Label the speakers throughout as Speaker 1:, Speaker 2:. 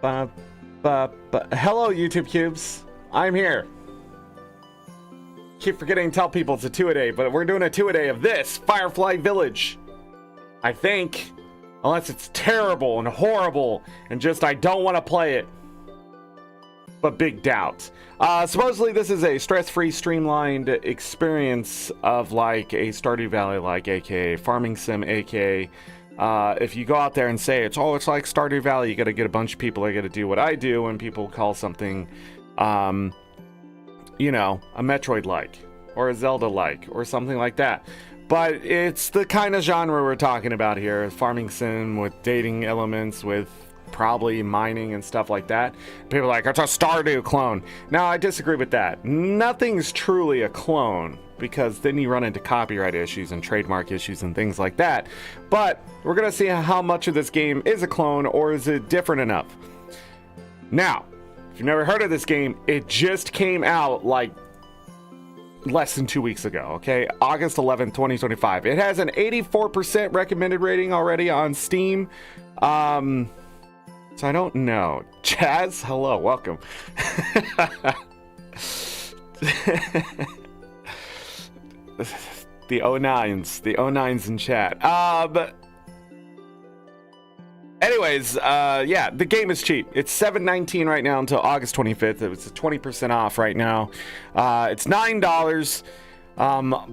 Speaker 1: Hello, YouTube cubes. I'm here. Keep forgetting to tell people it's a 2-a-day, but we're doing a 2-a-day of this Firefly Village. I think, unless it's terrible and horrible and just I don't want to play it. But big doubt. Supposedly this is a stress-free, streamlined experience of like a Stardew Valley, like aka Farming Sim, aka if you go out there and say it's like Stardew Valley, you got to get a bunch of people that got to do what I do, and people call something, you know, a Metroid-like or a Zelda-like or something like that. But it's the kind of genre we're talking about here, Farming Sim with dating elements, with probably mining and stuff like that. People are like, it's a Stardew clone. Now, I disagree with that. Nothing's truly a clone, because then you run into copyright issues and trademark issues and things like that. But we're gonna see how much of this game is a clone, or is it different enough. Now, if you've never heard of this game, it just came out like less than 2 weeks ago, okay? August 11th, 2025. It has an 84% recommended rating already on Steam. So I don't know. Chaz, hello, welcome. The 09s in chat. But anyways, yeah, the game is cheap. It's $7.19 right now until August 25th. It was 20% off right now. It's $9.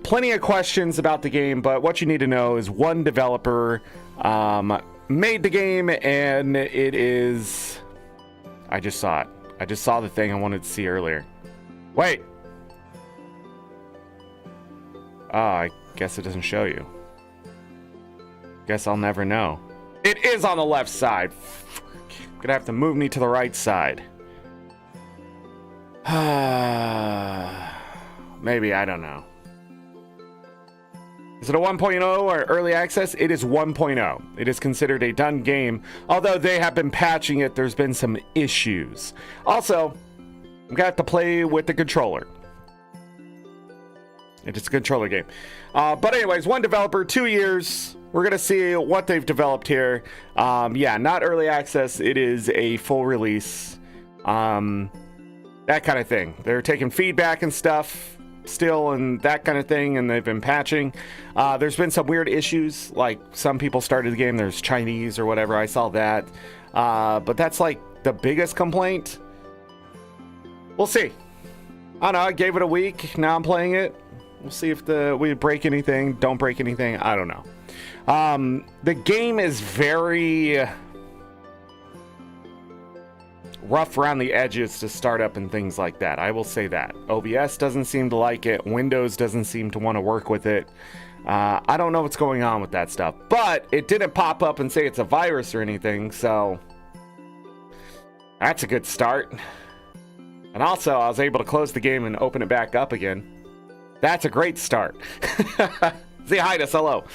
Speaker 1: Plenty of questions about the game, but what you need to know is one developer made the game, and it is... I just saw it. I just saw the thing I wanted to see earlier. Wait. Oh, I guess it doesn't show you. Guess I'll never know. It is on the left side. Gonna have to move me to the right side. Maybe, I don't know. Is it a 1.0 or early access? It is 1.0. It is considered a done game. Although they have been patching it, there's been some issues. Also, I'm gonna have to play with the controller. It's a controller game. But anyways, one developer, 2 years. We're gonna see what they've developed here. Yeah, not early access. It is a full release. That kind of thing. They're taking feedback and stuff still, and that kind of thing, and they've been patching. There's been some weird issues, like some people started the game, there's Chinese or whatever. I saw that. But that's like the biggest complaint. We'll see. I don't know. I gave it a week. Now I'm playing it. We'll see if we break anything, don't break anything. I don't know. The game is very rough around the edges to start up and things like that. I will say that. OBS doesn't seem to like it. Windows doesn't seem to want to work with it. I don't know what's going on with that stuff. But it didn't pop up and say it's a virus or anything, so that's a good start. And also, I was able to close the game and open it back up again. That's a great start. Zihidus, hello.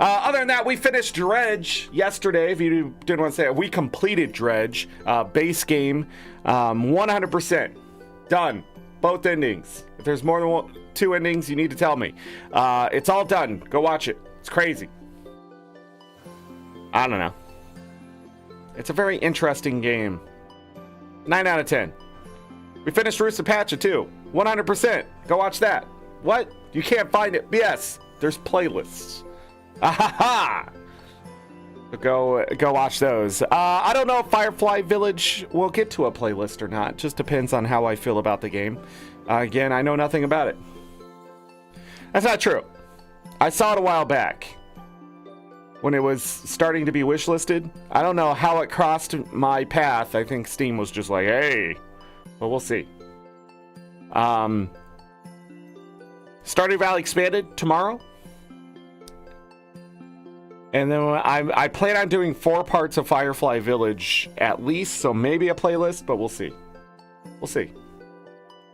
Speaker 1: Other than that, we finished Dredge yesterday. If you didn't want to say it, we completed Dredge. Base game, 100% done. Both endings. If there's more than two endings, you need to tell me. It's all done. Go watch it. It's crazy. I don't know. It's a very interesting game. 9 out of 10. We finished Roost Apache too. 100%. Go watch that. What? You can't find it? Yes. There's playlists. Ahaha! Go watch those. I don't know if Firefly Village will get to a playlist or not. Just depends on how I feel about the game. Again, I know nothing about it. That's not true. I saw it a while back when it was starting to be wishlisted. I don't know how it crossed my path. I think Steam was just like, hey. But we'll see. Stardew Valley Expanded tomorrow. And then I plan on doing 4 parts of Firefly Village at least, so maybe a playlist, but we'll see. We'll see.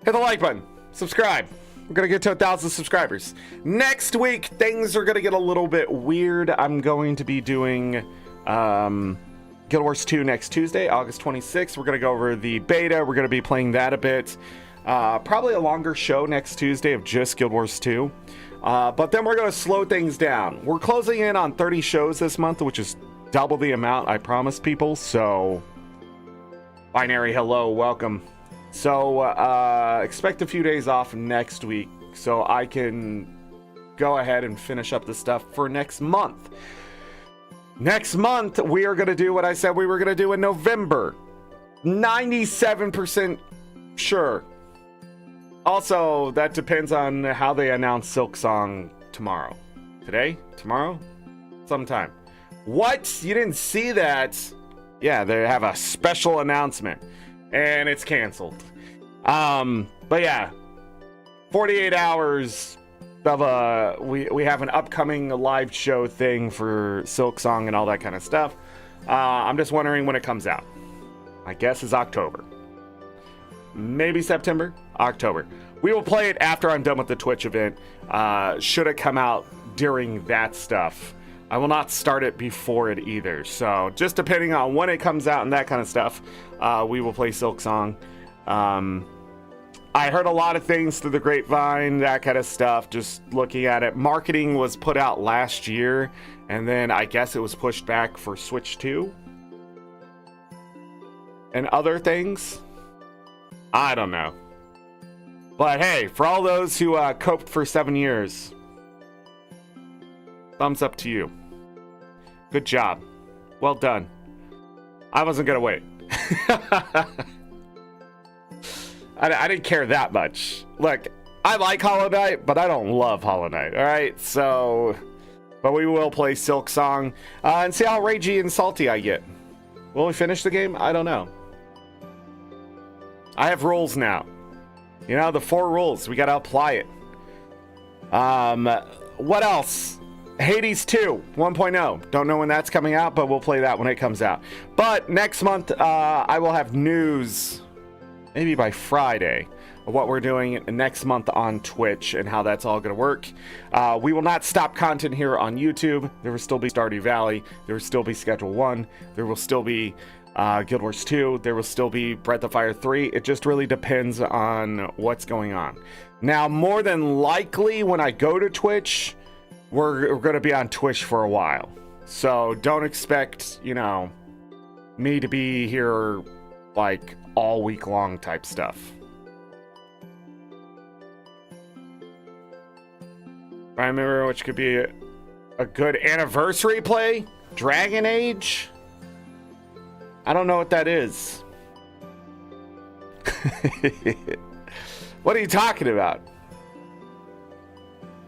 Speaker 1: Hit the like button. Subscribe. We're going to get to 1,000 subscribers. Next week, things are going to get a little bit weird. I'm going to be doing Guild Wars 2 next Tuesday, August 26th. We're going to go over the beta. We're going to be playing that a bit. Probably a longer show next Tuesday of just Guild Wars 2. But then we're going to slow things down. We're closing in on 30 shows this month, which is double the amount I promised people. So Binary, hello, welcome. So, expect a few days off next week so I can go ahead and finish up the stuff for next month. Next month, we are going to do what I said we were going to do in November. 97% sure. Also, that depends on how they announce Silksong tomorrow. Today? Tomorrow? Sometime. What? You didn't see that? Yeah, they have a special announcement. And it's canceled. But yeah. 48 hours of we have an upcoming live show thing for Silksong and all that kind of stuff. I'm just wondering when it comes out. My guess is October. Maybe September? October. We will play it after I'm done with the Twitch event. Should it come out during that stuff. I will not start it before it either. So just depending on when it comes out and that kind of stuff, we will play Silksong. I heard a lot of things through the grapevine, that kind of stuff, just looking at it. Marketing was put out last year, and then I guess it was pushed back for Switch 2. And other things. I don't know. But hey, for all those who coped for 7 years, thumbs up to you. Good job. Well done. I wasn't going to wait. I didn't care that much. Look, I like Hollow Knight, but I don't love Hollow Knight, alright? So, but we will play Silksong and see how ragey and salty I get. Will we finish the game? I don't know. I have rules now. You know, the 4 rules. We gotta apply it. What else? Hades 2 1.0. Don't know when that's coming out, but we'll play that when it comes out. But next month, I will have news, maybe by Friday, of what we're doing next month on Twitch and how that's all going to work. We will not stop content here on YouTube. There will still be Stardew Valley. There will still be Schedule 1. There will still be Guild Wars 2. There will still be Breath of Fire 3. It just really depends on what's going on. Now, more than likely, when I go to Twitch, we're going to be on Twitch for a while. So don't expect, you know, me to be here like all week long type stuff. I remember which could be a good anniversary play. Dragon Age. I don't know what that is. What are you talking about?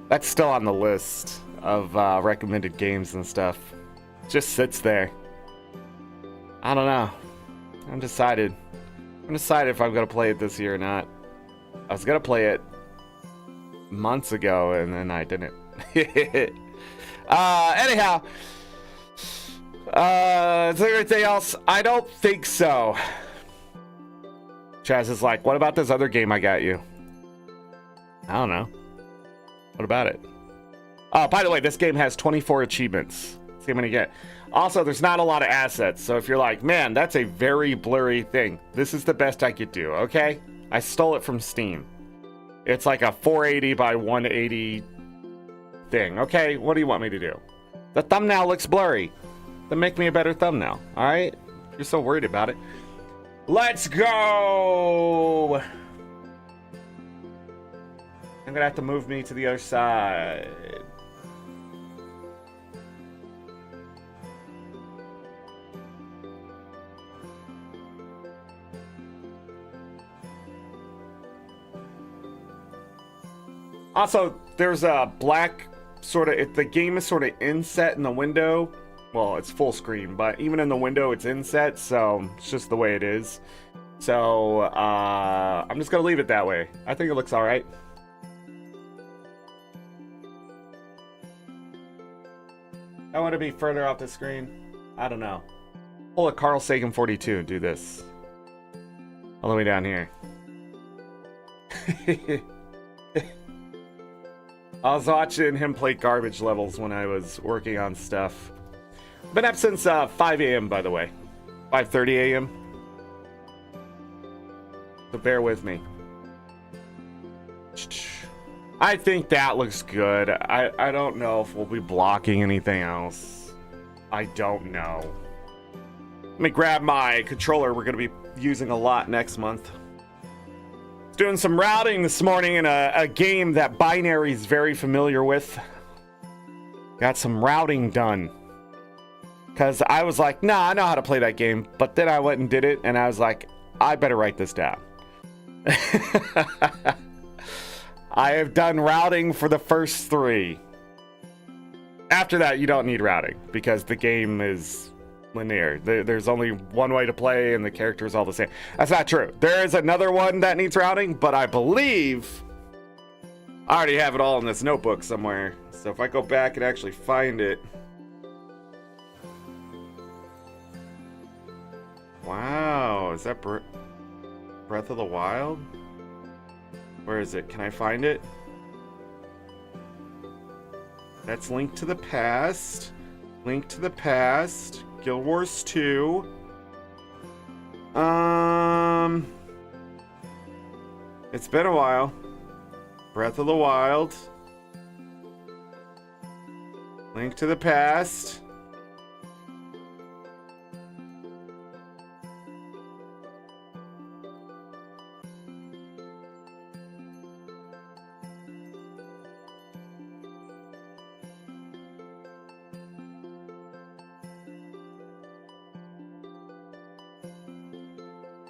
Speaker 1: That's still on the list of recommended games and stuff. Just sits there. I don't know. I'm decided if I'm gonna play it this year or not. I was gonna play it months ago and then I didn't. Anyhow, is there anything else? I don't think so. Chaz is like, what about this other game I got you? I don't know. What about it? Oh, by the way, this game has 24 achievements. Let's see how many you get. Also, there's not a lot of assets, so if you're like, man, that's a very blurry thing, this is the best I could do, okay? I stole it from Steam. It's like a 480 by 180 thing, okay? What do you want me to do? The thumbnail looks blurry. Then make me a better thumbnail, alright? You're so worried about it. Let's go! I'm gonna have to move me to the other side. Also, there's a black sort of, the game is sort of inset in the window. Well, it's full screen, but even in the window, it's inset, so it's just the way it is. So, I'm just gonna leave it that way. I think it looks alright. I want to be further off the screen. I don't know. Pull a Carl Sagan 42 and do this. All the way down here. I was watching him play garbage levels when I was working on stuff. Been up since 5 a.m. by the way. 5:30 a.m. So bear with me. I think that looks good. I don't know if we'll be blocking anything else. I don't know. Let me grab my controller we're going to be using a lot next month. Doing some routing this morning in a game that Binary's very familiar with. Got some routing done. Because I was like, nah, I know how to play that game. But then I went and did it, and I was like, I better write this down. I have done routing for the first 3. After that, you don't need routing, because the game is linear. There's only one way to play, and the character is all the same. That's not true. There is another one that needs routing, but I believe I already have it all in this notebook somewhere. So if I go back and actually find it. Wow, is that Breath of the Wild? Where is it? Can I find it? That's Link to the Past. Link to the Past. Guild Wars 2. It's been a while. Breath of the Wild. Link to the Past.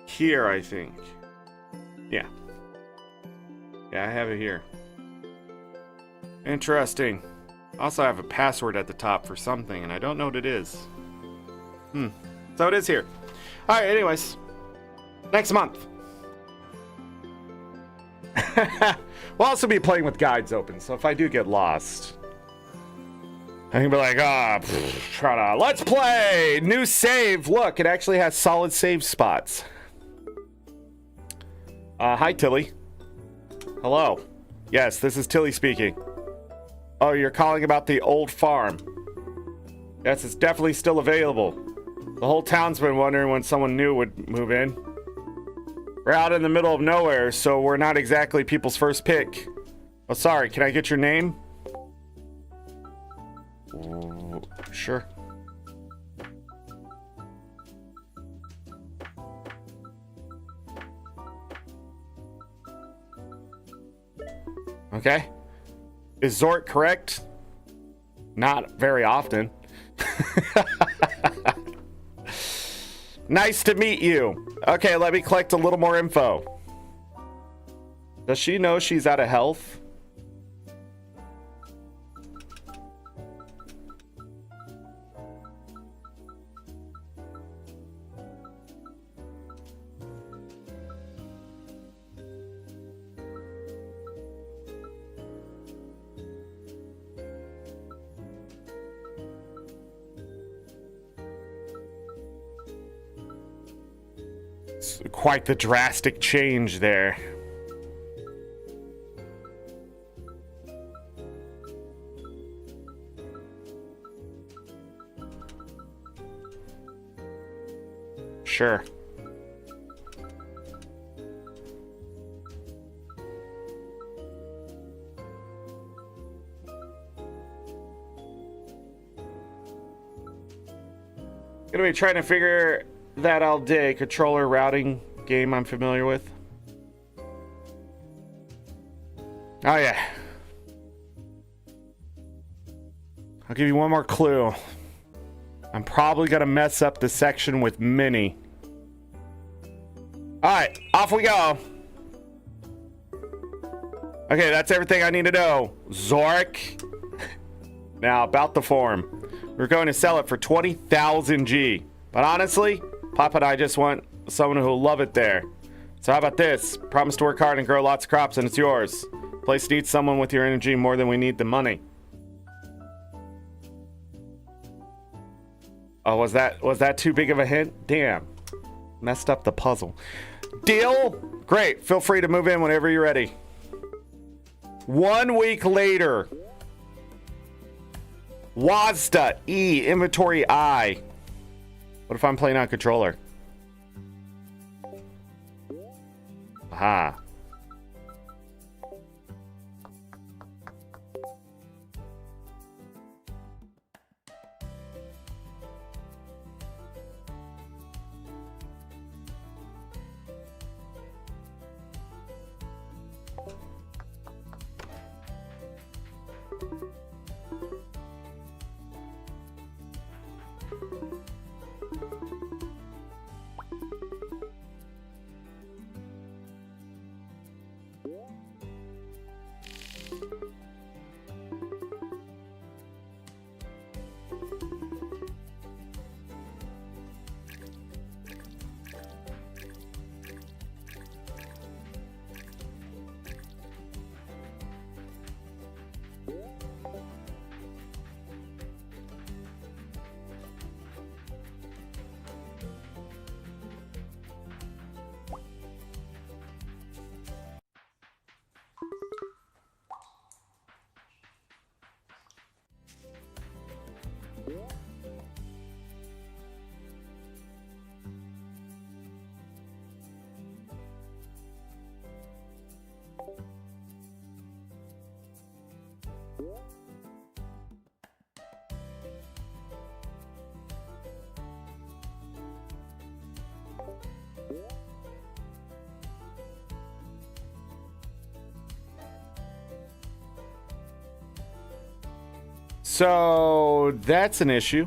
Speaker 1: Here, I think. Yeah. Yeah, I have it here. Interesting. Also, I have a password at the top for something, and I don't know what it is. So it is here. Alright, anyways. Next month. We'll also be playing with guides open, so if I do get lost, I can be like, let's play! New save! Look, it actually has solid save spots. Hi, Tilly. Hello. Yes, this is Tilly speaking. Oh, you're calling about the old farm. Yes, it's definitely still available. The whole town's been wondering when someone new would move in. We're out in the middle of nowhere, so we're not exactly people's first pick. Oh, sorry, can I get your name? Sure. Okay. Is Zorric correct? Not very often. Nice to meet you. Okay, let me collect a little more info. Does she know she's out of health? Quite the drastic change there. Sure. Gonna be trying to figure that all day. Controller routing game I'm familiar with. Oh yeah. I'll give you one more clue. I'm probably gonna mess up the section with Minnie. Alright, off we go. Okay, that's everything I need to know. Zorric. Now, about the form. We're going to sell it for 20,000 G. But honestly, Papa and I just want someone who'll love it there. So how about this? Promise to work hard and grow lots of crops and it's yours. Place needs someone with your energy more than we need the money. Oh, was that too big of a hint? Damn. Messed up the puzzle. Deal? Great. Feel free to move in whenever you're ready. 1 week later. Wazda E. Inventory I. What if I'm playing on controller? Aha. So that's an issue.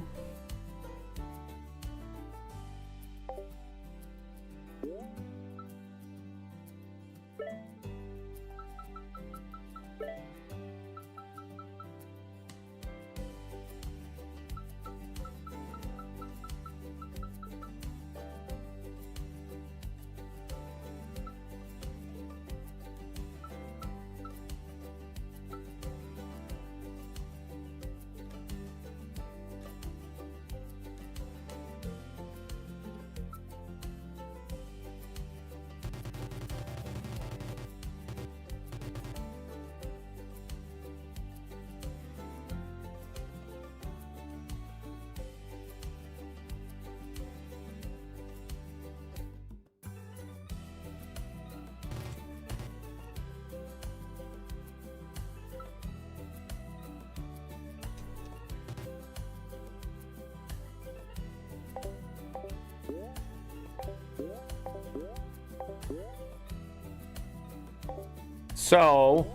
Speaker 1: So, all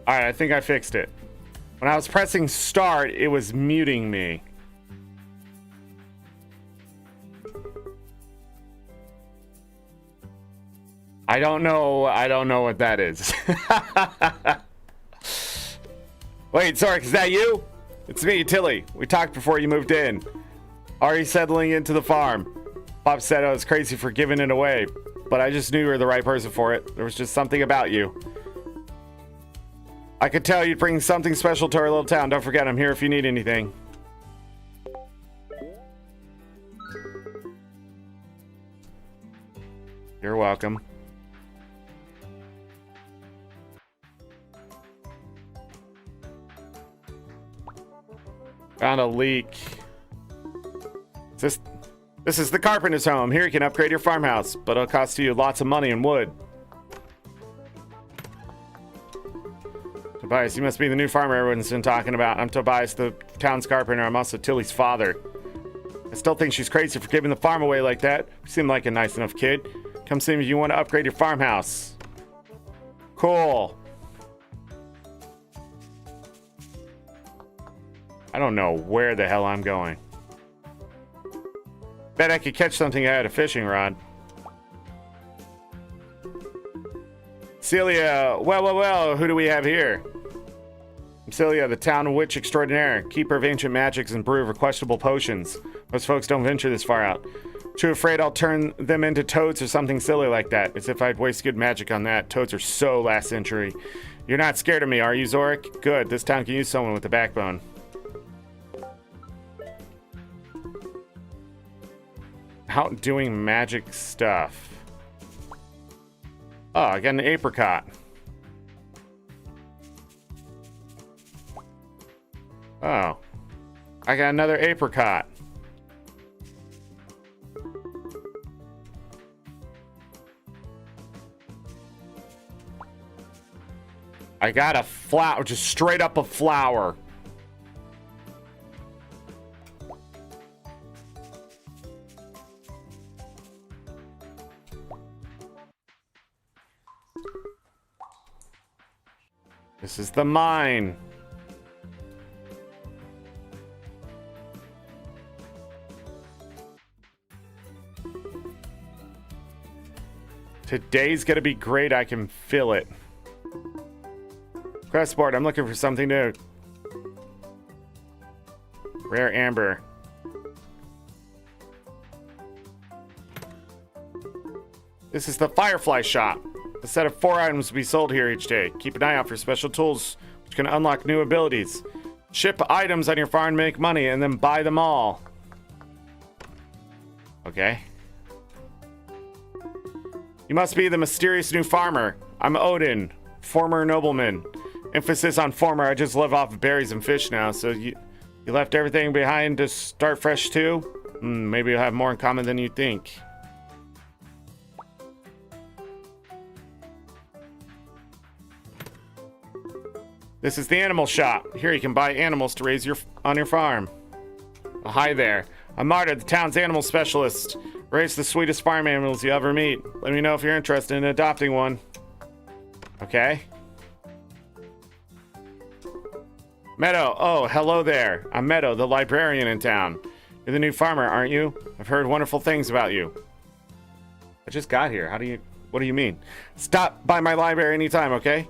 Speaker 1: right, I think I fixed it. When I was pressing start, it was muting me. I don't know what that is. Wait, Zorric, is that you? It's me, Tilly. We talked before you moved in. Are you settling into the farm? Bob said I was crazy for giving it away, but I just knew you were the right person for it. There was just something about you. I could tell you'd bring something special to our little town. Don't forget, I'm here if you need anything. You're welcome. Found a leak. This is the carpenter's home. Here you can upgrade your farmhouse, but it'll cost you lots of money and wood. Tobias, you must be the new farmer everyone's been talking about. I'm Tobias, the town's carpenter. I'm also Tilly's father. I still think she's crazy for giving the farm away like that. You seem like a nice enough kid. Come see me if you want to upgrade your farmhouse. Cool. I don't know where the hell I'm going. Bet I could catch something if I had a fishing rod. Celia, well, who do we have here? I'm Celia, the town witch extraordinaire, keeper of ancient magics and brewer of questionable potions. Most folks don't venture this far out. Too afraid I'll turn them into toads or something silly like that. As if I'd waste good magic on that. Toads are so last century. You're not scared of me, are you, Zorric? Good, this town can use someone with a backbone. Out doing magic stuff. Oh, I got an apricot. Oh. I got another apricot. I got a flower, just straight up a flower. This is the mine. Today's gonna be great. I can feel it. Crestboard, I'm looking for something new. Rare amber. This is the Firefly shop. A set of 4 items will be sold here each day. Keep an eye out for special tools which can unlock new abilities. Ship items on your farm, make money, and then buy them all. Okay. You must be the mysterious new farmer. I'm Odin, former nobleman. Emphasis on former. I just live off of berries and fish now. So you left everything behind to start fresh too? Maybe you'll have more in common than you think. This is the animal shop. Here you can buy animals to raise on your farm. Oh, hi there. I'm Marta, the town's animal specialist. Raise the sweetest farm animals you ever meet. Let me know if you're interested in adopting one. Okay. Meadow, oh, hello there. I'm Meadow, the librarian in town. You're the new farmer, aren't you? I've heard wonderful things about you. I just got here. What do you mean? Stop by my library anytime, okay?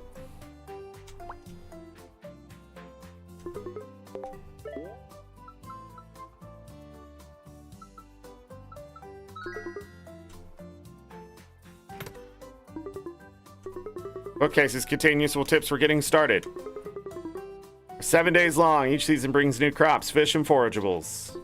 Speaker 1: Bookcases contain useful tips for getting started. 7 days long. Each season brings new crops, fish, and forageables.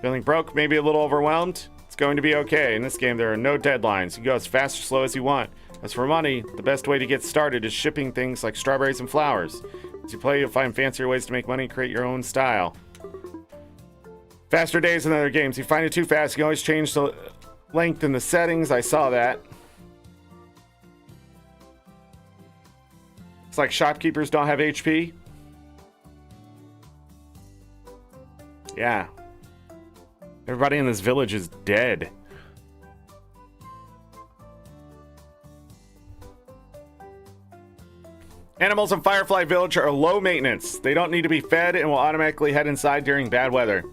Speaker 1: Feeling broke? Maybe a little overwhelmed? It's going to be okay. In this game, there are no deadlines. You can go as fast or slow as you want. As for money, the best way to get started is shipping things like strawberries and flowers. As you play, you'll find fancier ways to make money and create your own style. Faster days than other games. If you find it too fast, you can always change the length in the settings. I saw that. It's like shopkeepers don't have HP. Yeah. Everybody in this village is dead. Animals in Firefly Village are low maintenance. They don't need to be fed and will automatically head inside during bad weather.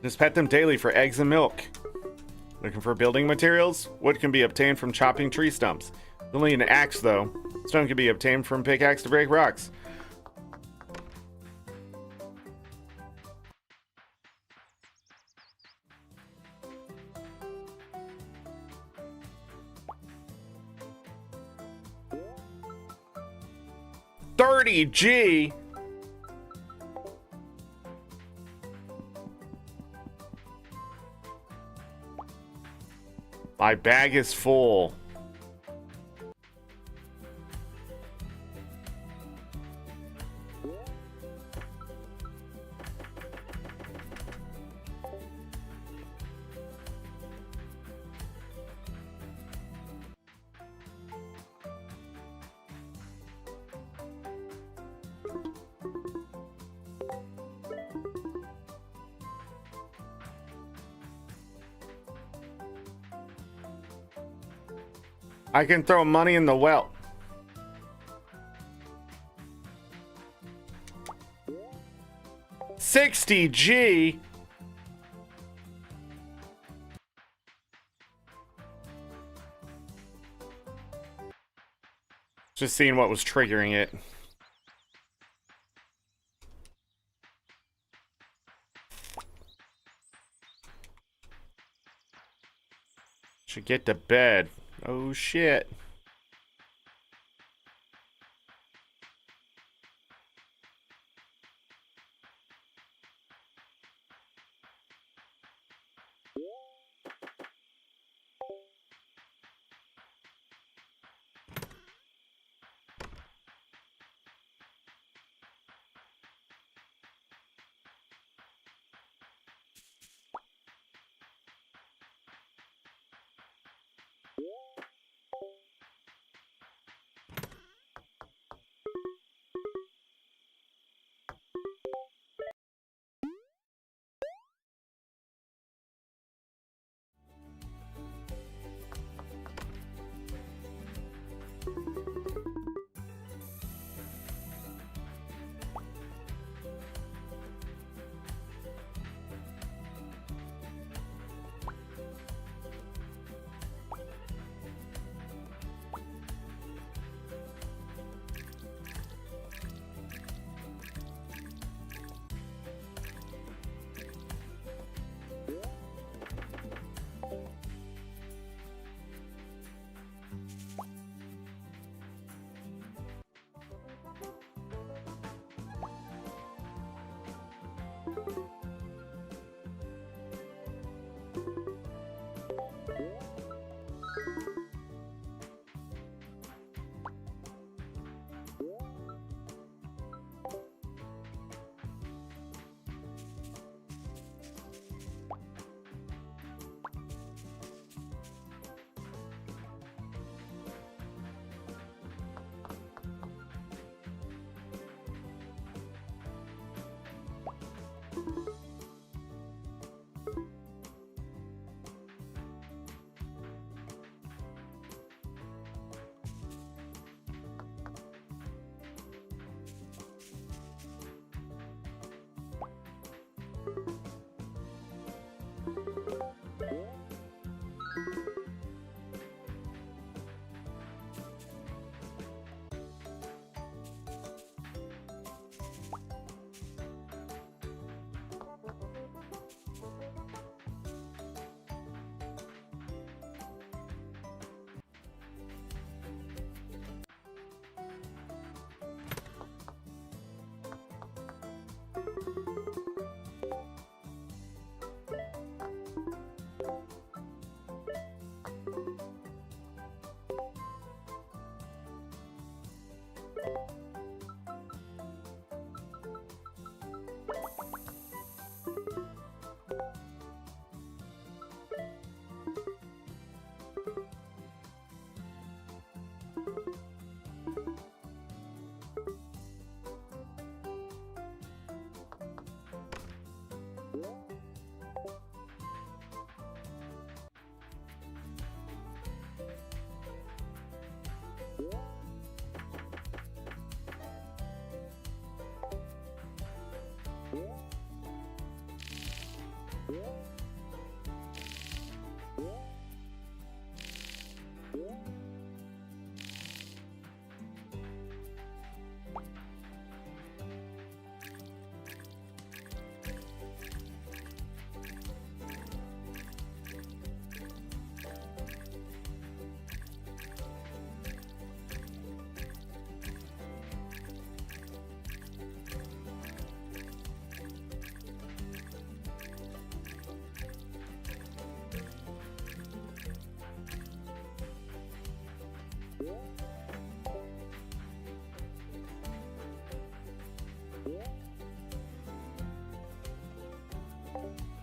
Speaker 1: Just pet them daily for eggs and milk. Looking for building materials? Wood can be obtained from chopping tree stumps. You'll need an axe, though. Stone can be obtained from pickaxe to break rocks. $30G? My bag is full. I can throw money in the well. $60G? Just seeing what was triggering it. Should get to bed. Oh shit.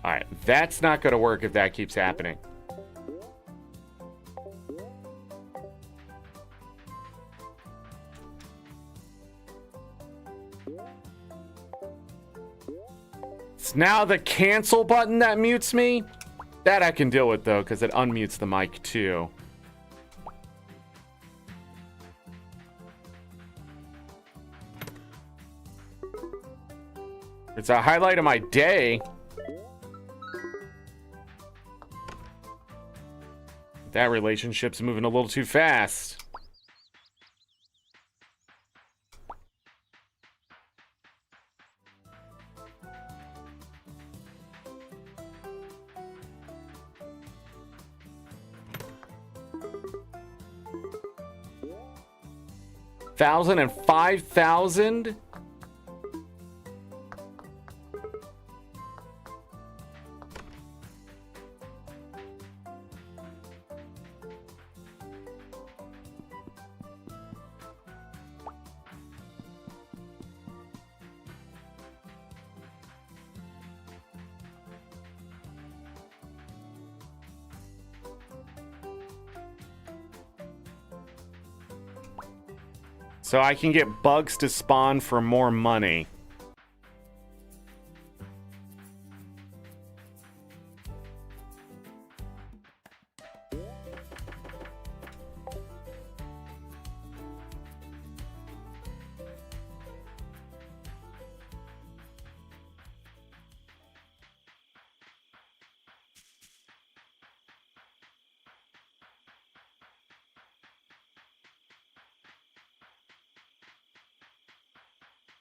Speaker 1: Alright, that's not going to work if that keeps happening. It's now the cancel button that mutes me. That I can deal with, though, because it unmutes the mic, too. It's a highlight of my day. That relationship's moving a little too fast. $1,000 and $5,000? So I can get bugs to spawn for more money.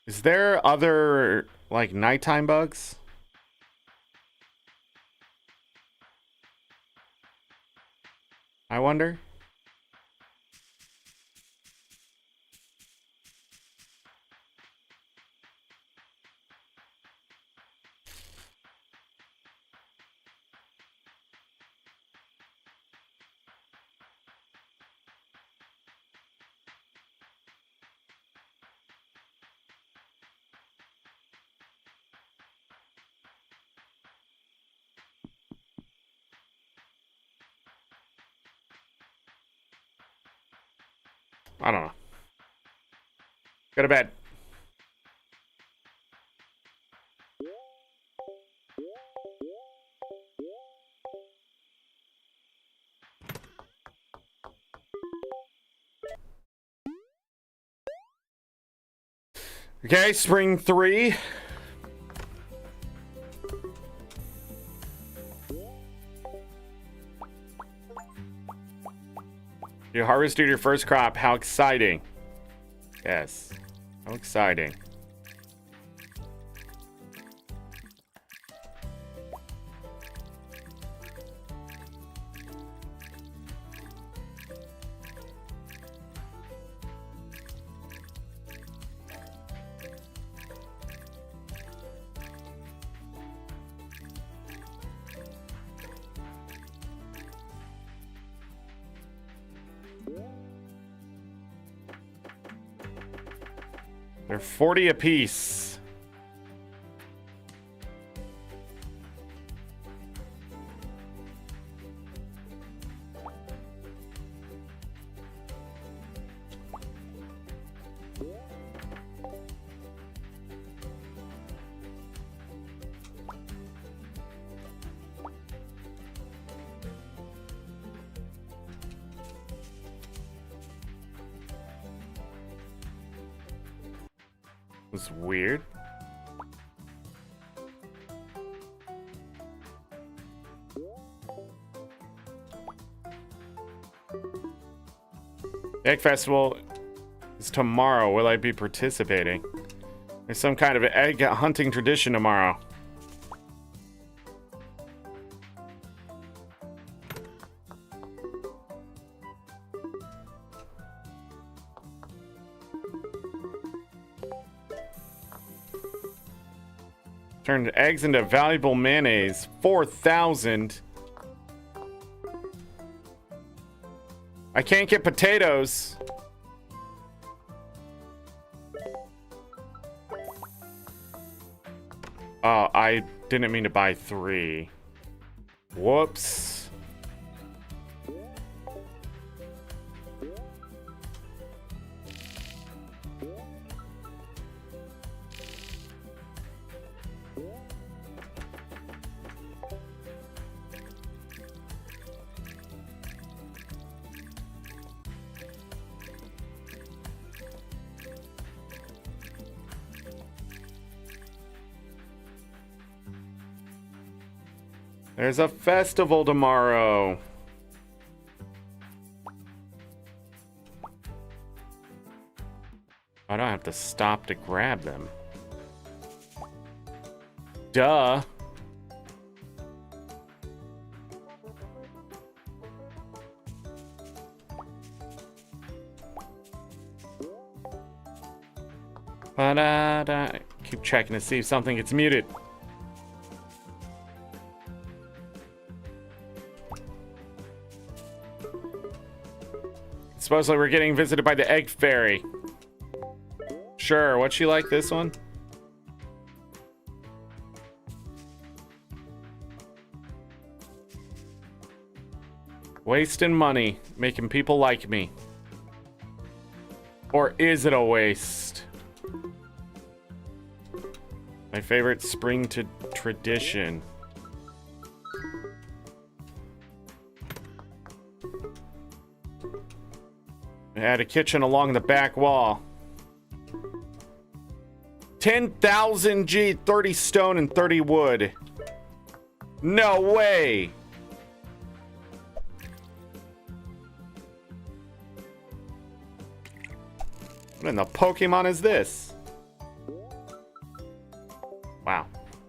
Speaker 1: Is there other, like, nighttime bugs? I wonder. I don't know. Go to bed. Okay, spring 3. You harvested your first crop. How exciting. Yes. How exciting. They're 40 apiece. Was weird. Egg Festival is tomorrow. Will I be participating? There's some kind of egg hunting tradition tomorrow. Turned eggs into valuable mayonnaise. 4,000. I can't get potatoes. Oh, I didn't mean to buy 3. Whoops. There's a festival tomorrow. I don't have to stop to grab them. Duh. Ba-da-da. Keep checking to see if something gets muted. Supposedly we're getting visited by the egg fairy. Sure, what's she like, this one? Wasting money, making people like me. Or is it a waste? My favorite spring tradition. Add a kitchen along the back wall. 10,000 G, 30 stone and 30 wood. No way. What in the Pokemon is this? Wow.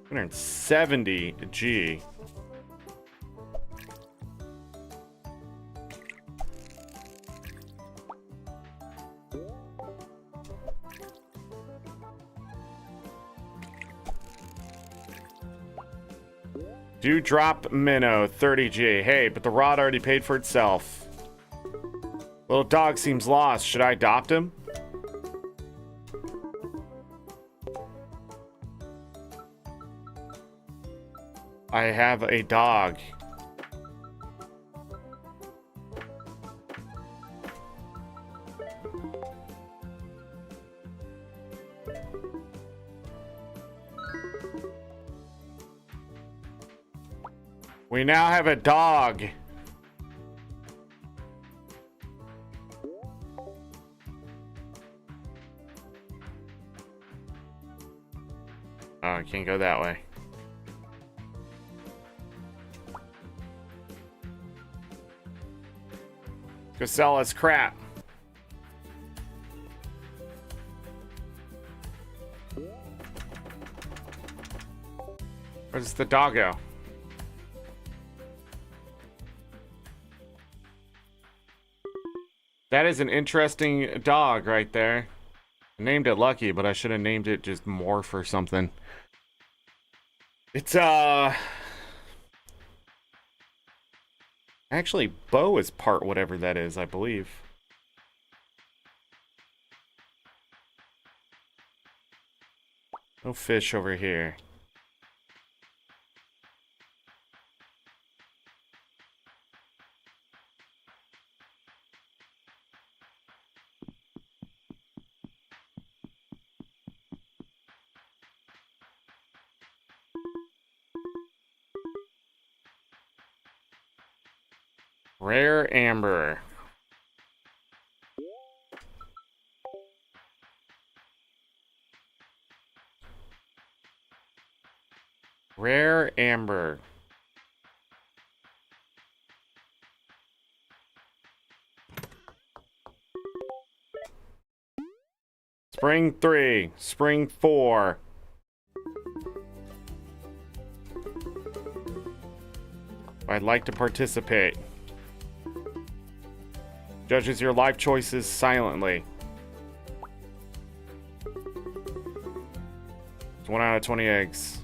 Speaker 1: 170 G. Dewdrop minnow, 30G. Hey, but the rod already paid for itself. Little dog seems lost. Should I adopt him? I have a dog. We now have a dog. Oh, I can't go that way. Go sell us crap. Where's the doggo? That is an interesting dog right there. I named it Lucky, but I should have named it just Morph or something. It's actually Bo is part whatever that is, I believe. No fish over here. Rare amber. Rare amber. Spring 3. Spring 4. I'd like to participate. Judges your life choices silently. It's 1 out of 20 eggs.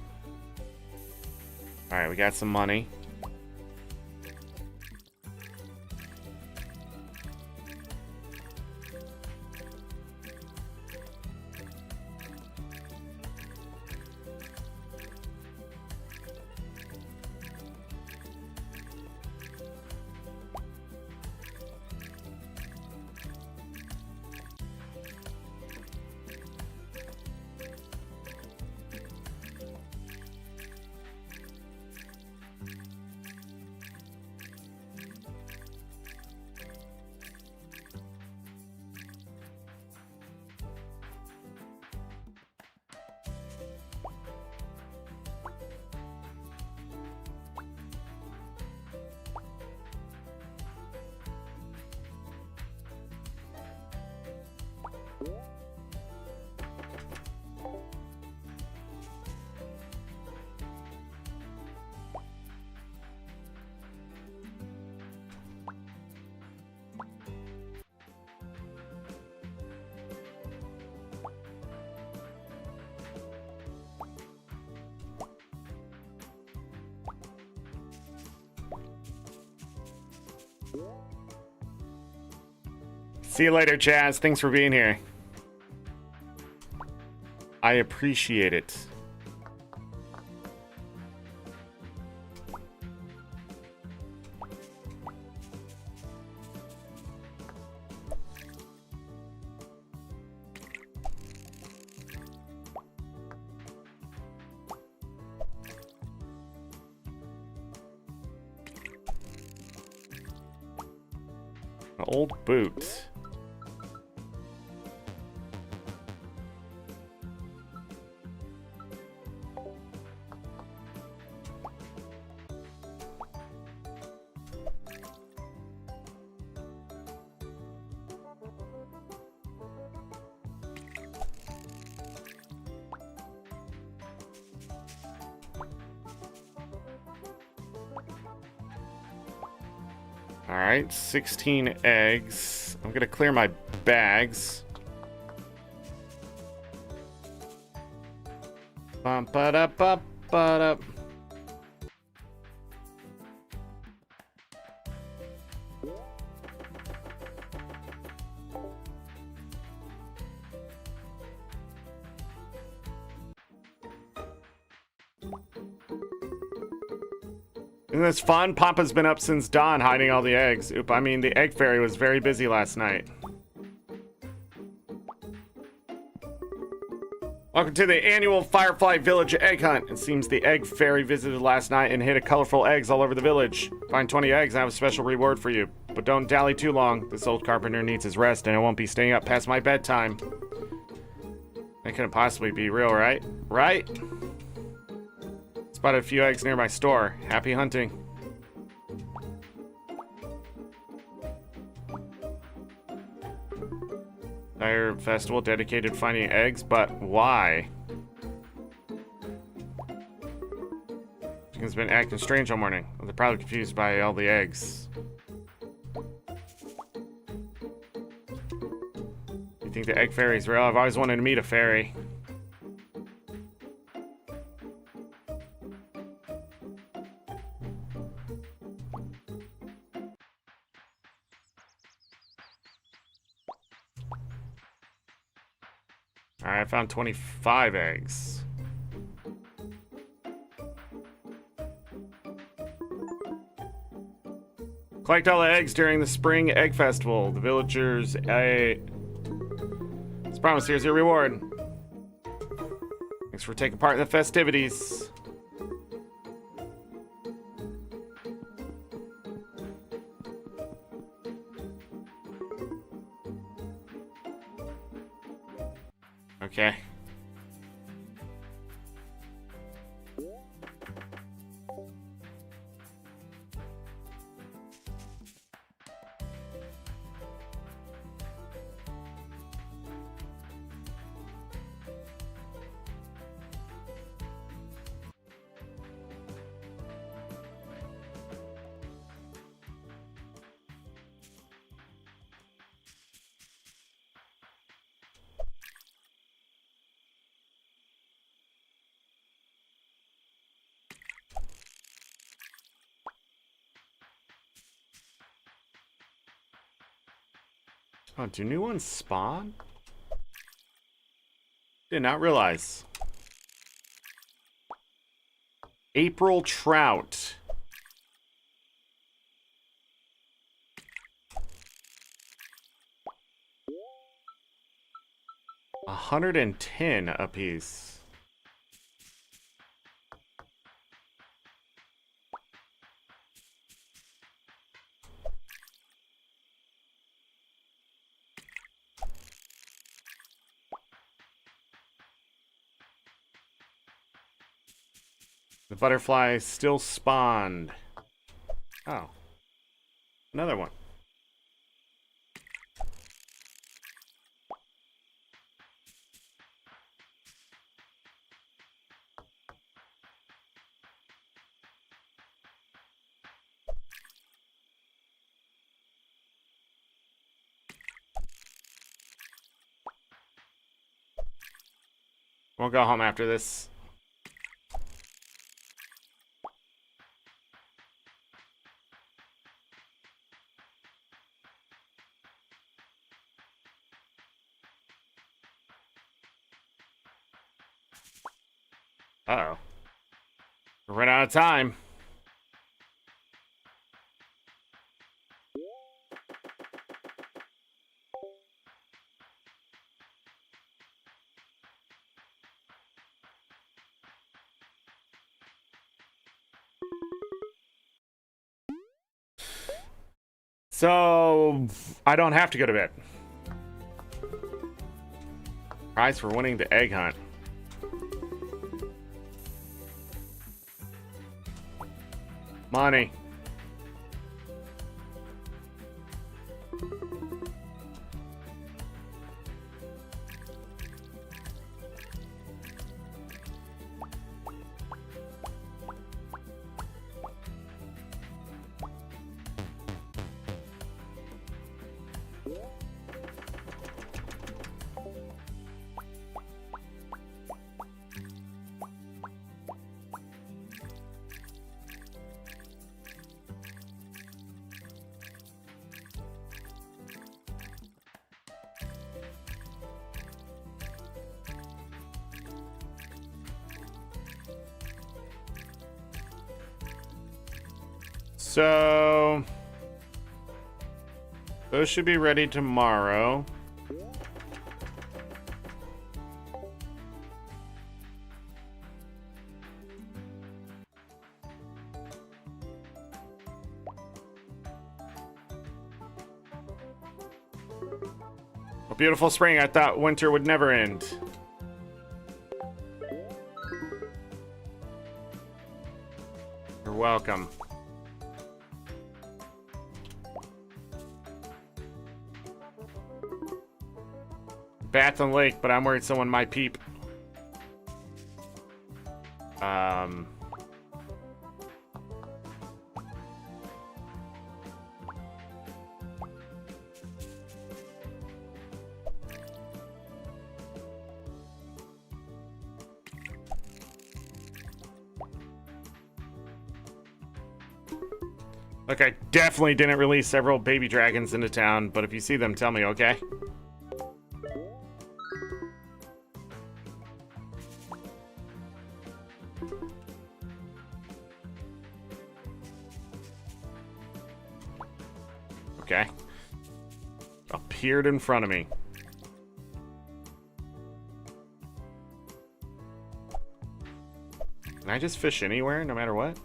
Speaker 1: Alright, we got some money. See you later, Chaz. Thanks for being here. I appreciate it. An old boot. Alright, 16 eggs. I'm gonna clear my bags. Bum ba da ba ba da. Isn't this fun? Papa's been up since dawn hiding all the eggs. Oop, I mean, the egg fairy was very busy last night. Welcome to the annual Firefly Village egg hunt. It seems the egg fairy visited last night and hid colorful eggs all over the village. Find 20 eggs and I have a special reward for you. But don't dally too long. This old carpenter needs his rest and I won't be staying up past my bedtime. That couldn't possibly be real, right? Right? Spotted a few eggs near my store. Happy hunting. Entire festival dedicated to finding eggs, but why? Chicken's been acting strange all morning. They're probably confused by all the eggs. You think the egg fairy's real? I've always wanted to meet a fairy. Alright, I found 25 eggs. Collect all the eggs during the Spring Egg Festival. The villagers, as promised, here's your reward. Thanks for taking part in the festivities. Okay. Oh, do new ones spawn? Did not realize. April trout. $110 a piece. The butterfly still spawned. Oh. Another one. We'll go home after this. Uh-oh. We're running out of time. So, I don't have to go to bed. Prize for winning the egg hunt. Money. So, those should be ready tomorrow. A beautiful spring. I thought winter would never end. You're welcome. Bath and lake, but I'm worried someone might peep. Look, I definitely didn't release several baby dragons into town, but if you see them, tell me, okay? Okay. Appeared in front of me. Can I just fish anywhere, no matter what?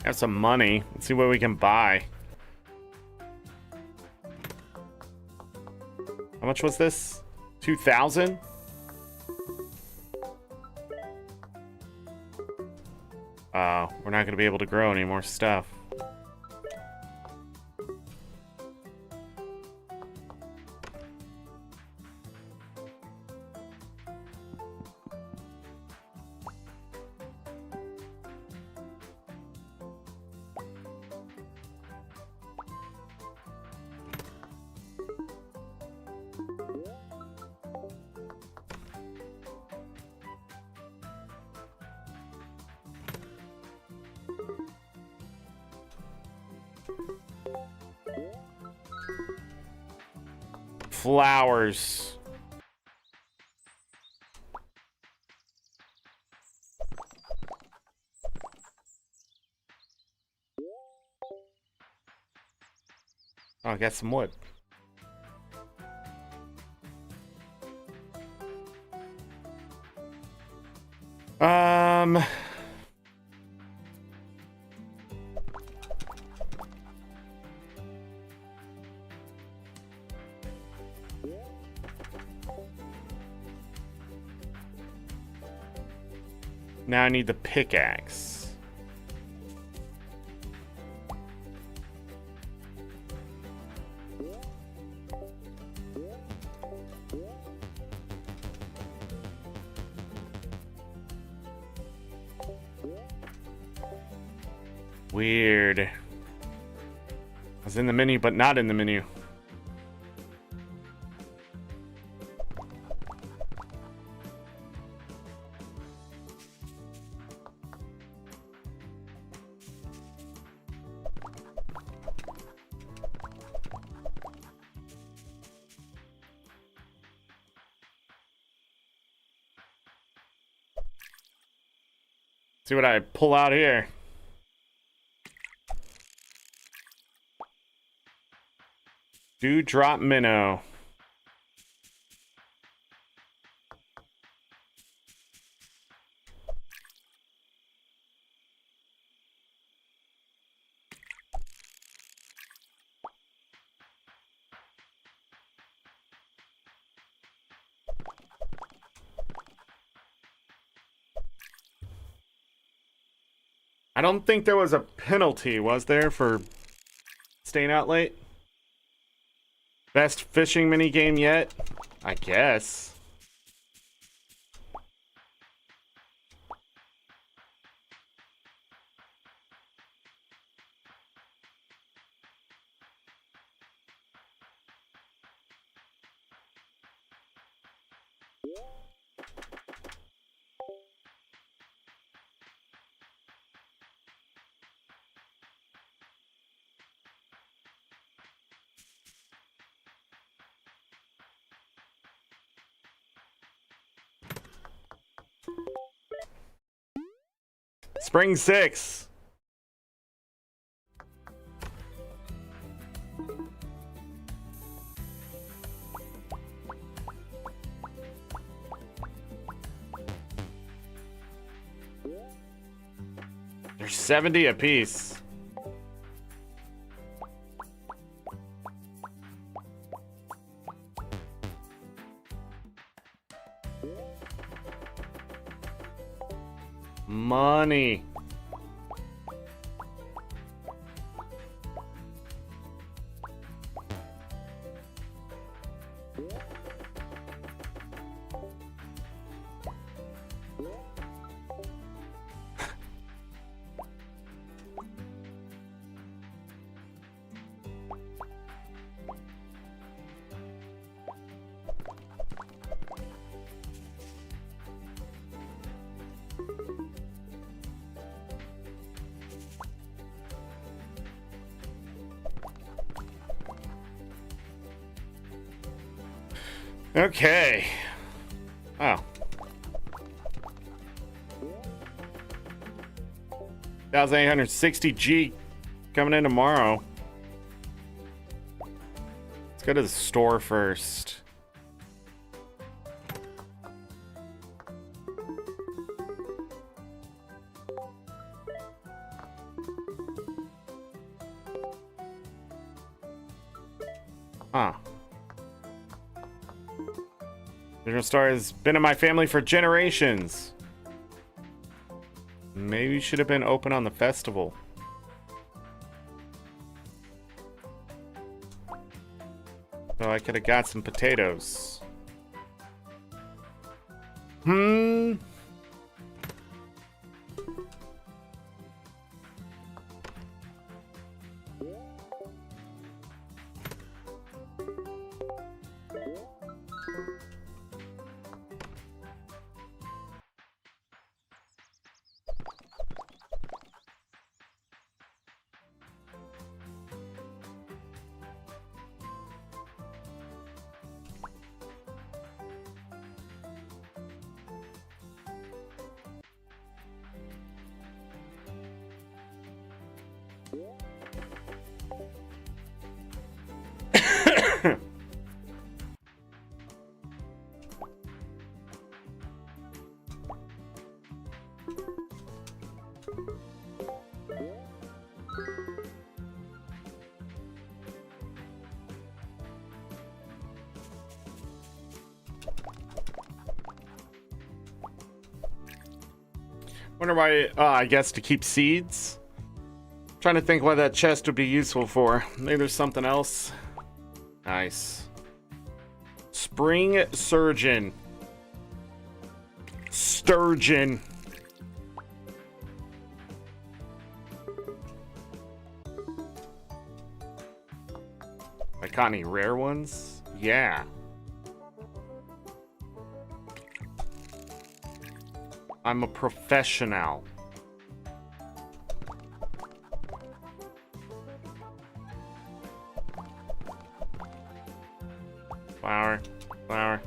Speaker 1: Have some money. Let's see what we can buy. How much was this? 2,000? We're not going to be able to grow any more stuff. Flowers. Oh, I got some wood. Now I need the pickaxe. Weird. I was in the menu, but not in the menu. See what I pull out here. Dewdrop minnow. I don't think there was a penalty, was there, for staying out late? Best fishing minigame yet? I guess. Spring 6. They're 70 apiece. Money. Okay. Oh. 1,860G coming in tomorrow. Let's go to the store first. Huh. The original store has been in my family for generations. Maybe should have been open on the festival. So I could have got some potatoes. Wonder why, I guess to keep seeds? Trying to think what that chest would be useful for. Maybe there's something else. Nice. Spring surgeon. Sturgeon. I caught any rare ones? Yeah. I'm a professional. Flower. Flower.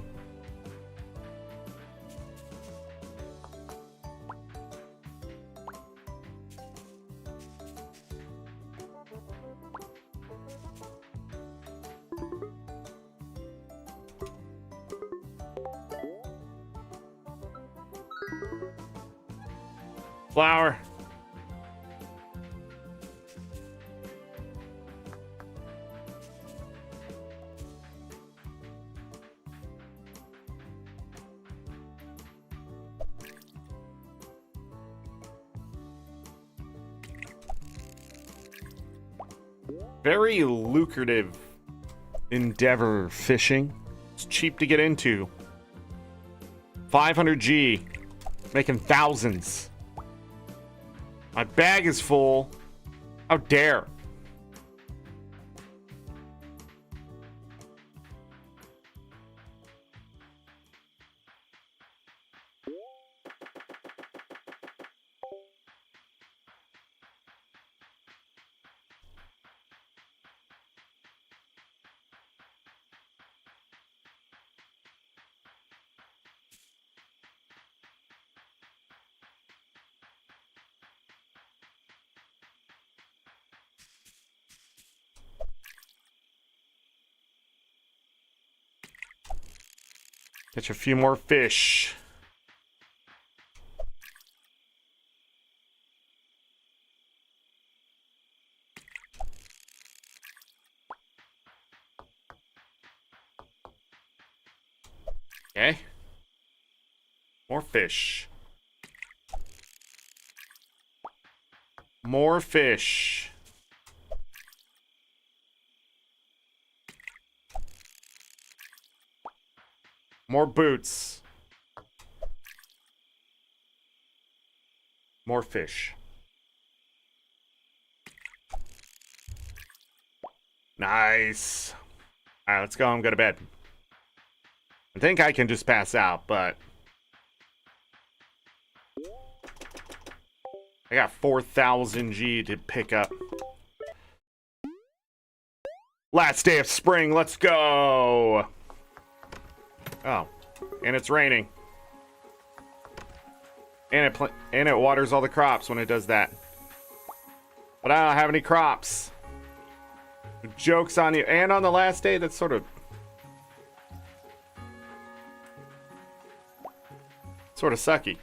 Speaker 1: Flower. Very lucrative endeavor, fishing. It's cheap to get into. 500G, making thousands. My bag is full. How dare. Catch a few more fish. Okay. More fish. More fish. More boots. More fish. Nice. Alright, let's go home, go to bed. I think I can just pass out, but I got 4,000 G to pick up. Last day of spring, let's go. Oh, and it's raining. And it waters all the crops when it does that. But I don't have any crops. Joke's on you. And on the last day, that's sort of sucky.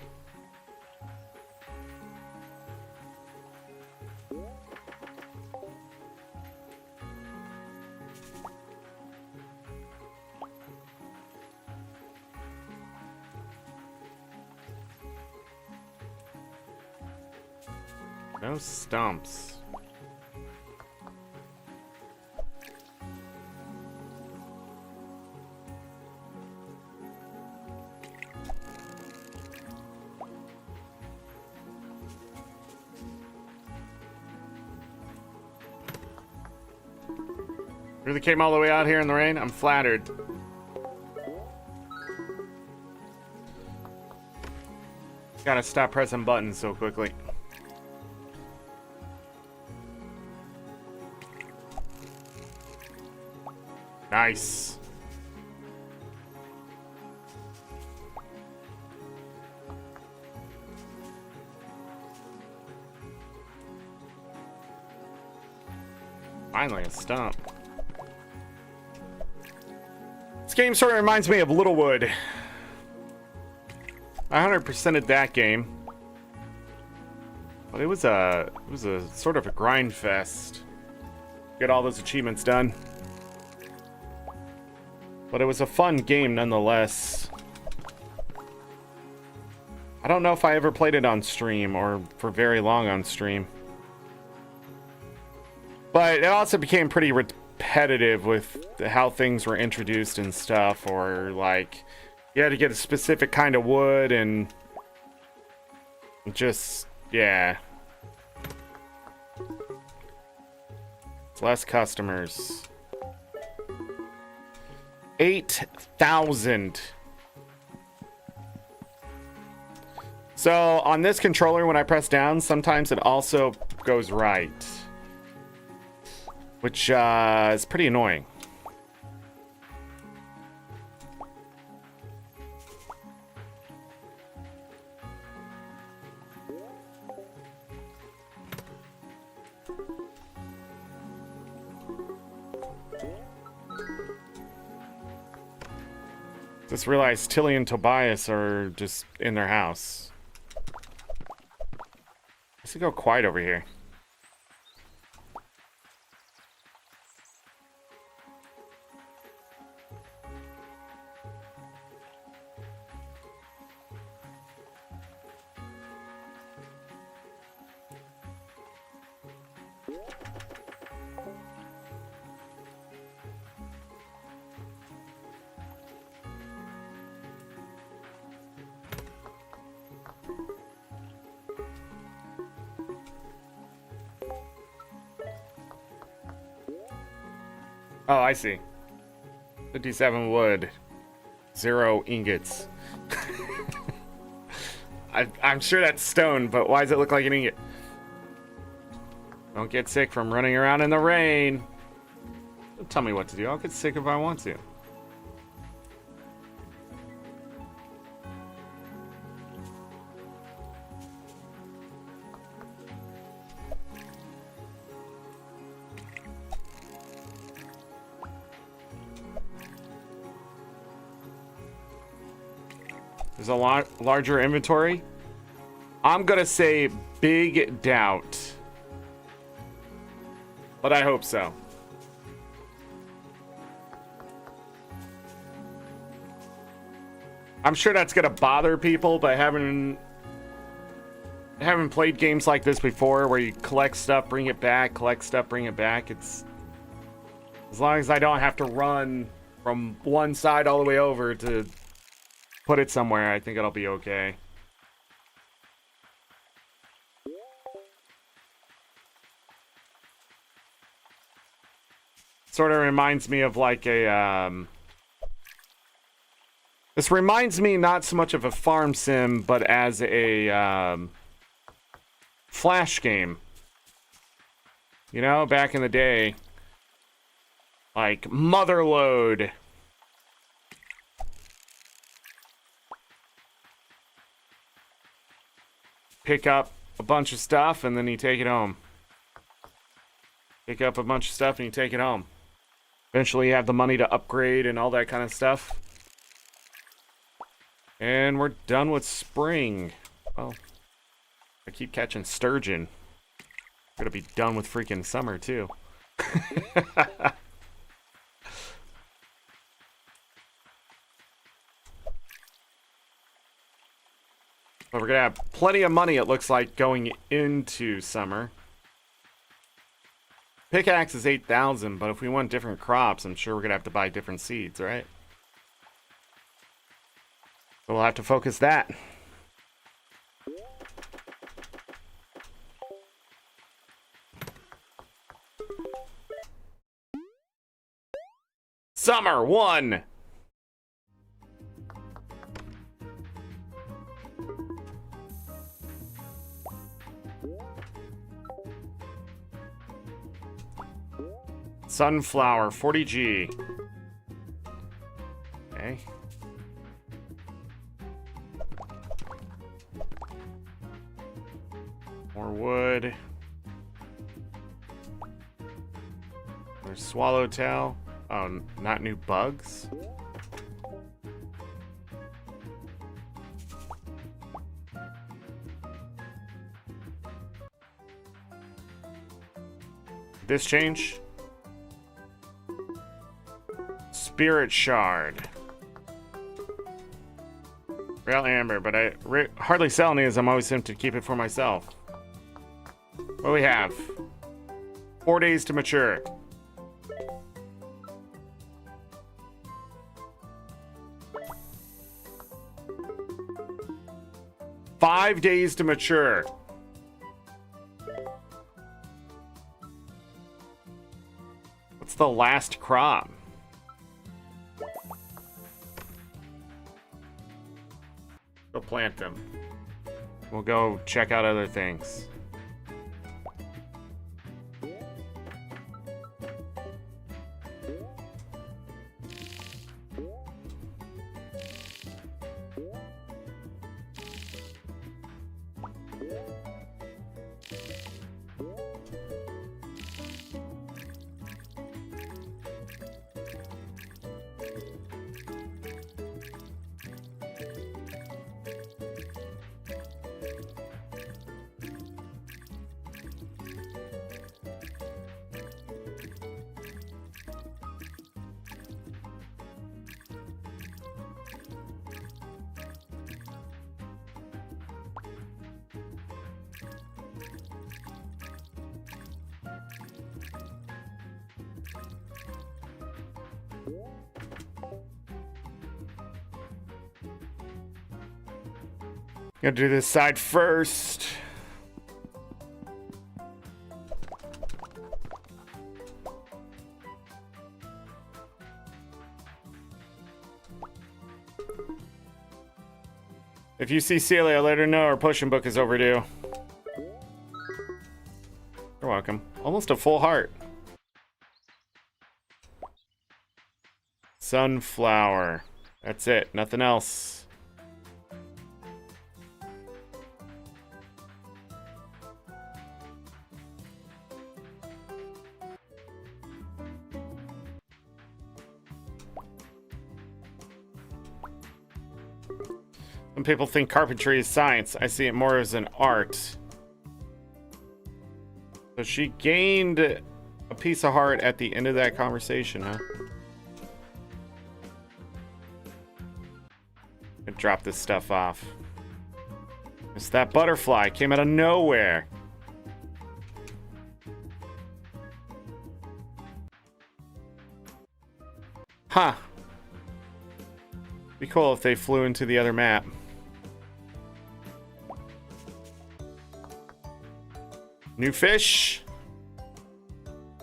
Speaker 1: No stumps. Really came all the way out here in the rain? I'm flattered. Gotta stop pressing buttons so quickly. Nice. Finally, a stump. This game sort of reminds me of Littlewood. I 100%ed that game. But it was a sort of a grind fest. Get all those achievements done. But it was a fun game nonetheless. I don't know if I ever played it on stream or for very long on stream. But it also became pretty repetitive with how things were introduced and stuff, or like you had to get a specific kind of wood and just, yeah. It's less customers. 8,000. So on this controller, when I press down, sometimes it also goes right, which is pretty annoying. Just realized Tilly and Tobias are just in their house. Let's go quiet over here. Oh, I see. 57 wood. 0 ingots. I'm sure that's stone, but why does it look like an ingot? Don't get sick from running around in the rain. Don't tell me what to do. I'll get sick if I want to. There's a lot larger inventory. I'm gonna say big doubt, but I hope so. I'm sure that's gonna bother people, but having played games like this before, where you collect stuff, bring it back, collect stuff, bring it back. It's as long as I don't have to run from one side all the way over to put it somewhere, I think it'll be okay. Sort of reminds me of like a, this reminds me not so much of a farm sim, but as a, Flash game. You know, back in the day. Like, Motherload. Pick up a bunch of stuff and then you take it home. Pick up a bunch of stuff and you take it home. Eventually you have the money to upgrade and all that kind of stuff. And we're done with spring. Well, I keep catching sturgeon. We're gonna be done with freaking summer too. But we're gonna have plenty of money, it looks like, going into summer. Pickaxe is 8,000, but if we want different crops, I'm sure we're gonna have to buy different seeds, right? So we'll have to focus that. Summer 1! Sunflower, 40G. Okay. More wood. There's swallowtail. Oh, not new bugs? This change? Spirit shard. Real amber, but I hardly sell any as I'm always tempted to keep it for myself. What do we have? 4 days to mature. Five days to mature. What's the last crop? Go plant them. We'll go check out other things. Gonna do this side first. If you see Celia, let her know our pushing book is overdue. You're welcome. Almost a full heart. Sunflower. That's it. Nothing else. Some people think carpentry is science. I see it more as an art. So she gained a piece of heart at the end of that conversation, huh? Gonna drop this stuff off. It's that butterfly. Came out of nowhere. Huh. Be cool if they flew into the other map. New fish.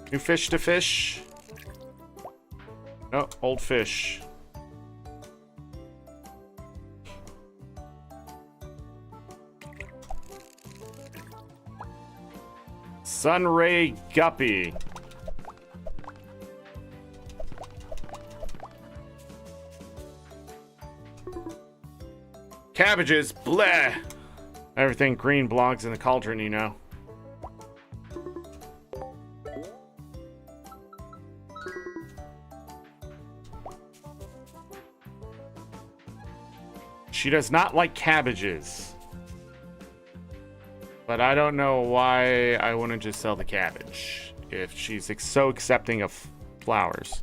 Speaker 1: New fish to fish. Oh, old fish. Sunray guppy. Cabbages, bleh. Everything green belongs in the cauldron, you know. She does not like cabbages. But I don't know why I wouldn't just sell the cabbage if she's so accepting of flowers.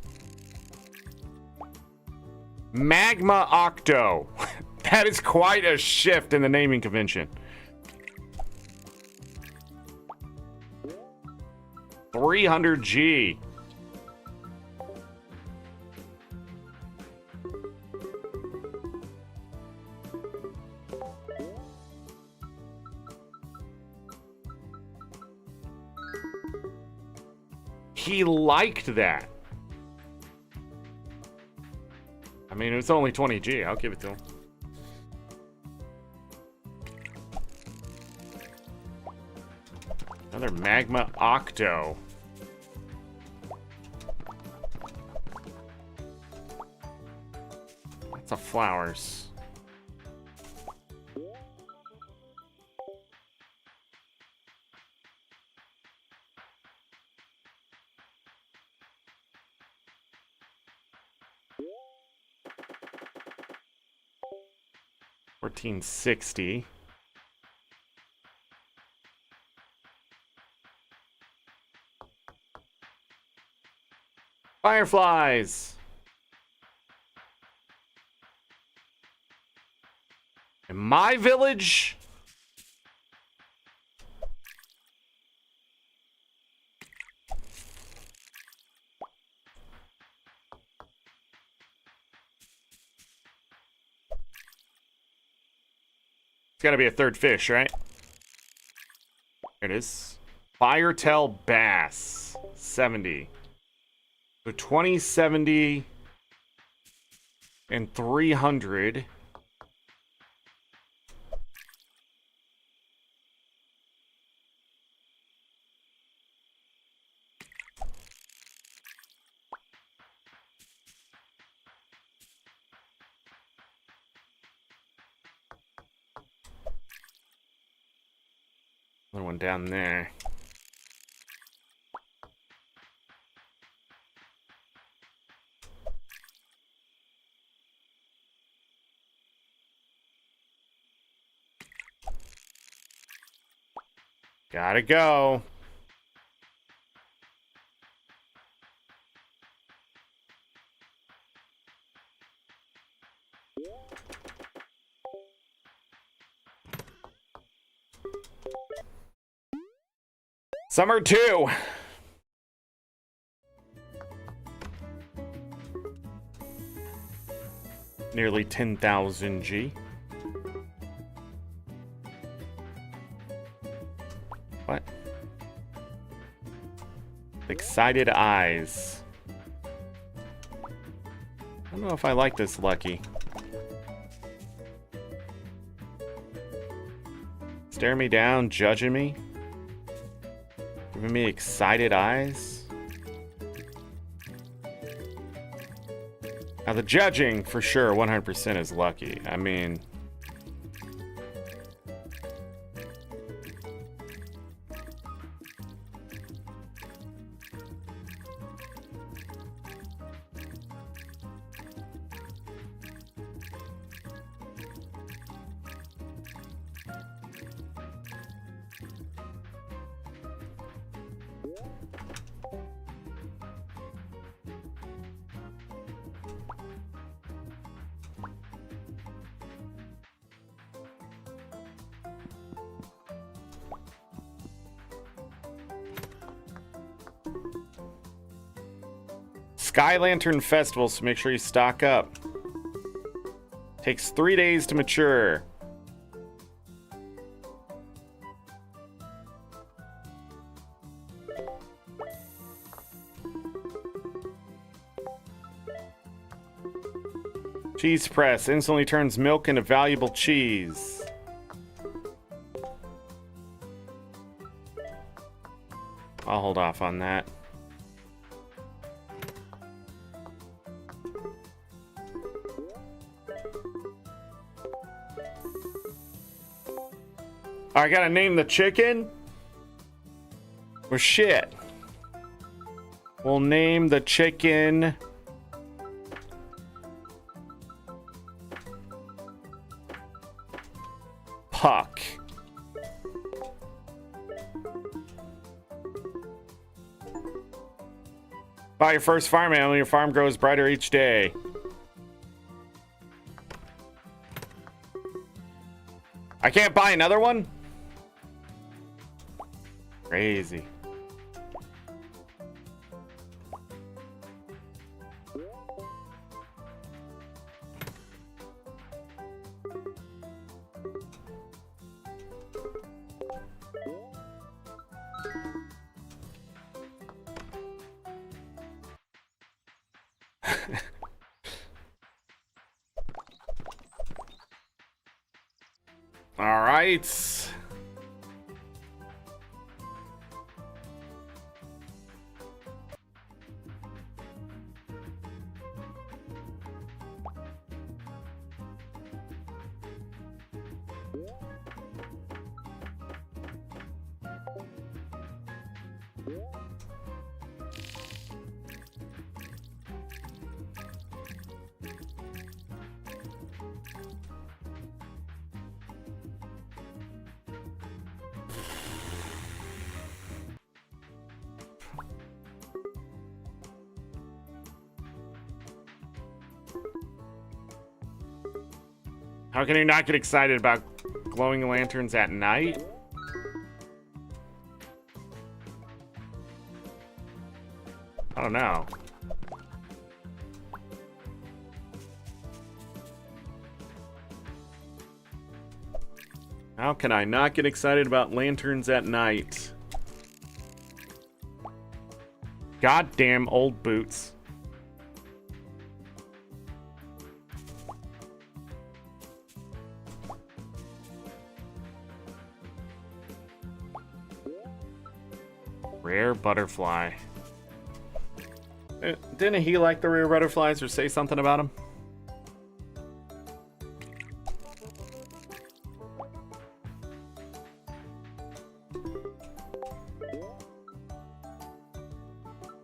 Speaker 1: Magma Octo. That is quite a shift in the naming convention. 300G. He liked that. I mean, it was only 20G. I'll give it to him. Another Magma Octo. Lots of flowers. $14.60. Fireflies. My village? It's got to be a third fish, right? There it is. Firetail bass. 70. So 20, 70, and 300. Another one down there. Gotta go. Summer 2. Nearly 10,000 G. What? Excited eyes. I don't know if I like this, Lucky. Staring me down, judging me. Giving me excited eyes. Now the judging, for sure, 100% is Lucky. I mean... Sky Lantern Festival, so make sure you stock up. Takes 3 days to mature. Cheese press instantly turns milk into valuable cheese. I'll hold off on that. I gotta name the chicken? Well, shit. We'll name the chicken... Puck. Buy your first farm animal, your farm grows brighter each day. I can't buy another one? Crazy. All right. How can you not get excited about glowing lanterns at night? I don't know. How can I not get excited about lanterns at night? Goddamn old boots. Rare butterfly. Didn't he like the rare butterflies or say something about them?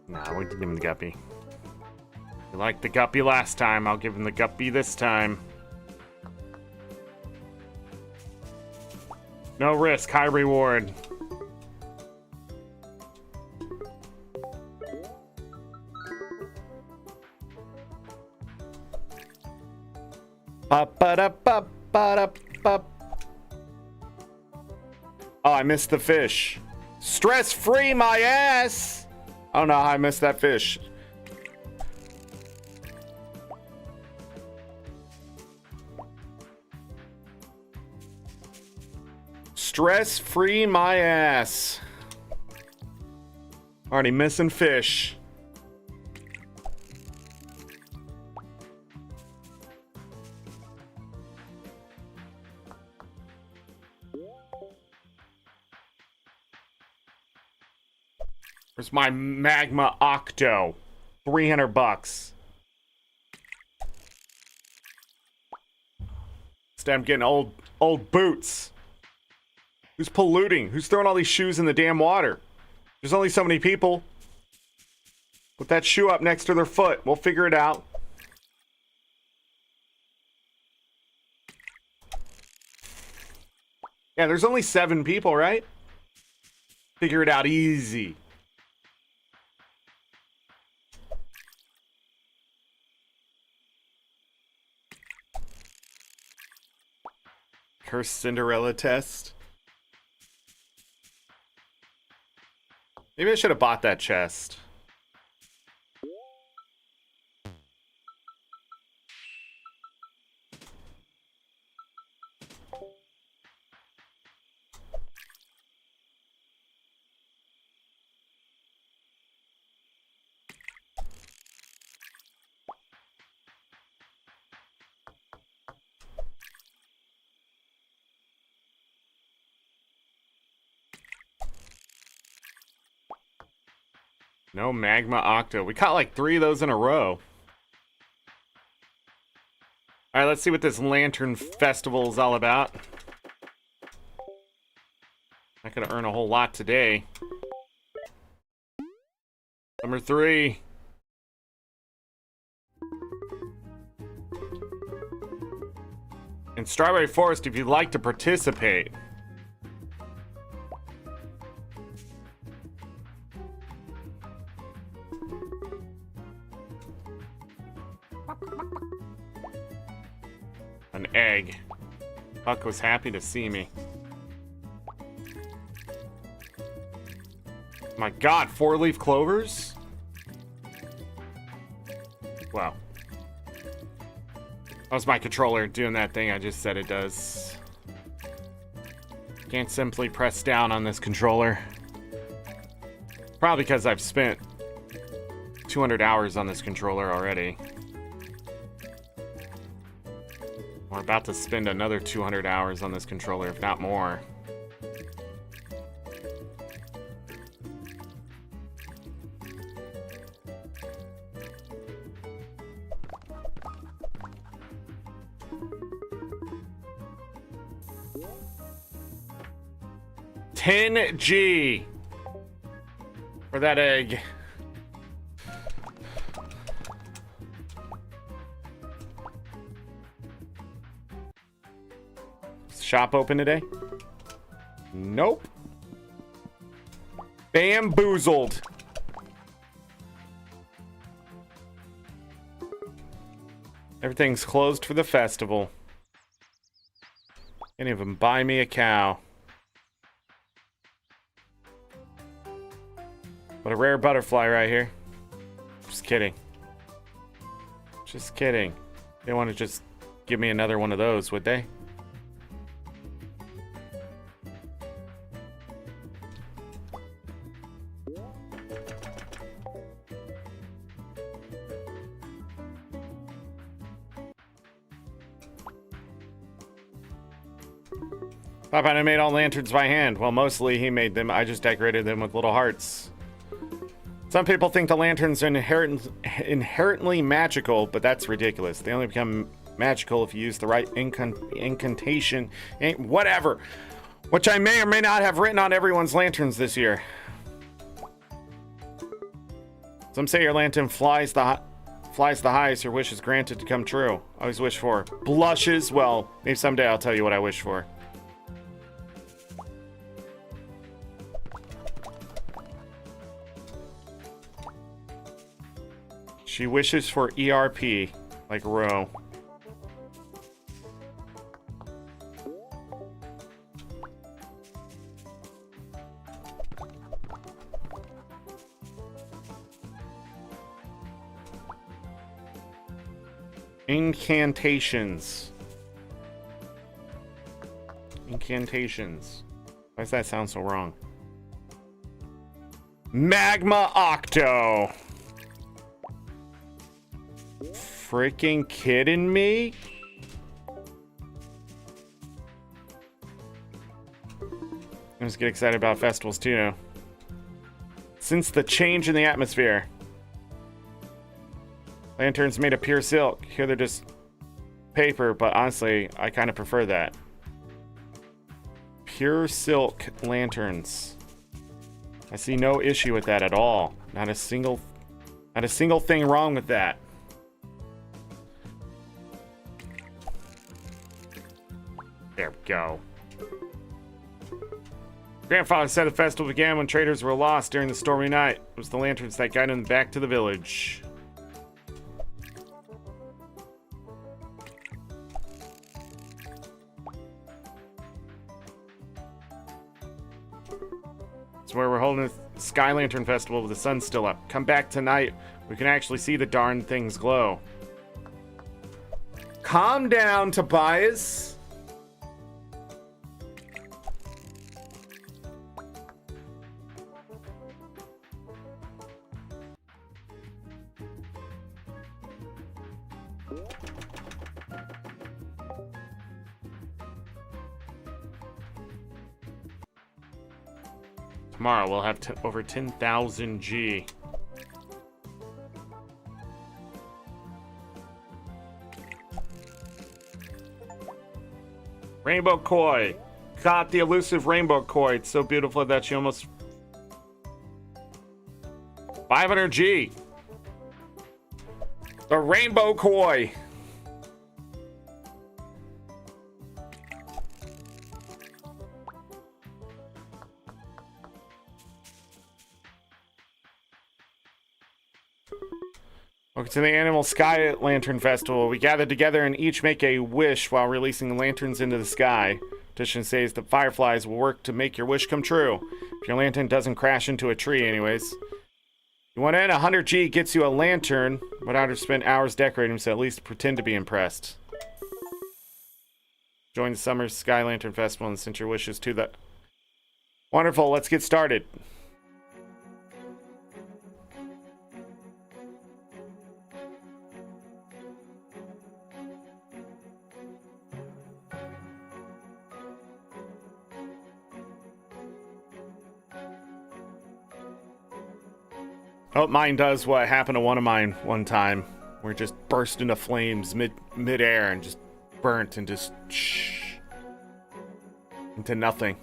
Speaker 1: Nah, we can give him the guppy. You liked the guppy last time, I'll give him the guppy this time. No risk, high reward. Oh, I missed the fish. Stress-free my ass! I don't know how I missed that fish. Stress-free my ass. Already missing fish. Where's my magma octo? 300 bucks. Instead, I'm getting old boots. Who's polluting? Who's throwing all these shoes in the damn water? There's only so many people. Put that shoe up next to their foot. We'll figure it out. Yeah, there's only 7 people, right? Figure it out easy. Cursed Cinderella test. Maybe I should have bought that chest. No magma octo. We caught like 3 of those in a row. Alright, let's see what this lantern festival is all about. Not gonna earn a whole lot today. Number 3. In Strawberry Forest, if you'd like to participate. An egg. Huck was happy to see me. My god, 4-leaf clovers? Wow. That was my controller doing that thing I just said it does. Can't simply press down on this controller. Probably because I've spent 200 hours on this controller already. We're about to spend another 200 hours on this controller, if not more. $10G for that egg. Shop open today? Nope. Bamboozled. Everything's closed for the festival. Can't even buy me a cow. What a rare butterfly right here. Just kidding. Just kidding. They want to just give me another one of those, would they? Papa and I made all lanterns by hand. Well, mostly he made them. I just decorated them with little hearts. Some people think the lanterns are inherently magical, but that's ridiculous. They only become magical if you use the right incantation, whatever, which I may or may not have written on everyone's lanterns this year. Some say your lantern flies the highest, your wish is granted to come true. I always wish for blushes. Well, maybe someday I'll tell you what I wish for. She wishes for ERP, like Ro. Incantations. Incantations. Why does that sound so wrong? Magma Octo. Freaking kidding me? I just get excited about festivals too now. Since the change in the atmosphere. Lanterns made of pure silk. Here they're just paper, but honestly, I kind of prefer that. Pure silk lanterns. I see no issue with that at all. Not a single thing wrong with that. There we go. Grandfather said the festival began when traders were lost during the stormy night. It was the lanterns that guided them back to the village. It's where we're holding a Sky Lantern Festival with the sun still up. Come back tonight. We can actually see the darn things glow. Calm down, Tobias. Tomorrow we'll have over 10,000 G. Rainbow Koi. Caught the elusive Rainbow Koi. It's so beautiful that she almost... 500 G. The Rainbow Koi. Welcome to the Animal Sky Lantern Festival. We gather together and each make a wish while releasing lanterns into the sky. Tradition says that fireflies will work to make your wish come true. If your lantern doesn't crash into a tree anyways. You want in? 100 G gets you a lantern without having to spend hours decorating, so at least pretend to be impressed. Join the Summer Sky Lantern Festival and send your wishes to the... Wonderful, let's get started. Oh, mine does what happened to one of mine one time, where it just burst into flames mid-air and just burnt and just into nothing.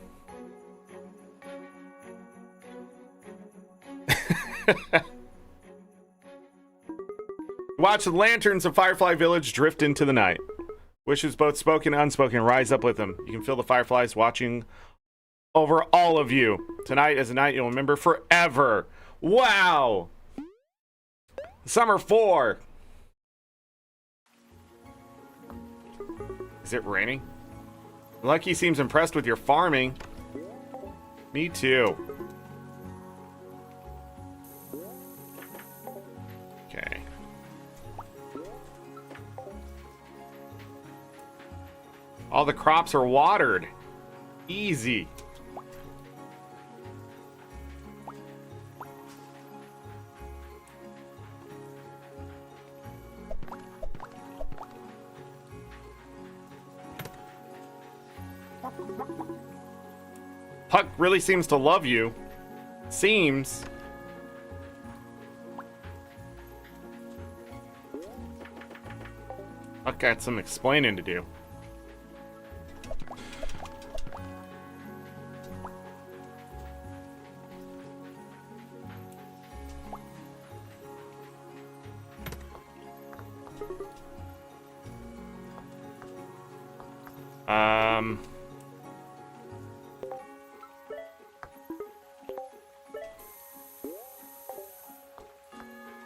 Speaker 1: Watch the lanterns of Firefly Village drift into the night. Wishes both spoken and unspoken rise up with them. You can feel the fireflies watching over all of you. Tonight is a night you'll remember forever. Wow! Summer 4. Is it raining? Lucky seems impressed with your farming. Me too. Okay. All the crops are watered. Easy. Puck really seems to love you. Seems. Puck got some explaining to do.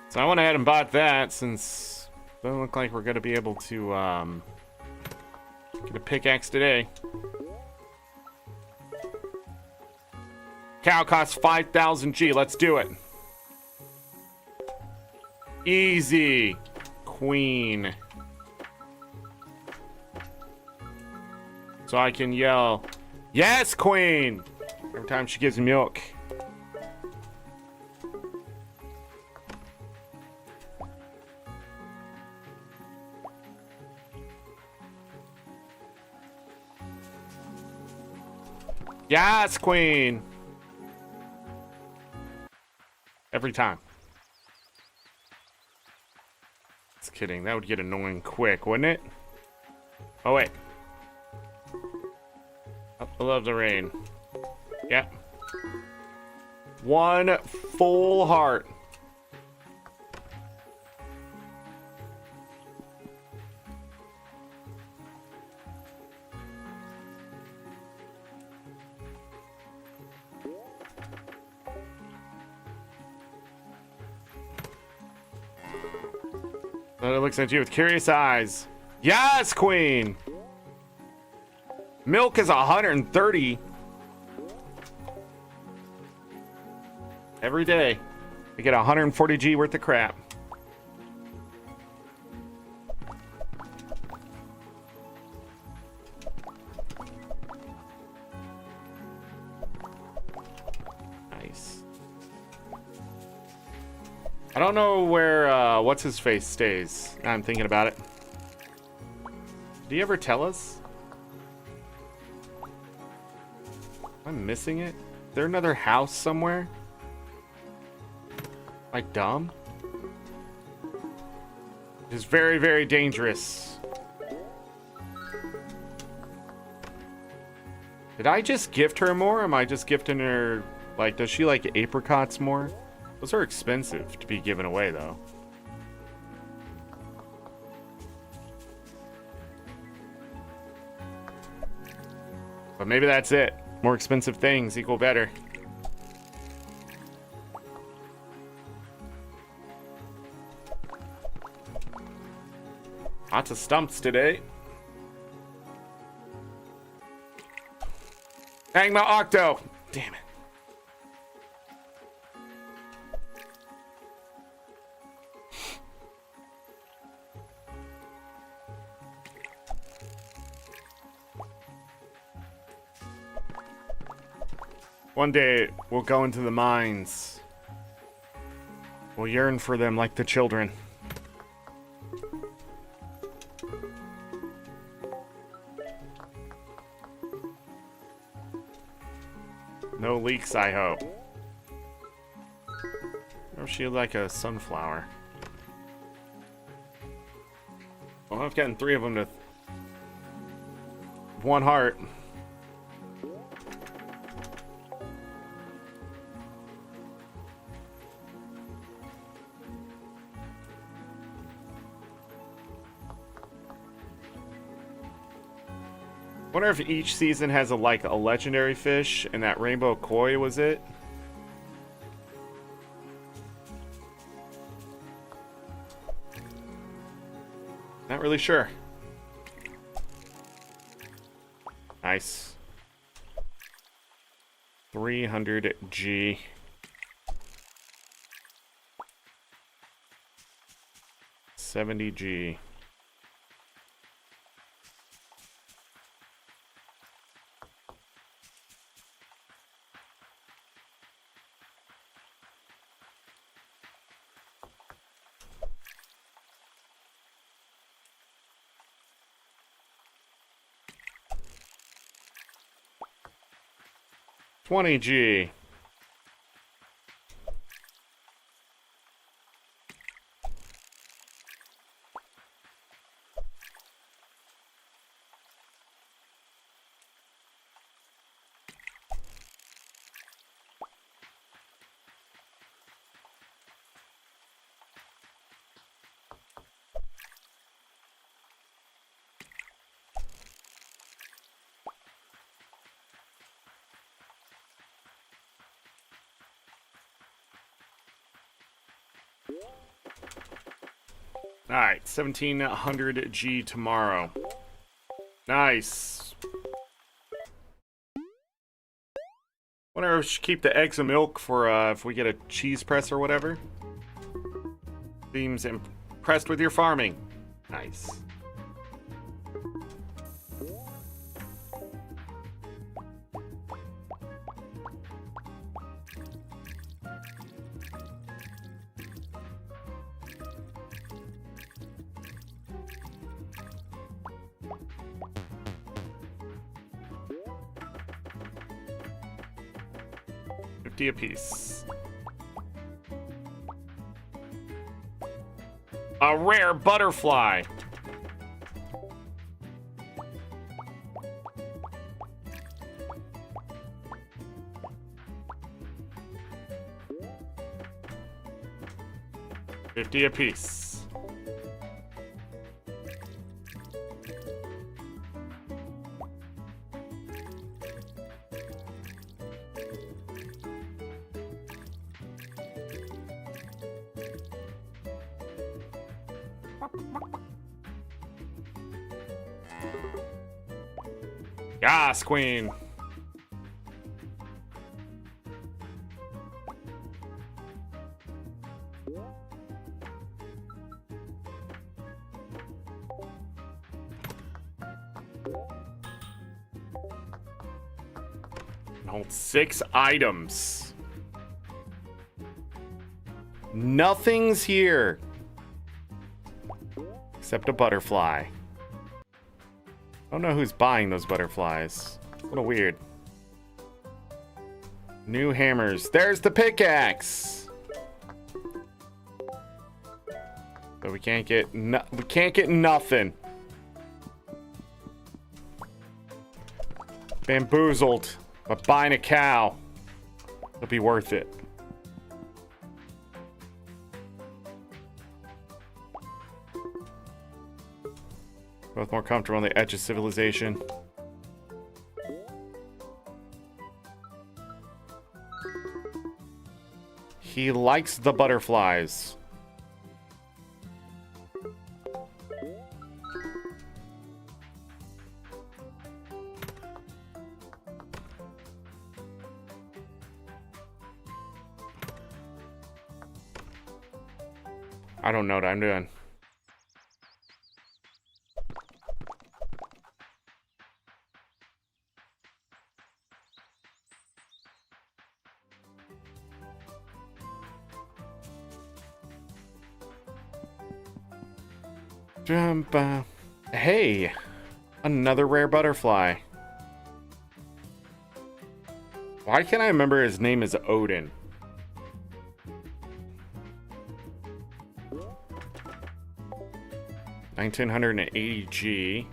Speaker 1: So I went ahead and bought that since it doesn't look like we're going to be able to get a pickaxe today. Cow costs 5,000 G. Let's do it. Easy. Queen. So I can yell, yes, queen! Every time she gives me milk. Yes, queen! Every time. Just kidding. That would get annoying quick, wouldn't it? Oh, wait. Up above the rain. Yep. One full heart. Then it looks at you with curious eyes. Yes, queen! Milk is 130 every day. I get 140 G worth of crap. Nice. I don't know where what's his face stays. Now I'm thinking about it. Did he ever tell us? Am I missing it? Is there another house somewhere? Am I dumb? It's very, very dangerous. Did I just gift her more? Or am I just gifting her, like, does she like apricots more? Those are expensive to be given away, though. But maybe that's it. More expensive things equal better. Lots of stumps today. Hang my octo. Damn it. One day, we'll go into the mines. We'll yearn for them like the children. No leaks, I hope. Or she like a sunflower. Well, I've gotten 3 of them to 1 heart. Wonder if each season has a like a legendary fish, and that rainbow koi was it. Not really sure. Nice. 300G. $70G. $20G. Alright, 1700G tomorrow. Nice. Wonder if we should keep the eggs and milk for if we get a cheese press or whatever. Seems impressed with your farming. Nice. A piece. A rare butterfly. $50 a piece. Yes, queen. Hold 6 items. Nothing's here except a butterfly. I don't know who's buying those butterflies. A little weird. New hammers. There's the pickaxe. But we can't get nothing. Bamboozled. But buying a cow, it'll be worth it. Both more comfortable on the edge of civilization. He likes the butterflies. I don't know what I'm doing. Jump. Hey, another rare butterfly. Why can't I remember his name is Odin? $1,980G.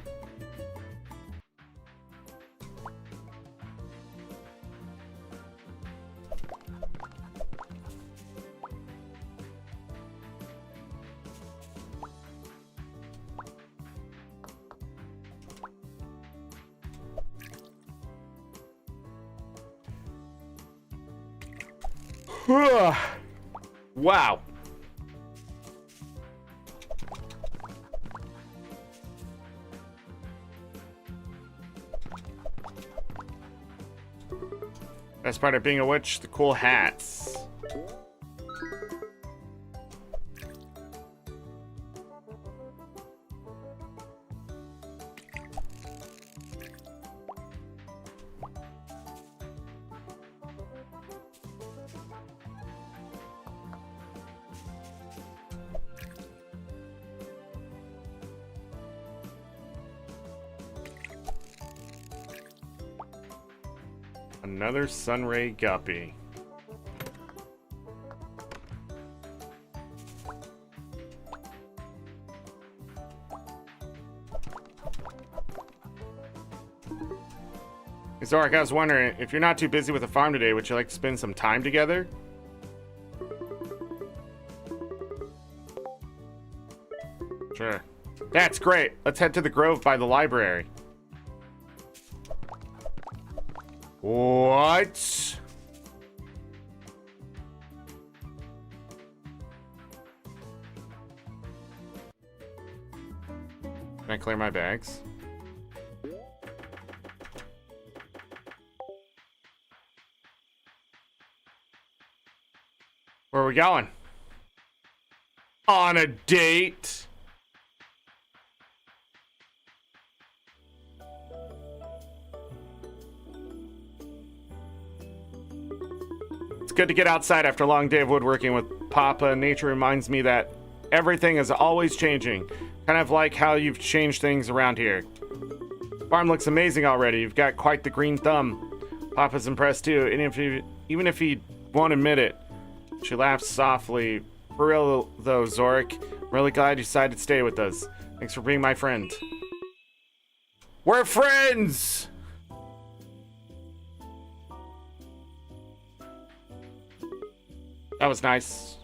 Speaker 1: Wow. Best part of being a witch, the cool hats. Another sunray guppy. Zorric, I was wondering, if you're not too busy with the farm today, would you like to spend some time together? Sure. That's great. Let's head to the grove by the library. What? Can I clear my bags? Where are we going? On a date? It's good to get outside after a long day of woodworking with Papa. Nature reminds me that everything is always changing. Kind of like how you've changed things around here. Farm looks amazing already. You've got quite the green thumb. Papa's impressed too, and even if he won't admit it. She laughs softly. For real though, Zorric, I'm really glad you decided to stay with us. Thanks for being my friend. We're friends! That was nice.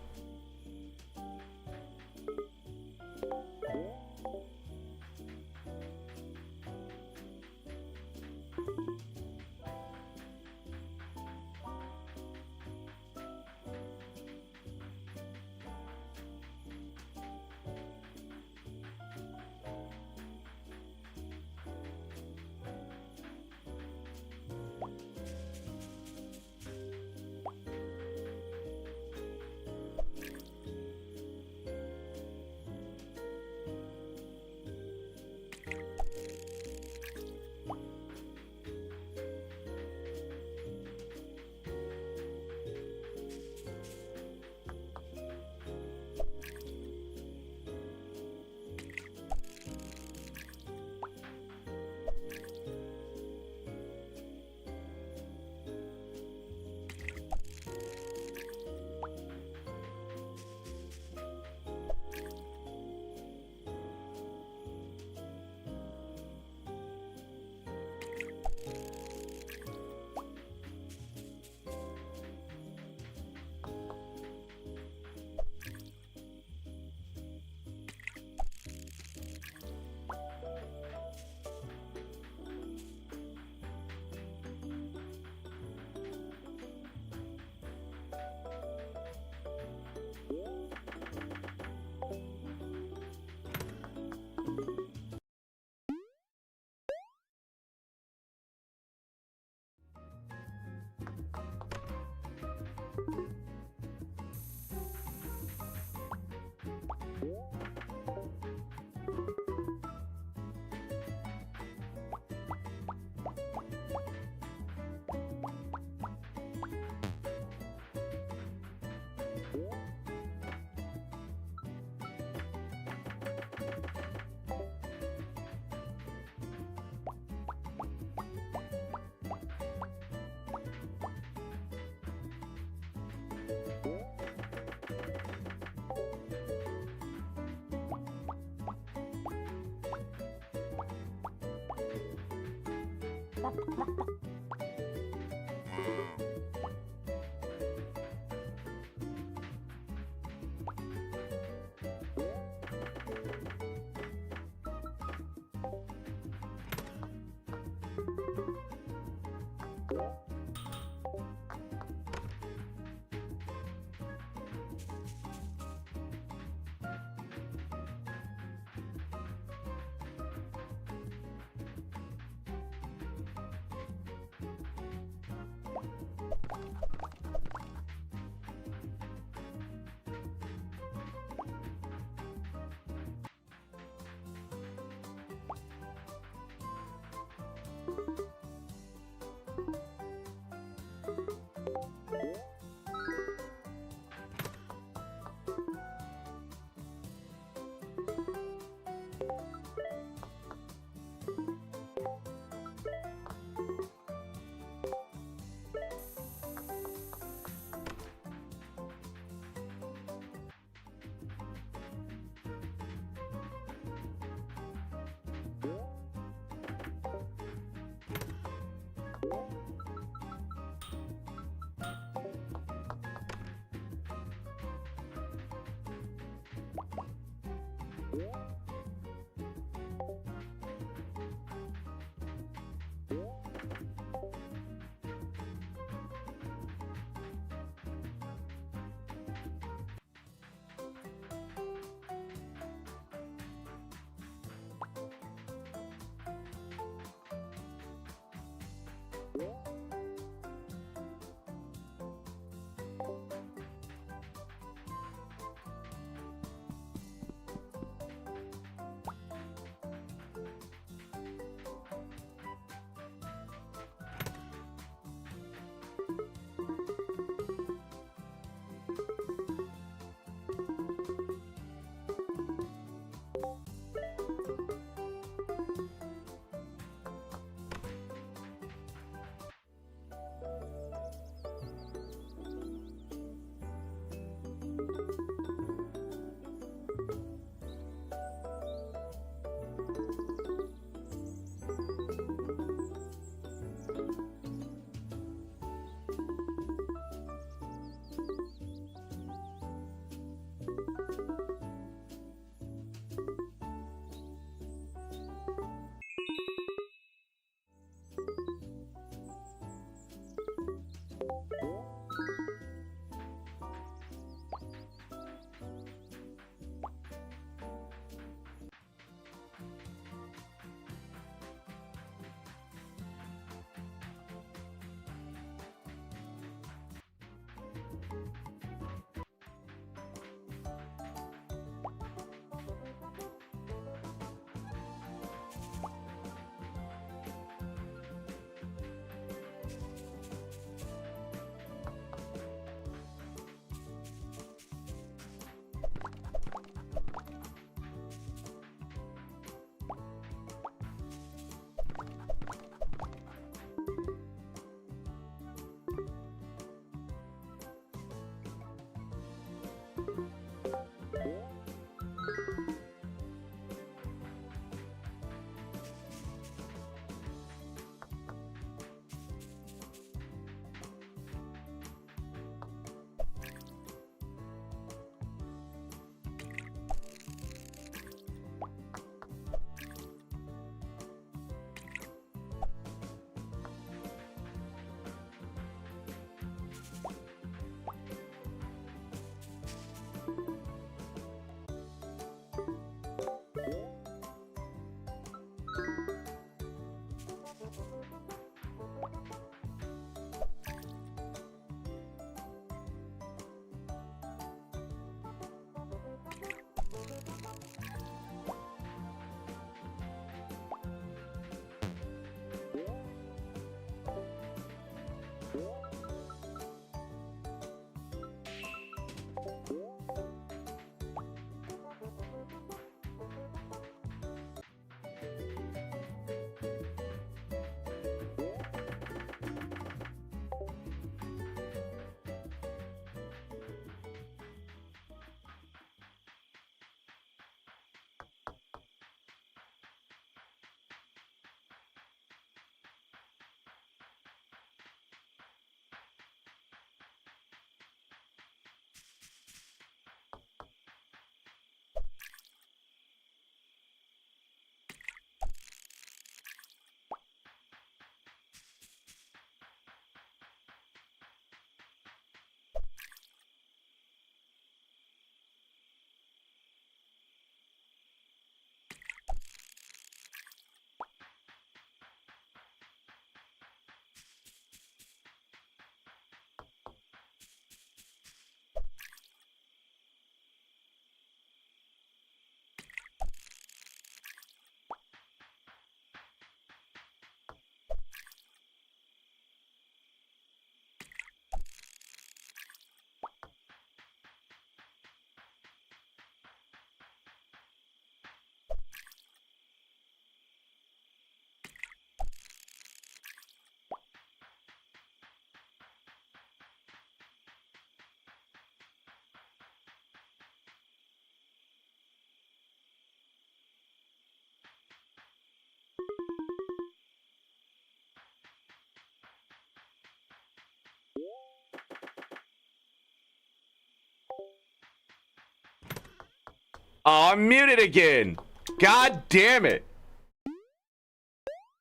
Speaker 1: Oh, I'm muted again. God damn it.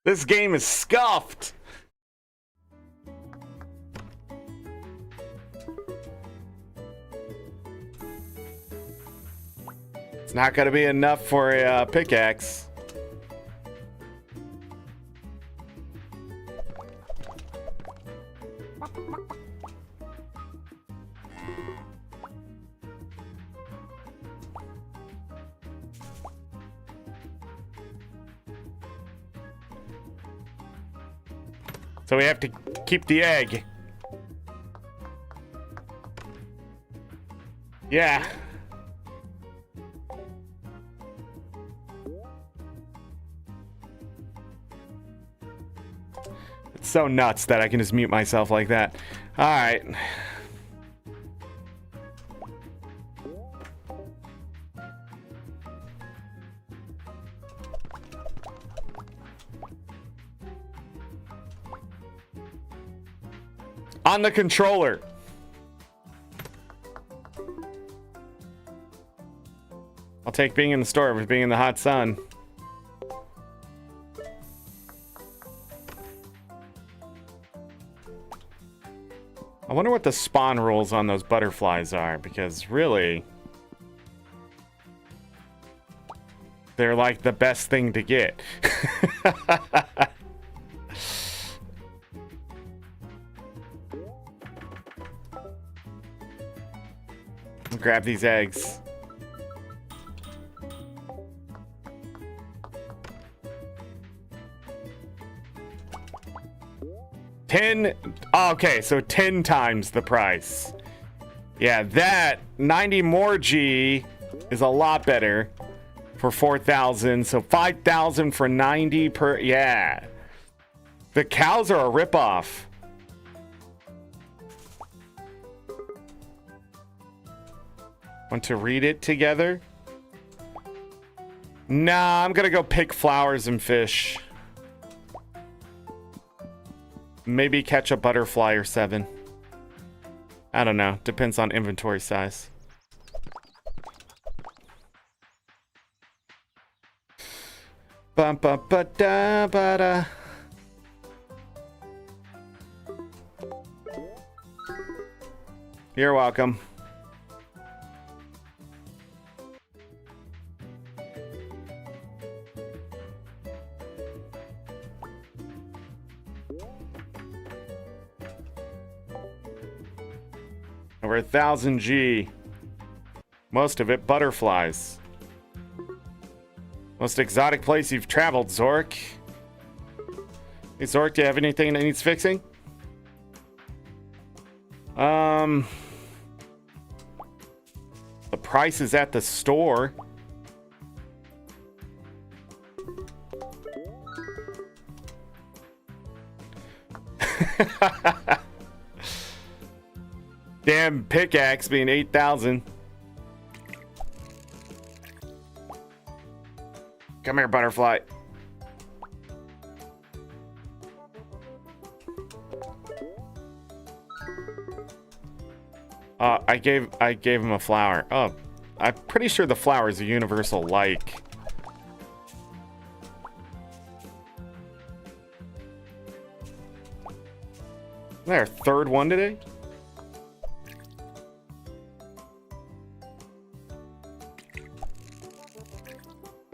Speaker 1: This game is scuffed. It's not going to be enough for a pickaxe. So we have to keep the egg. Yeah. It's so nuts that I can just mute myself like that. All right. On the controller. I'll take being in the store over being in the hot sun. I wonder what the spawn rules on those butterflies are, because really, they're like the best thing to get. Grab these eggs. Okay, so 10 times the price. Yeah, that 90 more G is a lot better for 4,000. So 5,000 for 90 per. Yeah, the cows are a ripoff. Want to read it together? Nah, I'm gonna go pick flowers and fish. Maybe catch a butterfly or 7. I don't know. Depends on inventory size. Bum ba ba da ba da. You're welcome. Over 1,000 G. Most of it butterflies. Most exotic place you've traveled, Zorric. Hey, Zorric, do you have anything that needs fixing? The price is at the store. Damn pickaxe being 8,000. Come here, butterfly. I gave him a flower. Oh, I'm pretty sure the flower is a universal like. Is that our 3rd one today?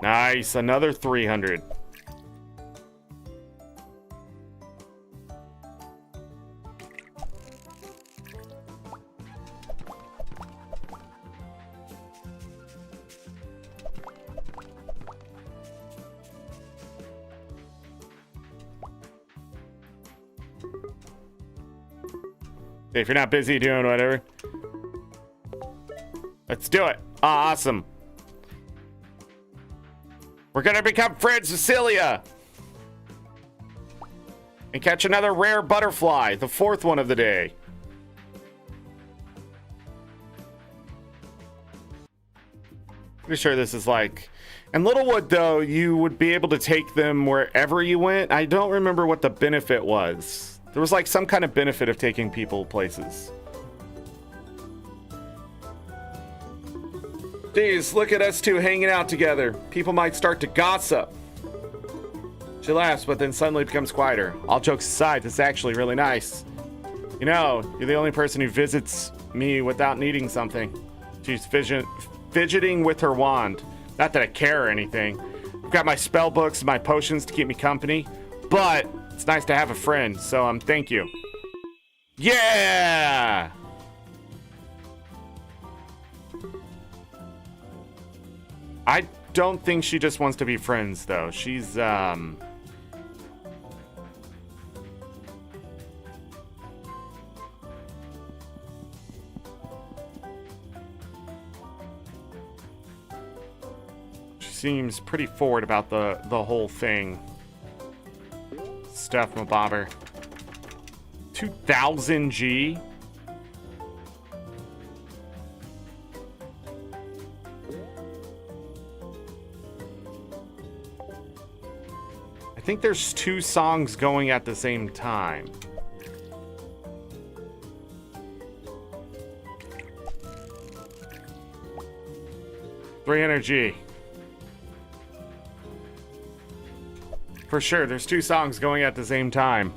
Speaker 1: Nice, another 300. If you're not busy doing whatever, let's do it. Awesome. We're gonna become friends with Celia and catch another rare butterfly, the 4th one of the day. Pretty sure this is like... In Littlewood, though, you would be able to take them wherever you went. I don't remember what the benefit was. There was like some kind of benefit of taking people places. Geez, look at us two hanging out together. People might start to gossip. She laughs, but then suddenly becomes quieter. All jokes aside, this is actually really nice. You know, you're the only person who visits me without needing something. She's fidgeting with her wand. Not that I care or anything. I've got my spell books and my potions to keep me company, but it's nice to have a friend, so thank you. Yeah! I don't think she just wants to be friends, though. She's, she seems pretty forward about the whole thing. Stuff, Mabobber. 2000 G? I think there's 2 songs going at the same time. $300G. For sure, there's 2 songs going at the same time.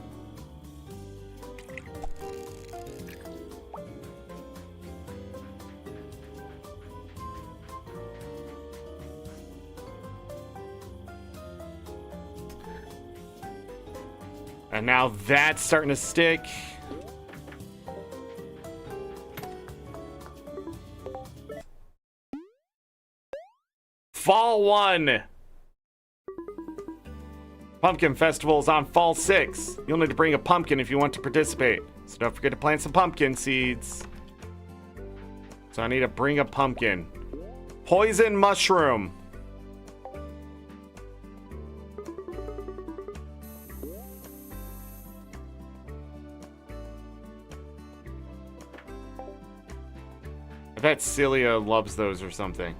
Speaker 1: And now that's starting to stick. Fall 1. Pumpkin Festival is on Fall 6. You'll need to bring a pumpkin if you want to participate. So don't forget to plant some pumpkin seeds. So I need to bring a pumpkin. Poison mushroom. I bet Celia loves those or something.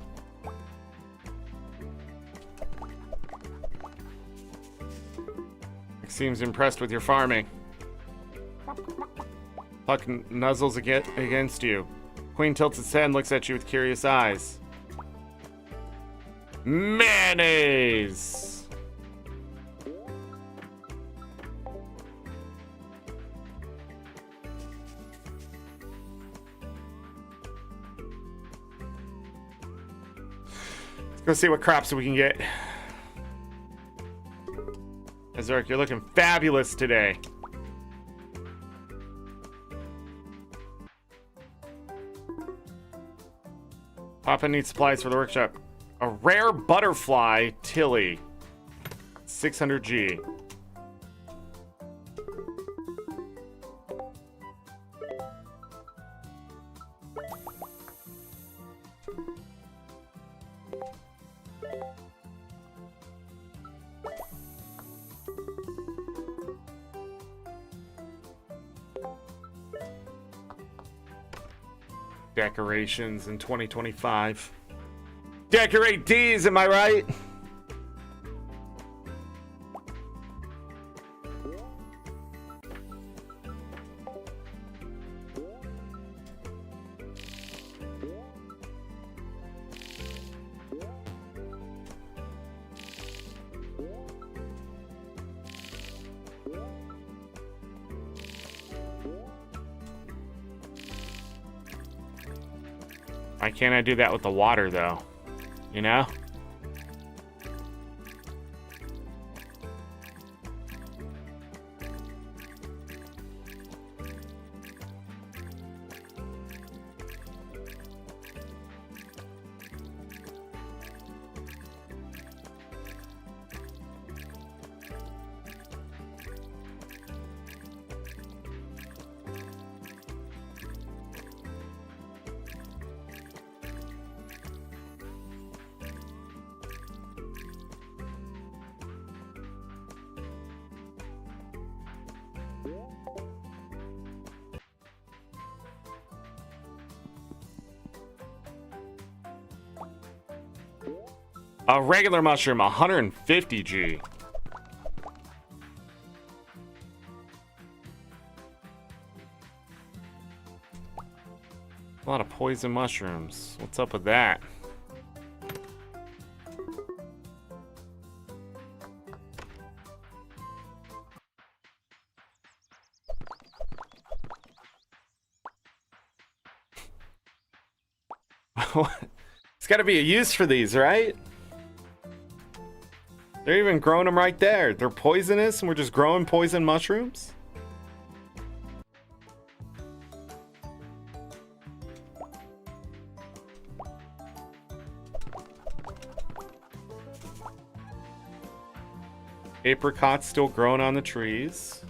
Speaker 1: Seems impressed with your farming. Puck nuzzles against you. Queen tilts its head and looks at you with curious eyes. Mayonnaise! Let's go see what crops we can get. AngryZorric, you're looking fabulous today. Papa needs supplies for the workshop. A rare butterfly, Tilly. 600G. Decorations in 2025. Decorate D's, am I right? Why can't I do that with the water, though? You know? A regular mushroom, 150G. A lot of poison mushrooms. What's up with that? It's got to be a use for these, right? They're even growing them right there. They're poisonous and we're just growing poison mushrooms? Apricots still growing on the trees.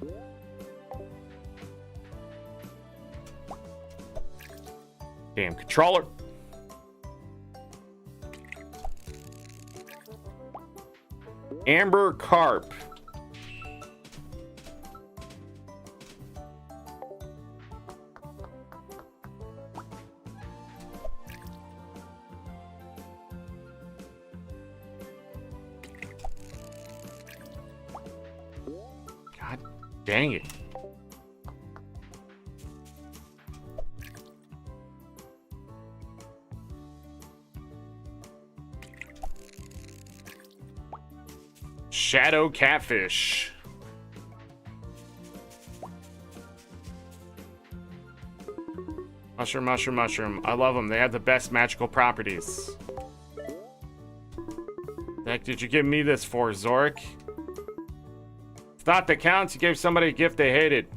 Speaker 1: Damn controller. Amber carp. God dang it. Shadow catfish. Mushroom, mushroom, mushroom. I love them. They have the best magical properties. The heck did you give me this for, Zorric? It's not that counts. You gave somebody a gift they hated.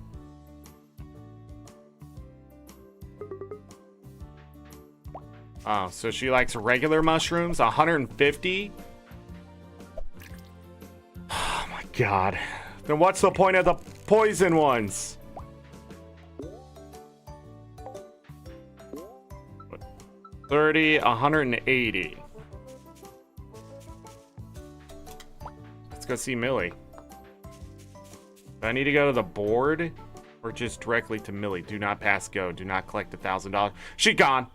Speaker 1: Oh, so she likes regular mushrooms? 150? Oh my god. Then what's the point of the poison ones? What? 30, 180. Let's go see Millie. Do I need to go to the board or just directly to Millie? Do not pass go. Do not collect $1,000. She gone.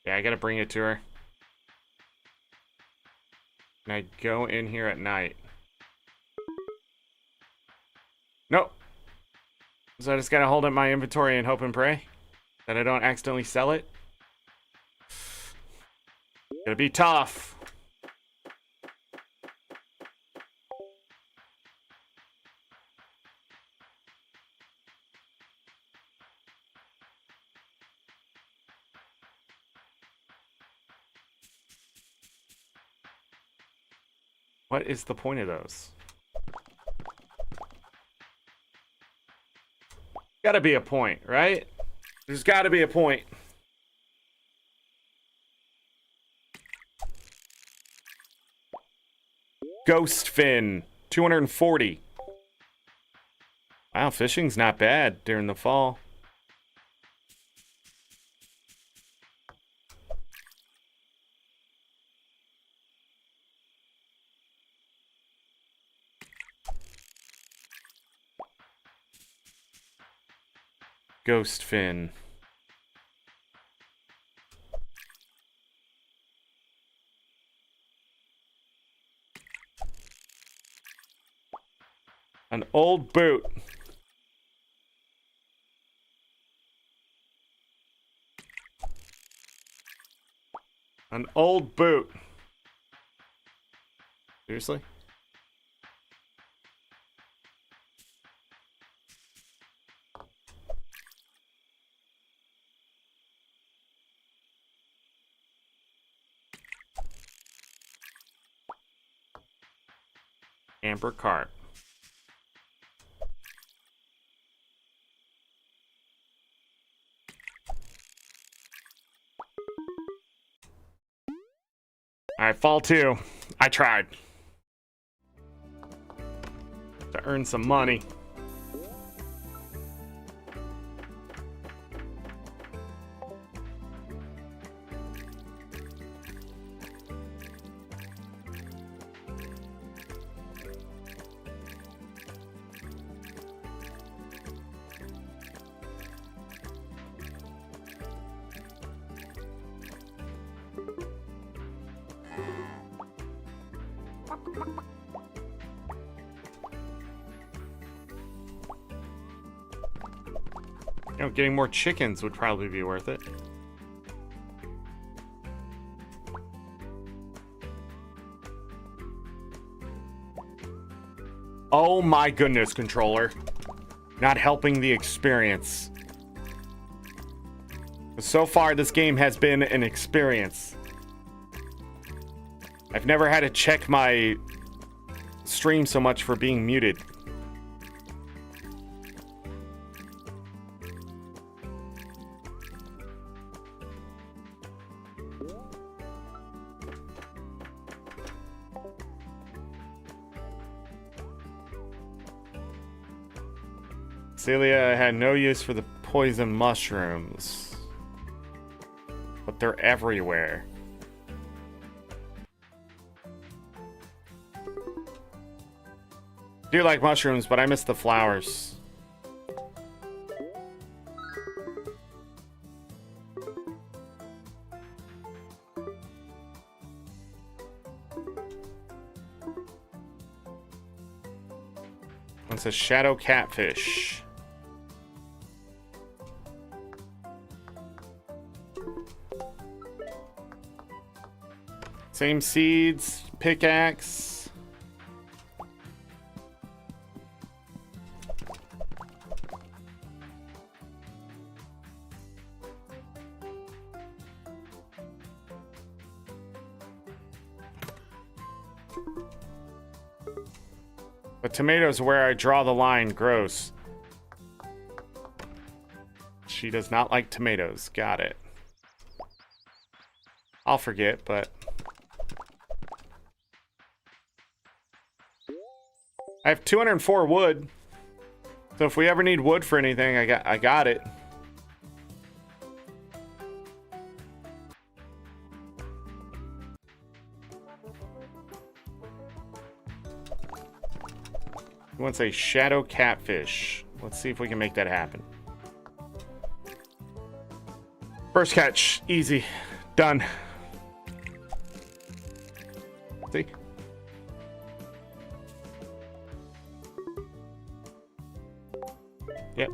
Speaker 1: Yeah, I gotta bring it to her. Can I go in here at night? Nope. So I just gotta hold up my inventory and hope and pray that I don't accidentally sell it. Gonna be tough. What is the point of those? Gotta be a point, right? There's gotta be a point. Ghost fin, 240. Wow, fishing's not bad during the fall. Ghost fin. An old boot. An old boot. Seriously? Amber carp. Alright, fall 2. I tried. To earn some money. You know, getting more chickens would probably be worth it. Oh my goodness, controller. Not helping the experience. So far, this game has been an experience. I've never had to check my stream so much for being muted. Celia had no use for the poison mushrooms, but they're everywhere. I do like mushrooms, but I miss the flowers. It's a shadow catfish. Same seeds, pickaxe. But tomatoes are where I draw the line. Gross. She does not like tomatoes. Got it. I'll forget, but... I have 204 wood. So if we ever need wood for anything, I got it. He wants a shadow catfish. Let's see if we can make that happen. First catch, easy, done. See? Yep.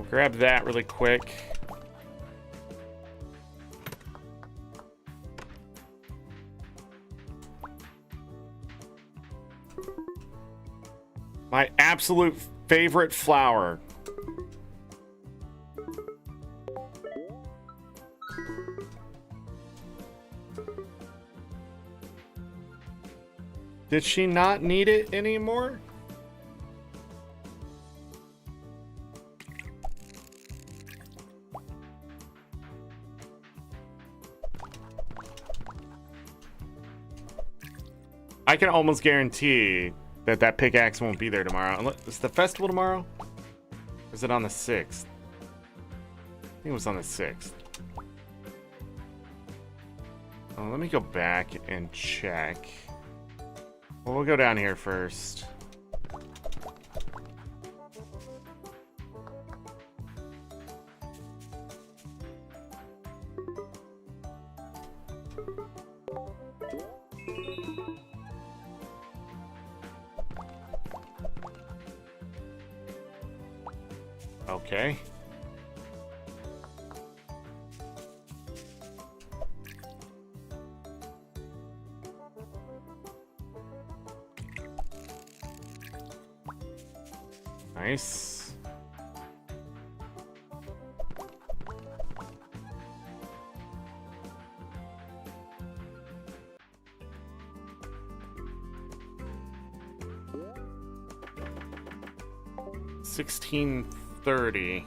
Speaker 1: grab that really quick. My absolute favorite flower. Did she not need it anymore? I can almost guarantee that that pickaxe won't be there tomorrow. Is the festival tomorrow? Or is it on the 6th? I think it was on the 6th. Oh, let me go back and check. Well, we'll go down here first. Okay. Nice. $16.30.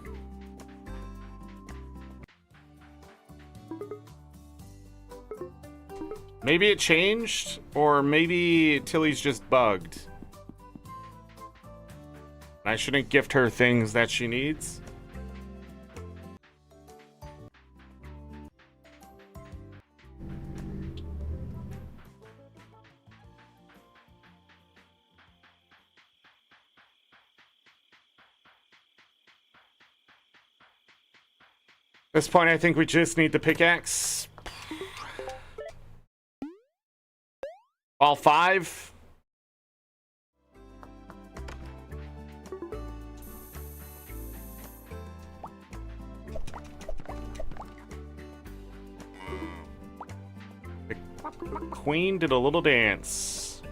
Speaker 1: Maybe it changed, or maybe Tilly's just bugged. I shouldn't gift her things that she needs. At this point, I think we just need the pickaxe. All 5. The queen did a little dance.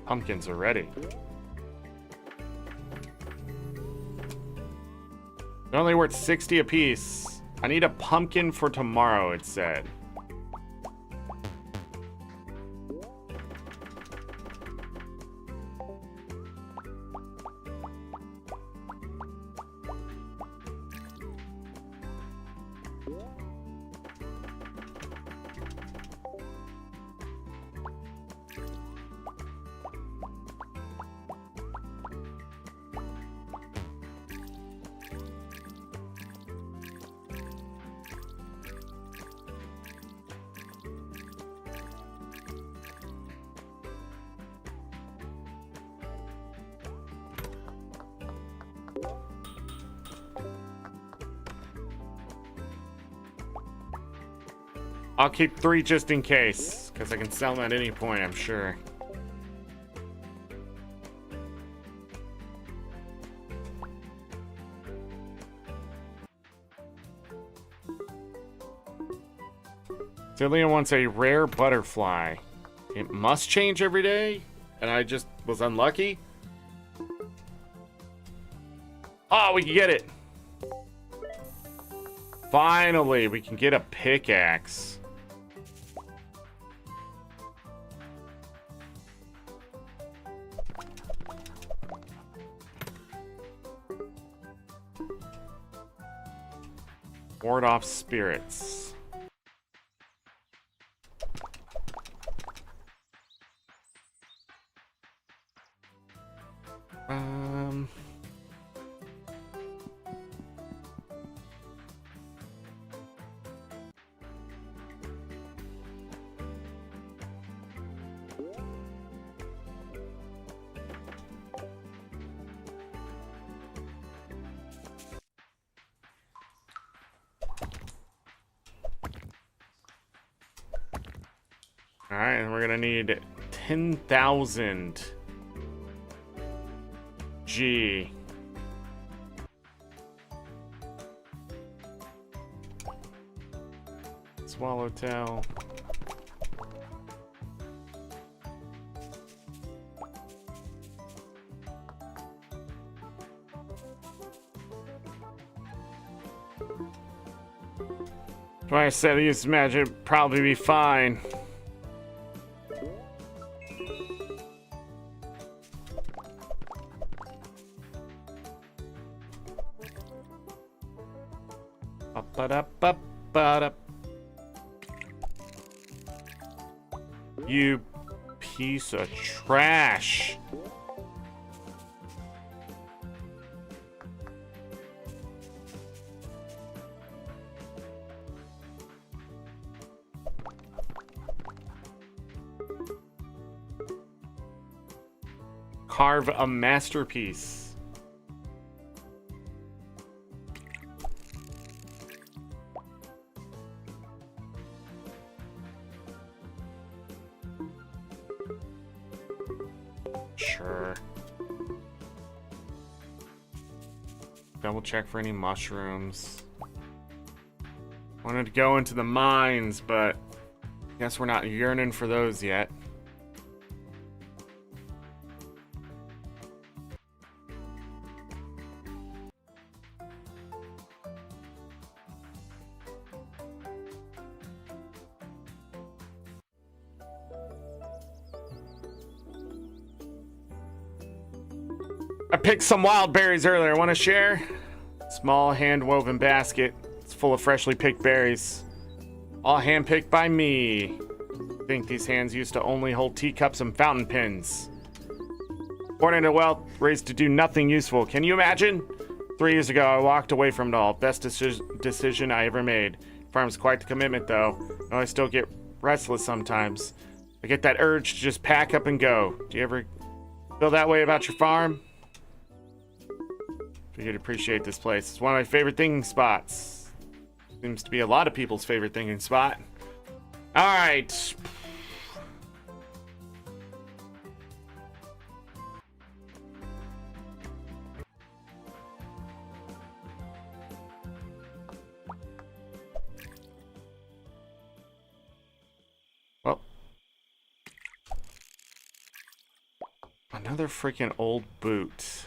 Speaker 1: Pumpkins are ready. They're only worth 60 apiece. I need a pumpkin for tomorrow, it said. I'll keep 3 just in case, because I can sell them at any point, I'm sure. Cillian wants a rare butterfly. It must change every day, and I just was unlucky. Oh, we can get it. Finally, we can get a pickaxe. Ward off spirits. Alright, and we're gonna need 10,000 G. Swallowtail. Like I said, use magic probably be fine. Ba-da-ba-ba-da. You piece of trash. Carve a masterpiece. Sure. Double check for any mushrooms. Wanted to go into the mines, but guess we're not yearning for those yet. I picked some wild berries earlier. Want to share? Small hand-woven basket. It's full of freshly picked berries. All hand-picked by me. I think these hands used to only hold teacups and fountain pens. Born into wealth, raised to do nothing useful. Can you imagine? 3 years ago, I walked away from it all. Best decision I ever made. Farm's quite the commitment, though. I still get restless sometimes. I get that urge to just pack up and go. Do you ever feel that way about your farm? You'd appreciate this place. It's one of my favorite thinking spots. Seems to be a lot of people's favorite thinking spot. All right. Well, another freaking old boot.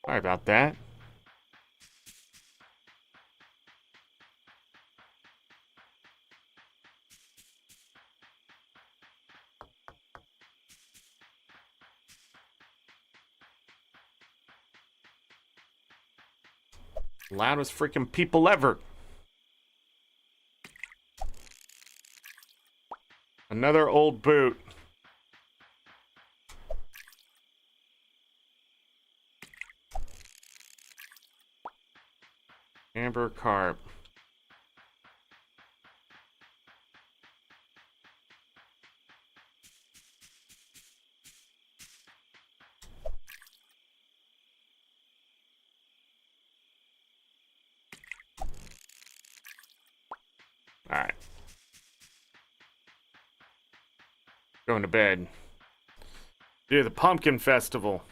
Speaker 1: Sorry about that. Loudest freaking people ever. Another old boot. Amber carp. All right. Going to bed. Do the pumpkin festival.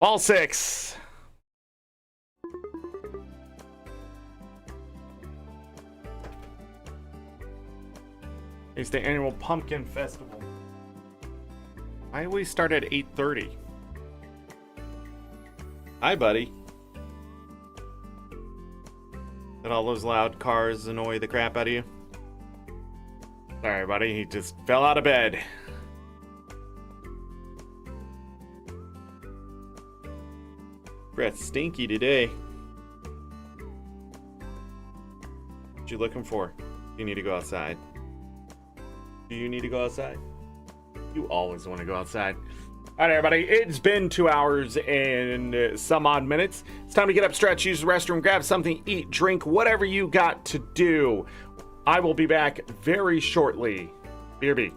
Speaker 1: Ball 6. It's the annual pumpkin festival. I always start at 8:30. Hi, buddy. Did all those loud cars annoy the crap out of you? Sorry, buddy. He just fell out of bed. Breath stinky today. What you looking for? You need to go outside. Do you need to go outside? You always want to go outside. All right, everybody, it's been 2 hours and some odd minutes. It's time to get up, stretch, use the restroom, grab something, eat, drink, whatever you got to do. I will be back very shortly. BRB.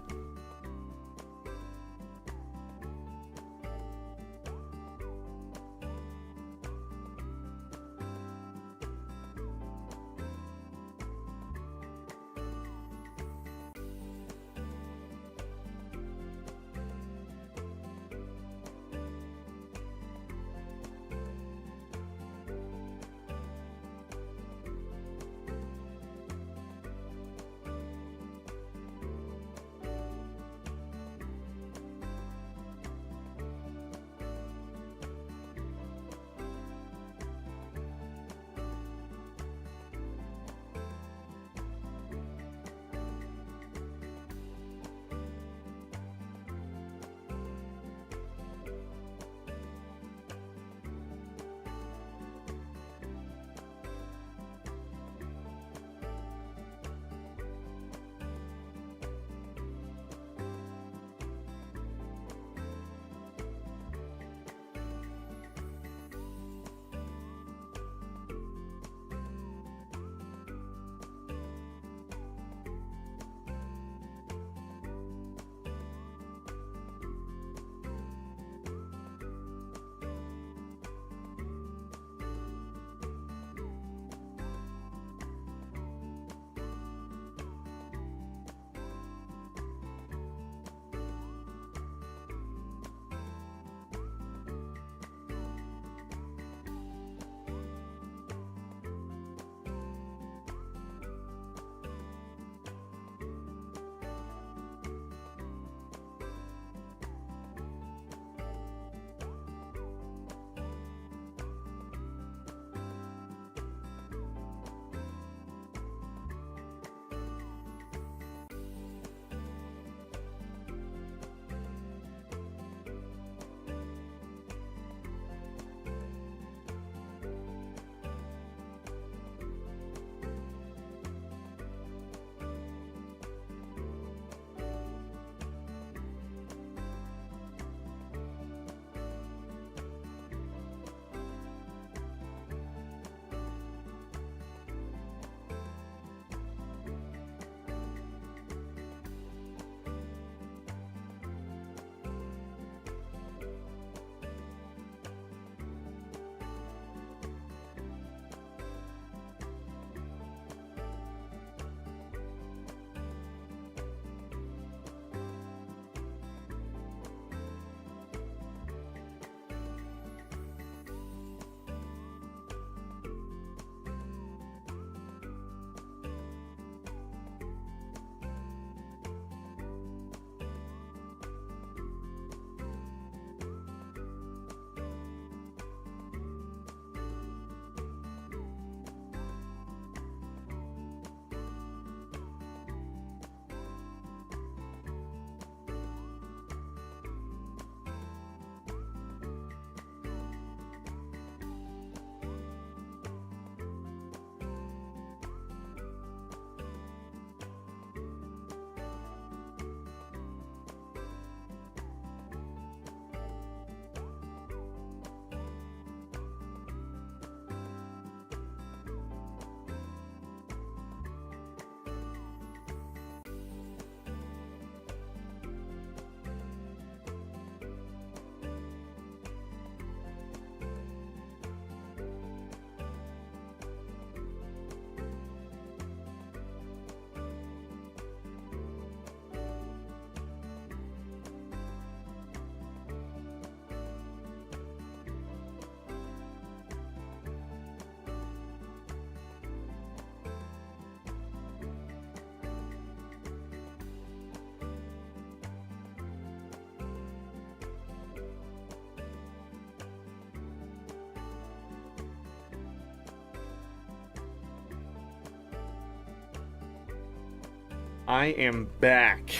Speaker 1: I am back.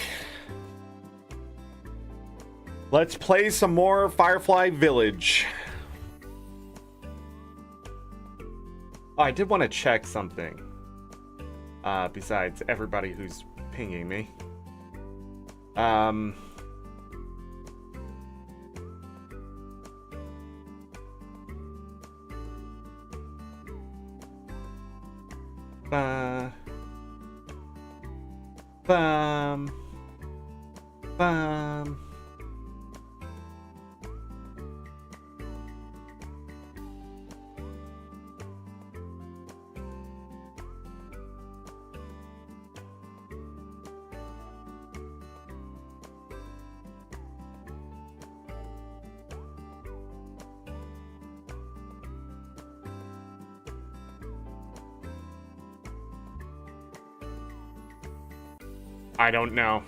Speaker 1: Let's play some more Firefly Village. Oh, I did want to check something. Besides everybody who's pinging me. Bum. Bum. Bum. I don't know.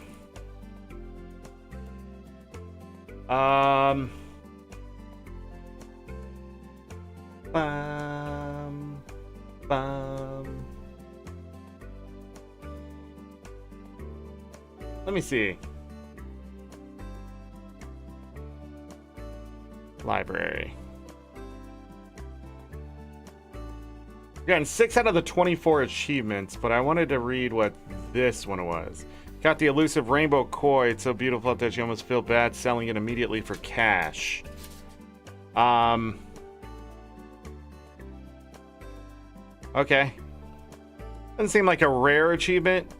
Speaker 1: Bum. Bum. Let me see. Library. Gotten 6 out of the 24 achievements, but I wanted to read what this one was. Got the elusive rainbow koi. It's so beautiful that you almost feel bad selling it immediately for cash. Okay. Doesn't seem like a rare achievement.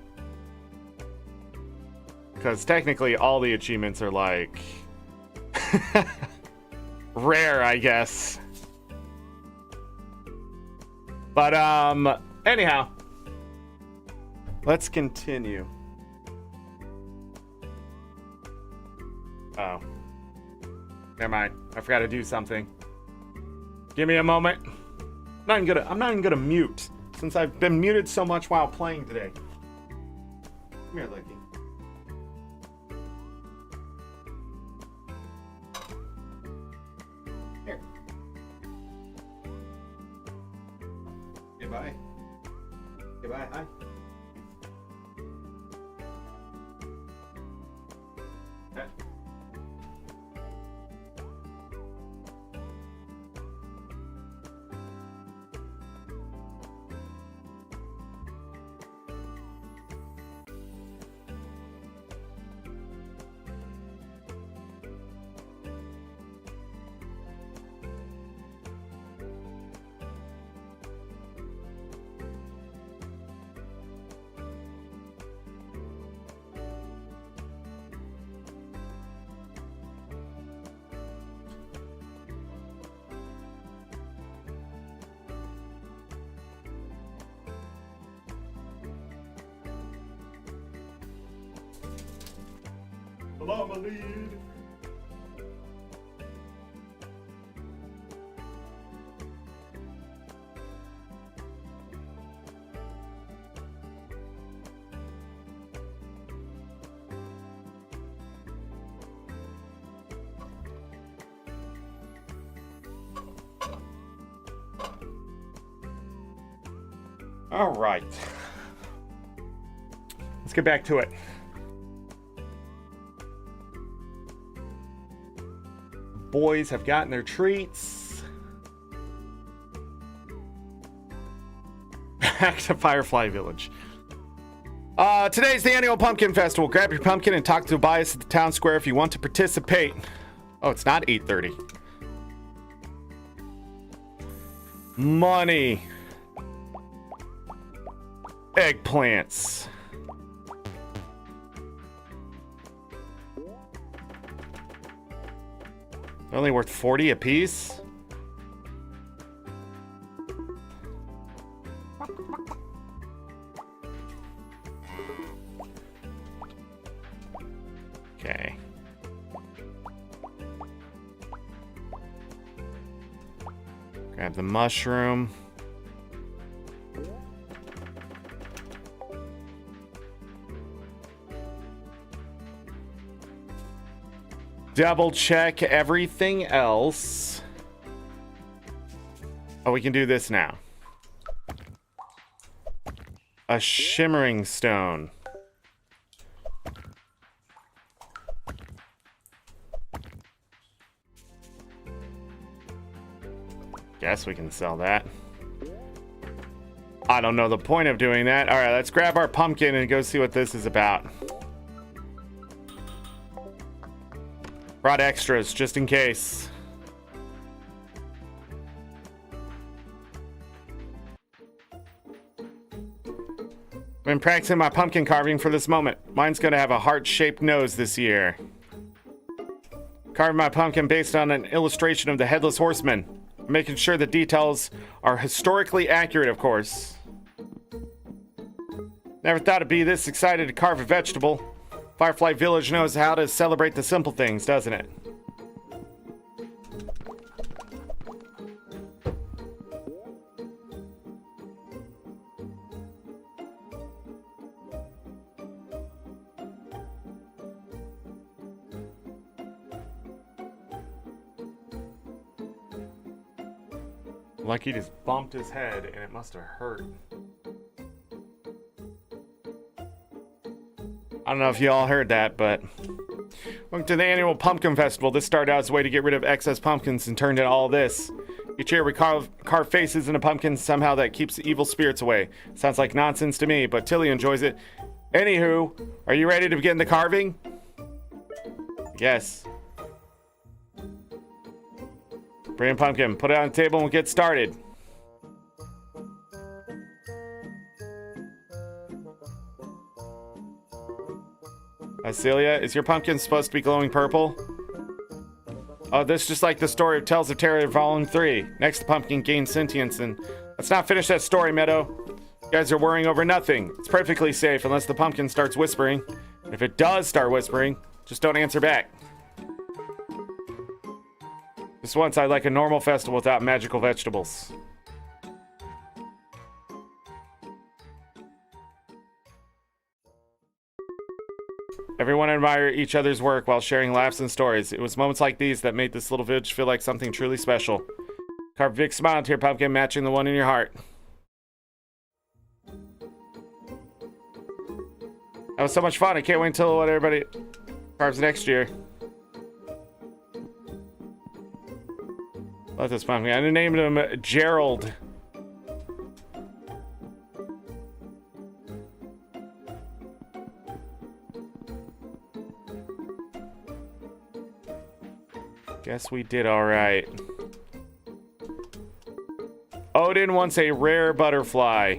Speaker 1: Because technically all the achievements are like... rare, I guess. But, anyhow. Let's continue. Oh. Never mind. I forgot to do something. Give me a moment. I'm not even gonna mute, since I've been muted so much while playing today. Come here, Licky. Here. Okay, bye. Okay, bye. Hi. Okay. Follow my lead. All right. Let's get back to it. Boys have gotten their treats. Back to Firefly Village. Today's the annual Pumpkin Festival. Grab your pumpkin and talk to Tobias at the town square if you want to participate. Oh, it's not 8:30. Money. Eggplants. They're only worth 40 apiece. Okay. Grab the mushroom. Double check everything else. Oh, we can do this now. A shimmering stone. Guess we can sell that. I don't know the point of doing that. All right, let's grab our pumpkin and go see what this is about. Brought extras just in case. been practicing my pumpkin carving for this moment. Mine's gonna have a heart-shaped nose this year. Carving my pumpkin based on an illustration of the Headless Horseman. Making sure the details are historically accurate, of course. Never thought I'd be this excited to carve a vegetable. Firefly Village knows how to celebrate the simple things, doesn't it? Like he just bumped his head and it must have hurt. I don't know if you all heard that, but welcome to the annual Pumpkin Festival. This started out as a way to get rid of excess pumpkins and turned into all this. Each year we carve faces into pumpkins. Somehow that keeps the evil spirits away. Sounds like nonsense to me, but Tilly enjoys it. Anywho, are you ready to begin the carving? Yes. Bring in pumpkin, put it on the table and we'll get started. Celia, is your pumpkin supposed to be glowing purple? Oh, this is just like the story of Tales of Terror Volume 3. Next, the pumpkin gains sentience and... Let's not finish that story, Meadow. You guys are worrying over nothing. It's perfectly safe unless the pumpkin starts whispering. If it does start whispering, just don't answer back. Just once, I'd like a normal festival without magical vegetables. Everyone admired each other's work while sharing laughs and stories. It was moments like these that made this little village feel like something truly special. Carve a big smile to your pumpkin, matching the one in your heart. That was so much fun. I can't wait until what everybody carves next year. Love this pumpkin. I named him Gerald. Guess we did all right. Odin wants a rare butterfly.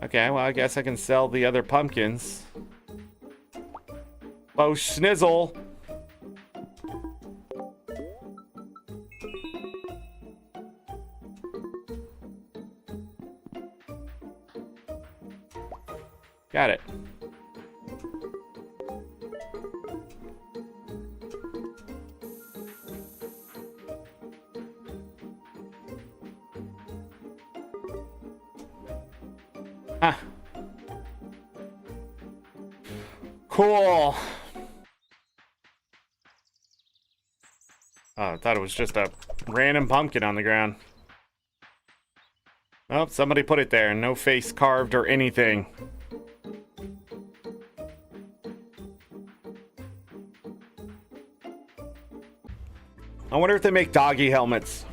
Speaker 1: Okay, well, I guess I can sell the other pumpkins. Oh, Schnizzle. Got it. Huh. Cool. Oh, I thought it was just a random pumpkin on the ground. Oh, somebody put it there. No face carved or anything. I wonder if they make doggy helmets.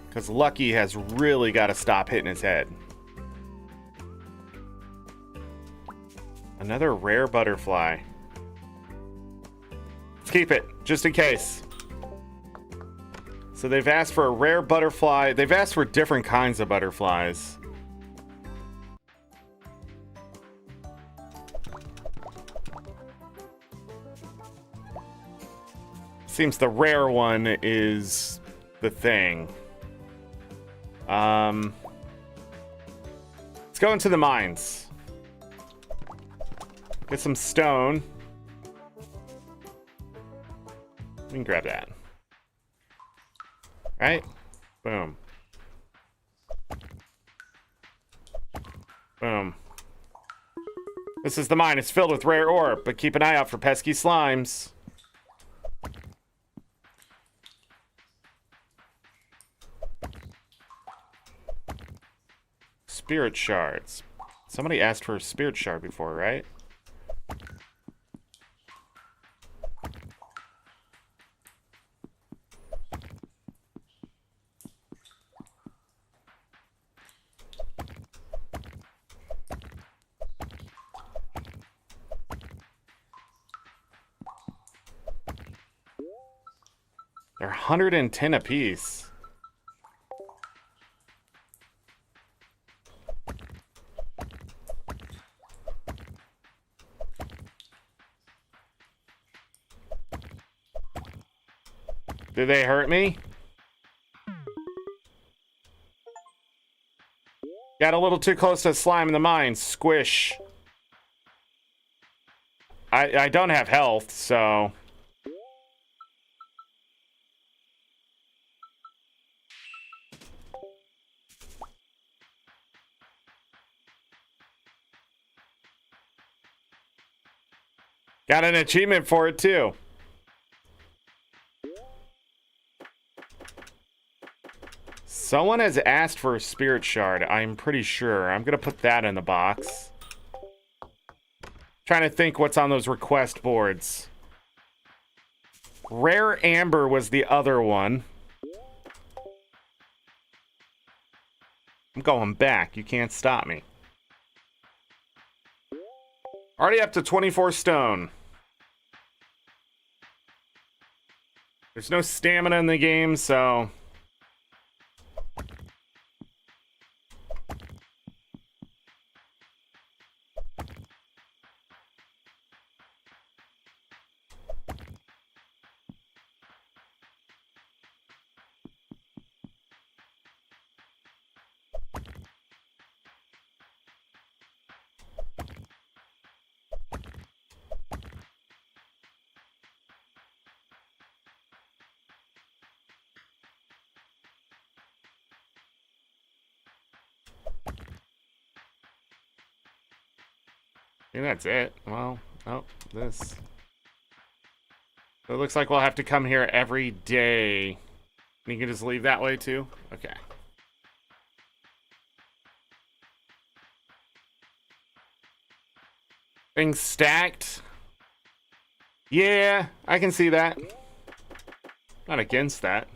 Speaker 1: Because Lucky has really got to stop hitting his head. Another rare butterfly. Let's keep it, just in case. So they've asked for a rare butterfly. They've asked for different kinds of butterflies. Seems the rare one is the thing. Let's go into the mines. Get some stone. We can grab that. Right? Boom. Boom. This is the mine. It's filled with rare ore, but keep an eye out for pesky slimes. Spirit shards. Somebody asked for a spirit shard before, right? They're 110 apiece. Did they hurt me? Got a little too close to slime in the mine. Squish. I don't have health, so... Got an achievement for it, too. Someone has asked for a spirit shard, I'm pretty sure. I'm gonna put that in the box. Trying to think what's on those request boards. Rare Amber was the other one. I'm going back. You can't stop me. Already up to 24 stone. There's no stamina in the game, so... I think that's it. Well, oh, this. So it looks like we'll have to come here every day. You can just leave that way too? Okay. Things stacked. Yeah, I can see that. Not against that.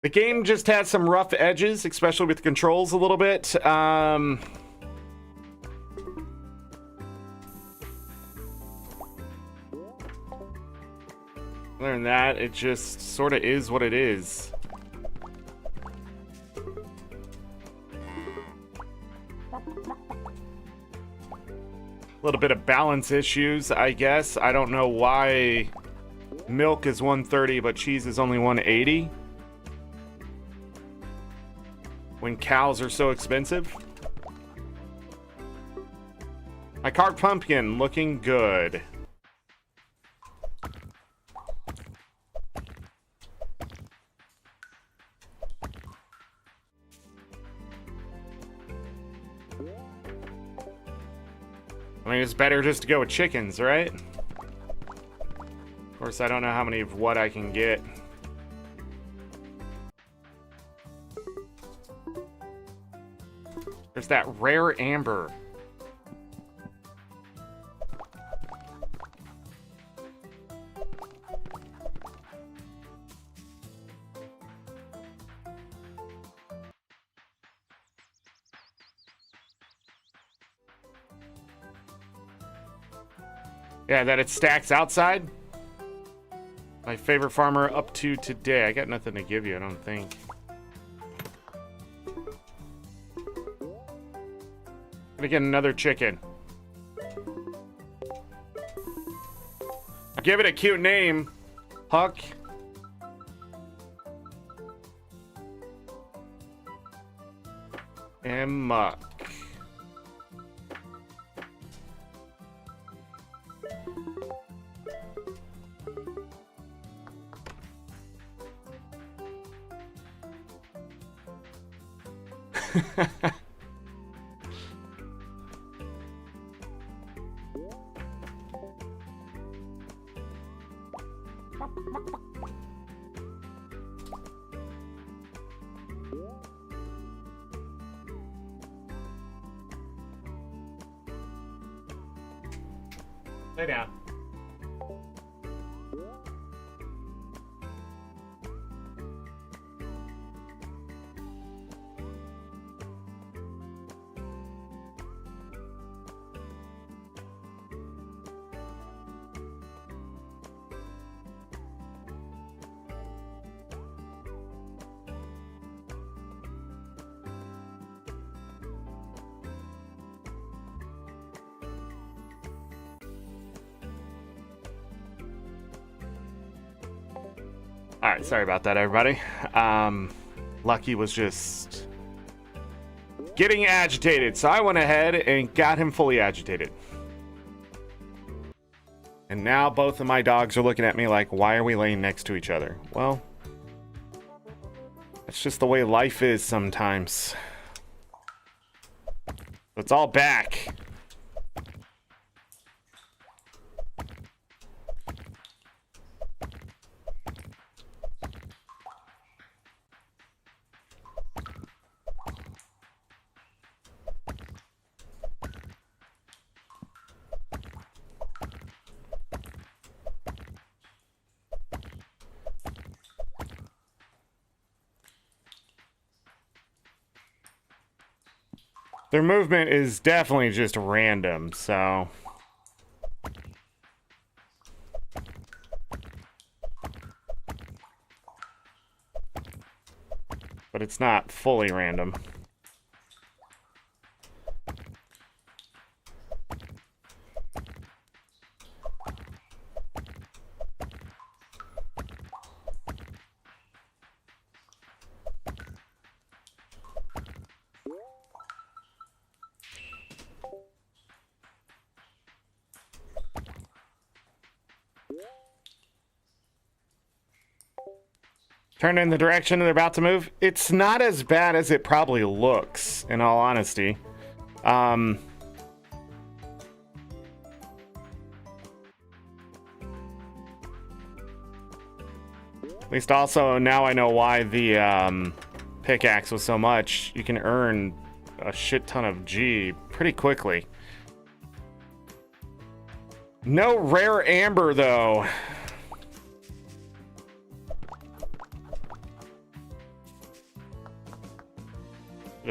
Speaker 1: The game just has some rough edges, especially with the controls a little bit. Other than that, it just sort of is what it is. A little bit of balance issues, I guess. I don't know why milk is 130, but cheese is only 180. When cows are so expensive. My carved pumpkin looking good. I mean, it's better just to go with chickens, right? Of course, I don't know how many of what I can get. There's that rare amber. Yeah, that it stacks outside. My favorite farmer up to today. I got nothing to give you, I don't think. Gonna get another chicken. Give it a cute name, Huck. And Muck. Lay down. Alright, sorry about that, everybody. Lucky was just getting agitated, so I went ahead and got him fully agitated. And now both of my dogs are looking at me like, why are we laying next to each other? Well, that's just the way life is sometimes. It's all back. Their movement is definitely just random, so... But it's not fully random. Turn in the direction they're about to move. It's not as bad as it probably looks, in all honesty. At least also, now I know why the pickaxe was so much. You can earn a shit ton of G pretty quickly. No rare amber, though.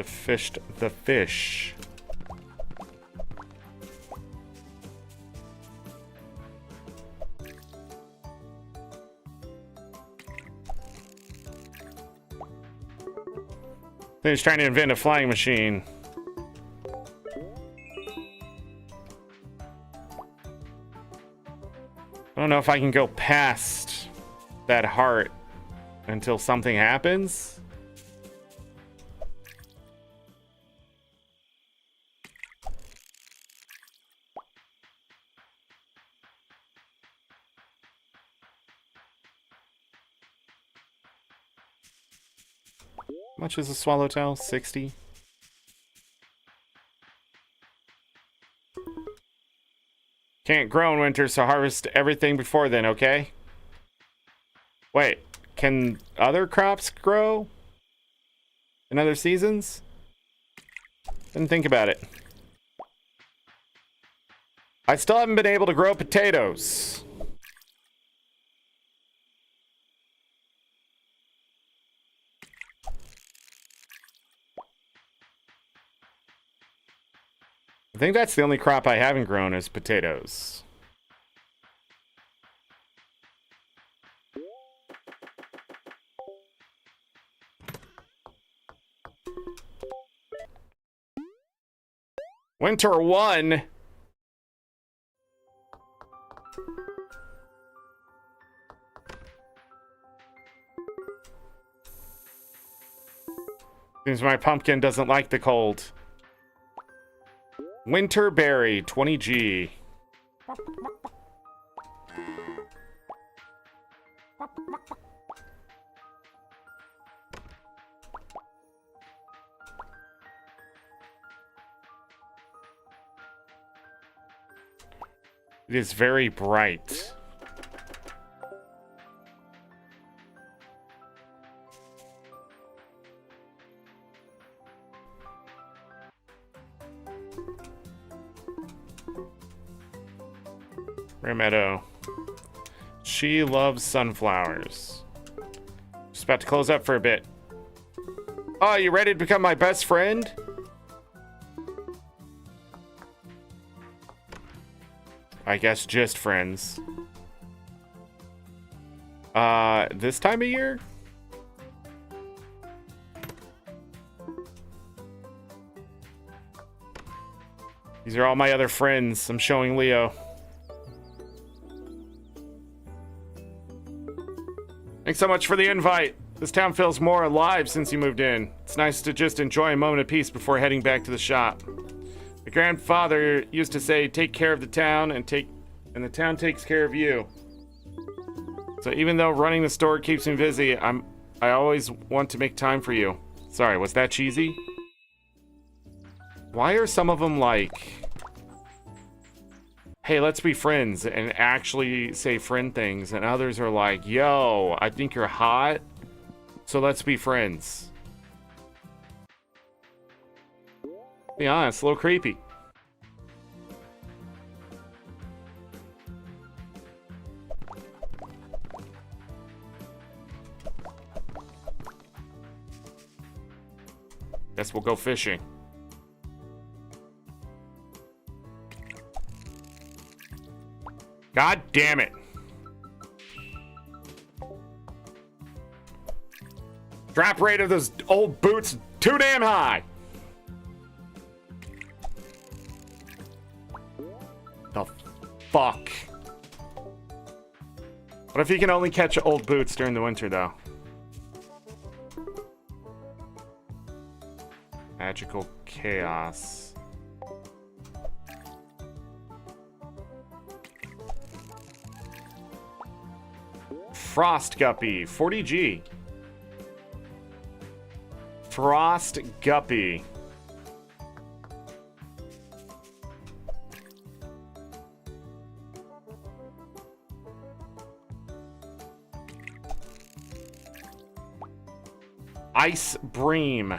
Speaker 1: Fished the fish. Then he's trying to invent a flying machine. I don't know if I can go past that heart until something happens. How much is a swallowtail? 60? Can't grow in winter, so harvest everything before then, okay? Wait, can other crops grow in other seasons? Didn't think about it. I still haven't been able to grow potatoes. I think that's the only crop I haven't grown is potatoes. Winter 1. Seems my pumpkin doesn't like the cold. Winter berry, 20G. It is very bright. Rare Meadow. She loves sunflowers. Just about to close up for a bit. Oh, you ready to become my best friend? I guess just friends. This time of year? These are all my other friends. I'm showing Leo. Thanks so much for the invite. This town feels more alive since you moved in. It's nice to just enjoy a moment of peace before heading back to the shop. My grandfather used to say, take care of the town and the town takes care of you. So even though running the store keeps me busy, I always want to make time for you. Sorry, was that cheesy? Why are some of them like, hey, let's be friends, and actually say friend things, and others are like, yo, I think you're hot, so let's be friends. Be honest, a little creepy. Guess we'll go fishing. God damn it. Drop rate of those old boots too damn high. The fuck? What if you can only catch old boots during the winter, though? Magical chaos. Frost Guppy, 40G. Frost Guppy. Ice Bream.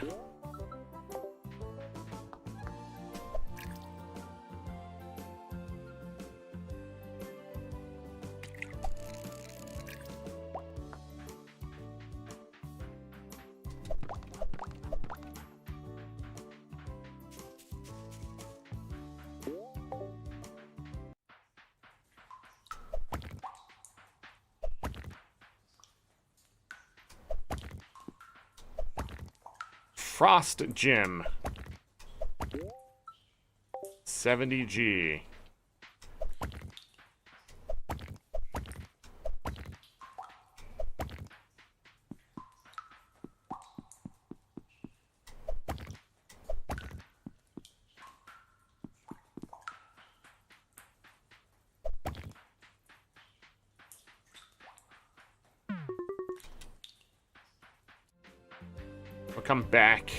Speaker 1: Frost Gym. 70G. Come back.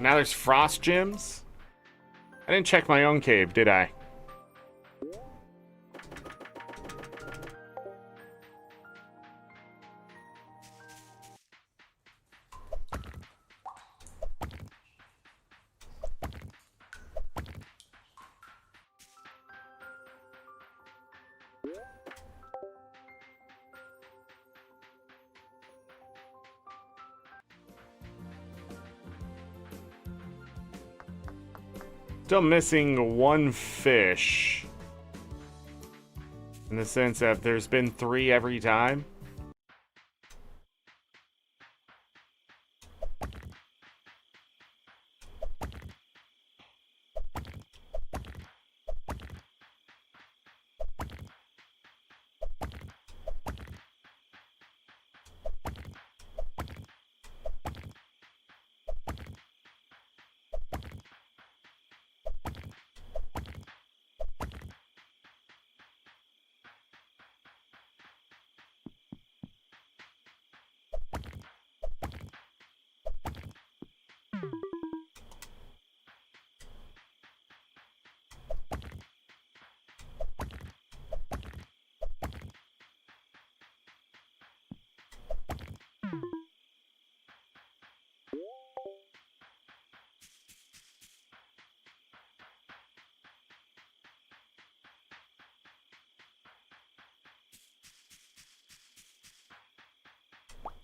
Speaker 1: Now there's frost gyms. I didn't check my own cave, did I? Still missing one fish. In the sense that there's been 3 every time.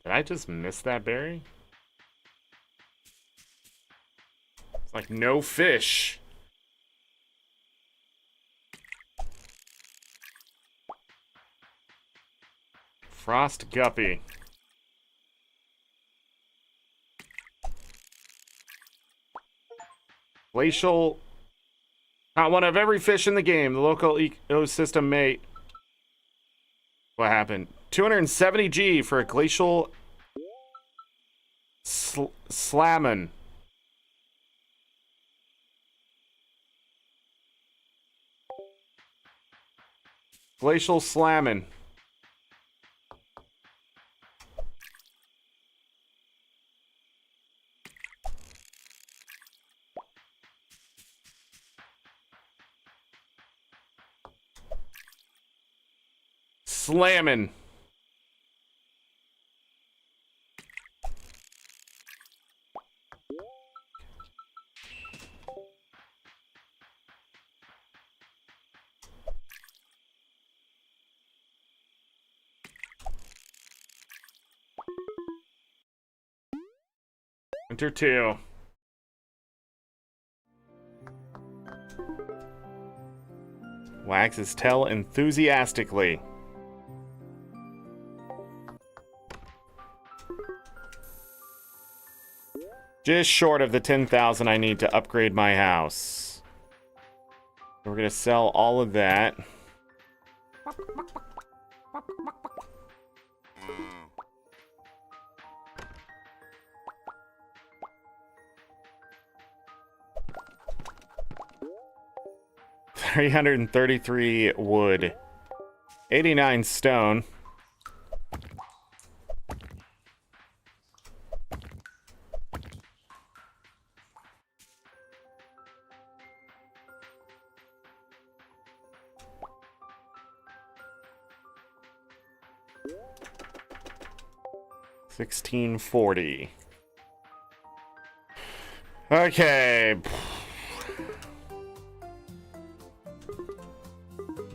Speaker 1: Did I just miss that berry? It's like no fish. Frost Guppy. Glacial. Not one of every fish in the game. The local ecosystem mate What happened? 270G for a glacial slammin. Glacial slammin. Slammin'. Enter 2. Wags his tail enthusiastically. Just short of the 10,000 I need to upgrade my house. We're gonna sell all of that. $333 wood. 89 stone. $1640. Okay.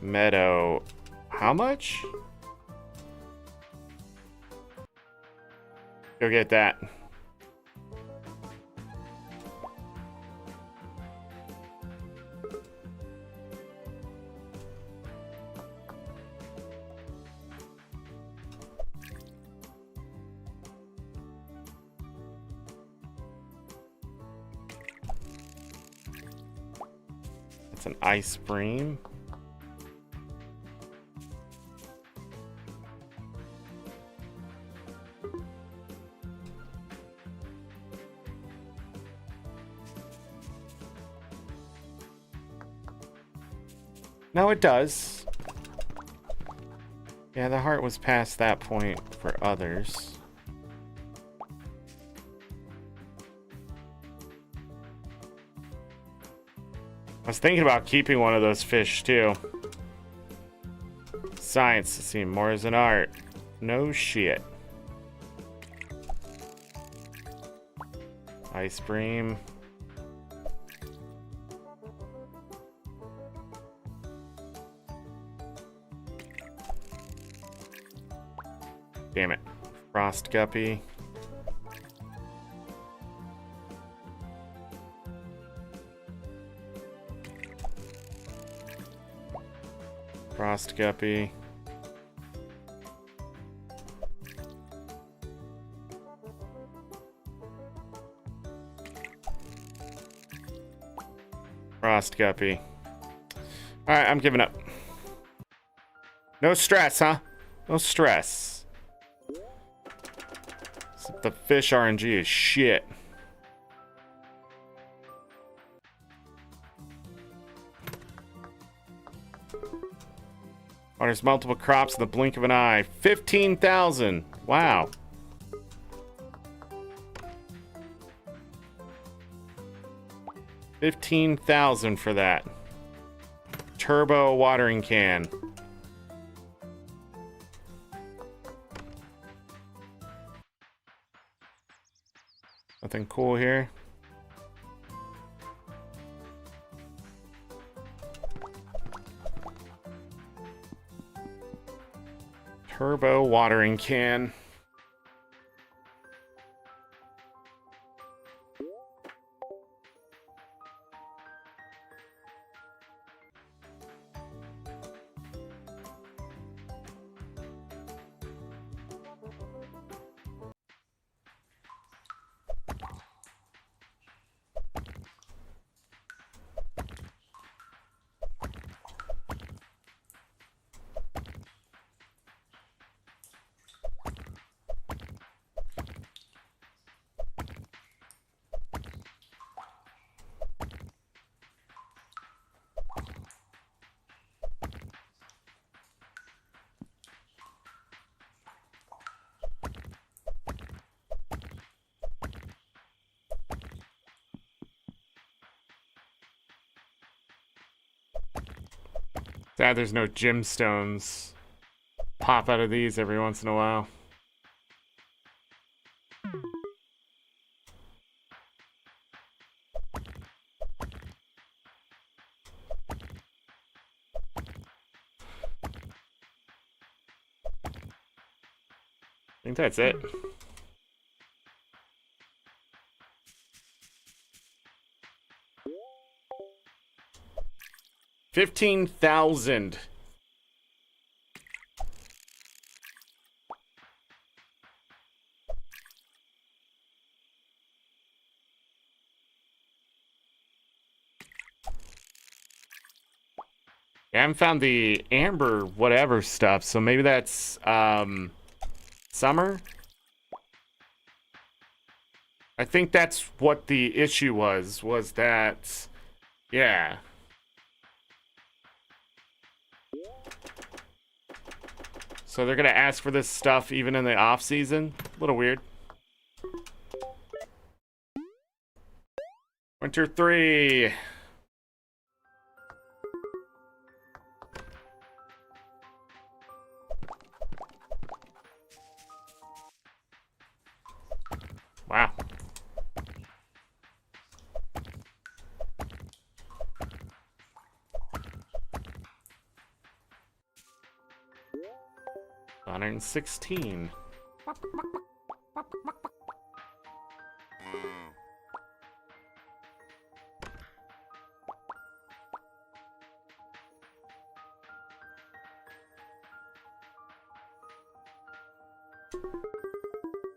Speaker 1: Meadow. How much? Go get that. That's an ice cream. No, it does. Yeah, the heart was past that point for others. I was thinking about keeping one of those fish, too. Science, see, more as an art. No shit. Ice cream. Damn it. Frost guppy. Frost guppy. Frost guppy. Alright, I'm giving up. No stress, huh? No stress. The fish RNG is shit. Waters multiple crops in the blink of an eye. 15,000. Wow. $15,000 for that. Turbo watering can. Nothing cool here. Turbo watering can. That there's no gemstones. Pop out of these every once in a while. I think that's it. $15,000. I haven't found the amber whatever stuff, so maybe that's summer. I think that's what the issue was that, yeah. So they're gonna ask for this stuff even in the off season. A little weird. Winter 3. Wow. $116.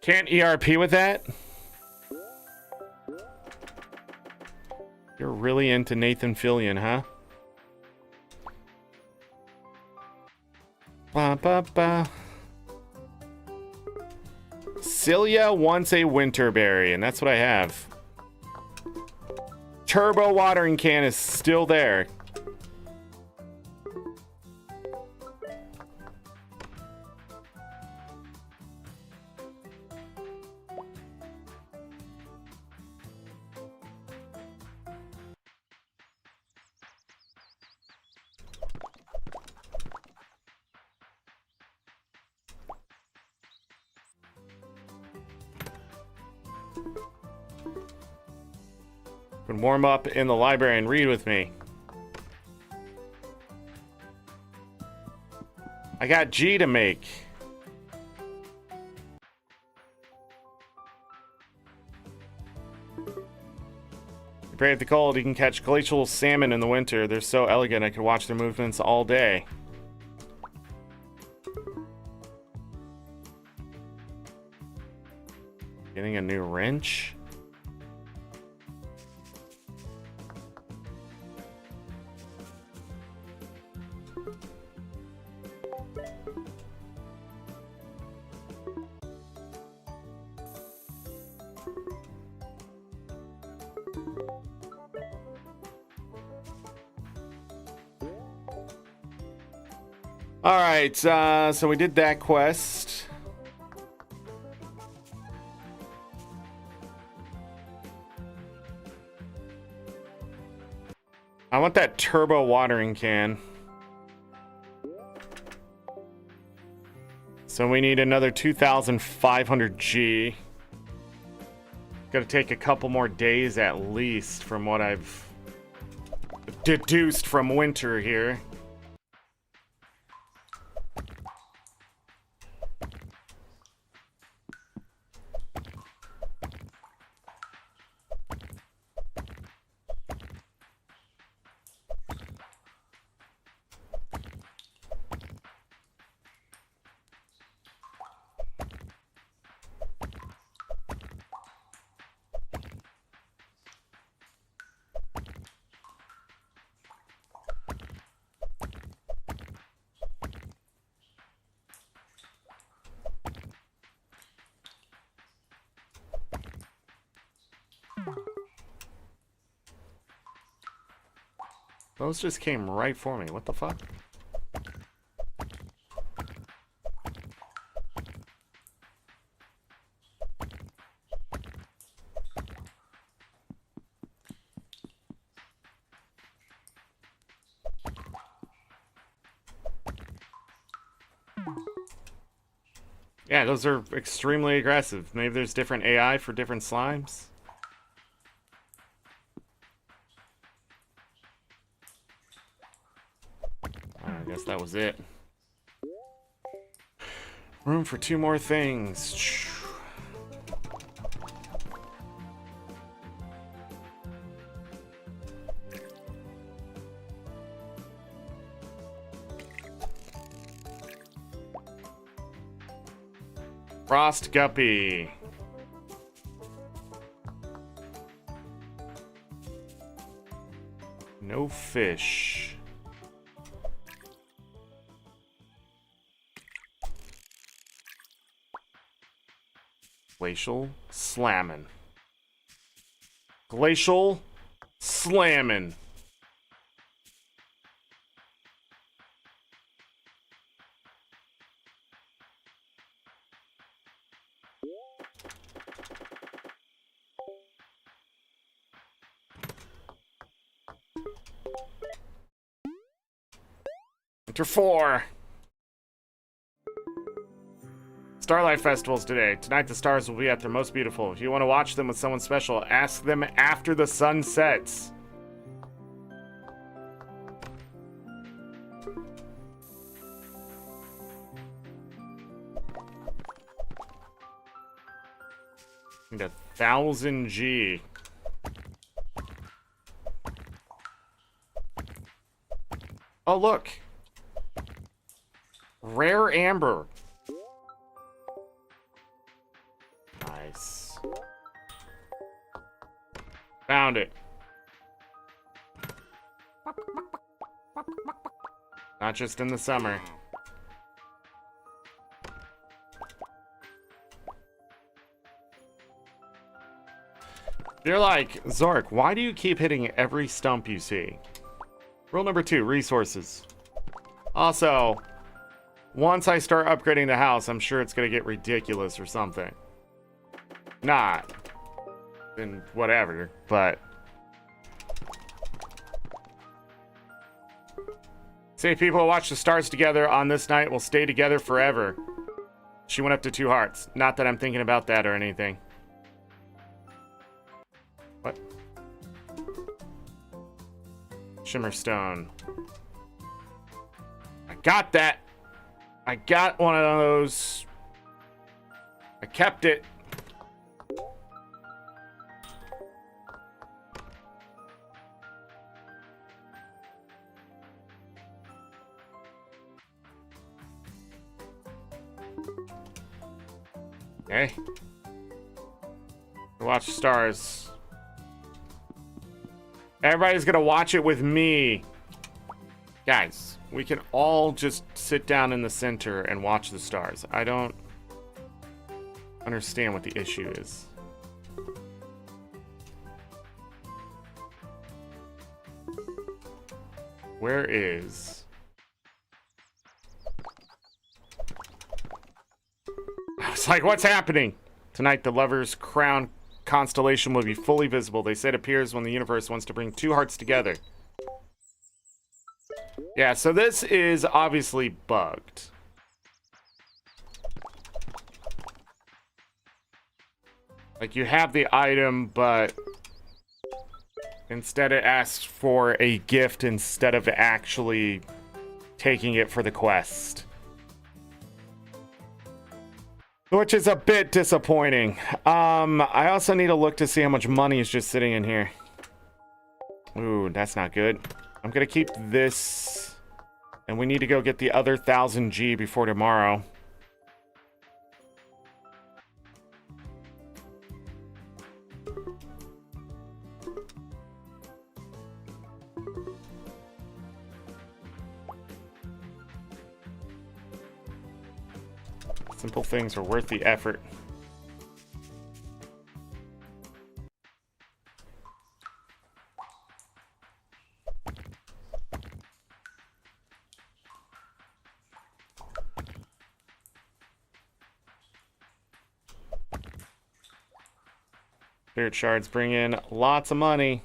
Speaker 1: Can't ERP with that? You're really into Nathan Fillion, huh? Ba ba ba. Celia wants a winterberry, and that's what I have. Turbo watering can is still there. Can warm up in the library and read with me. I got G to make. Brave the cold, you can catch glacial salmon in the winter. They're so elegant, I could watch their movements all day. Getting a new wrench? Alright, so we did that quest. I want that turbo watering can. So we need another 2,500 G. Gotta take a couple more days at least from what I've deduced from winter here. Those just came right for me. What the fuck? Yeah, those are extremely aggressive. Maybe there's different AI for different slimes. I guess that was it. Room for 2 more things. Frost Guppy. No fish. Glacial Slammin'. Glacial Slammin'. Enter 4. Starlight Festivals today. Tonight the stars will be at their most beautiful. If you want to watch them with someone special, ask them after the sun sets. Need 1,000 G. Oh, look. Rare amber. Nice. Found it. Not just in the summer. You're like, Zorric, why do you keep hitting every stump you see? Rule number 2, resources. Also, once I start upgrading the house, I'm sure it's going to get ridiculous or something. Not. Then whatever, but... Say people who watch the stars together on this night will stay together forever. She went up to 2 hearts. Not that I'm thinking about that or anything. What? Shimmerstone. I got that. I got one of those. I kept it. Okay. Watch stars. Everybody's gonna watch it with me. Guys, we can all just sit down in the center and watch the stars. I don't understand what the issue is. Where is... I was like, what's happening? Tonight, the Lover's Crown constellation will be fully visible. They say it appears when the universe wants to bring 2 hearts together. Yeah, so this is obviously bugged. Like, you have the item, but instead it asks for a gift instead of actually taking it for the quest. Which is a bit disappointing. I also need to look to see how much money is just sitting in here. Ooh, that's not good. I'm gonna keep this. And we need to go get the other 1,000 G before tomorrow. Simple things are worth the effort. Spirit shards bring in lots of money.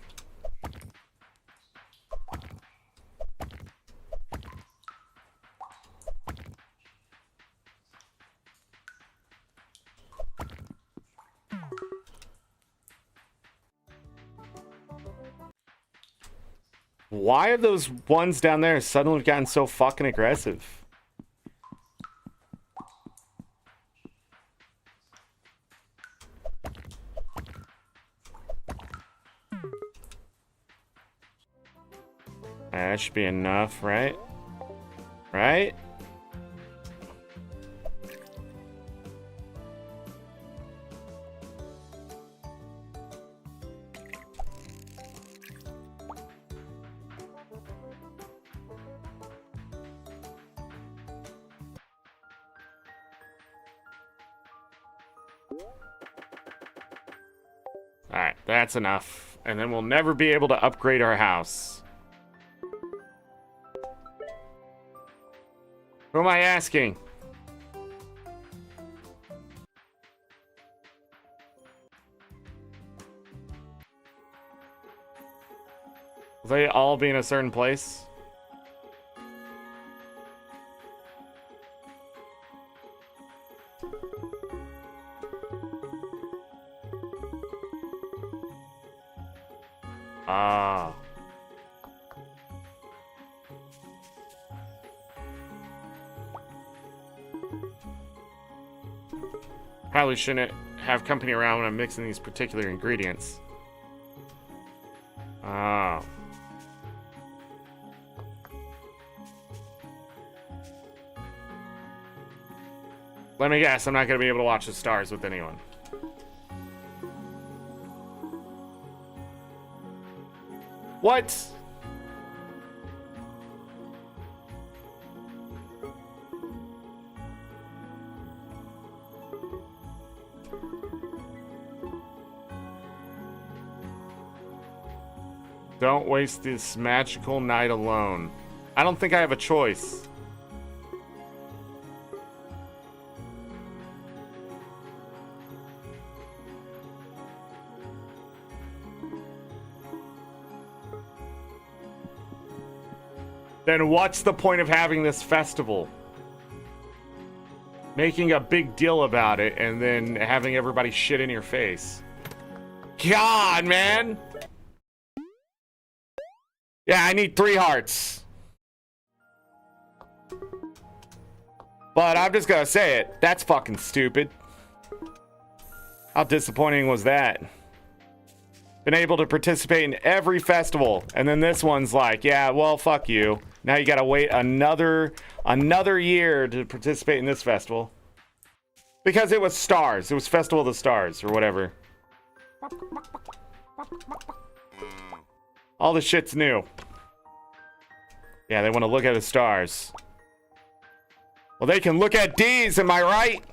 Speaker 1: Why have those ones down there suddenly gotten so fucking aggressive? That should be enough, right? Right? Alright, that's enough. And then we'll never be able to upgrade our house. Who am I asking? Will they all be in a certain place? Ah. Probably shouldn't have company around when I'm mixing these particular ingredients. Oh. Let me guess, I'm not going to be able to watch the stars with anyone. What? Don't waste this magical night alone. I don't think I have a choice. Then what's the point of having this festival? Making a big deal about it and then having everybody shit in your face. God, man! Yeah, I need 3 hearts. But I'm just gonna say it. That's fucking stupid. How disappointing was that? Been able to participate in every festival. And then this one's like, yeah, well, fuck you. Now you gotta wait another year to participate in this festival. Because it was stars. It was Festival of the Stars or whatever. All the shit's new. Yeah, they want to look at the stars. Well, they can look at D's, am I right?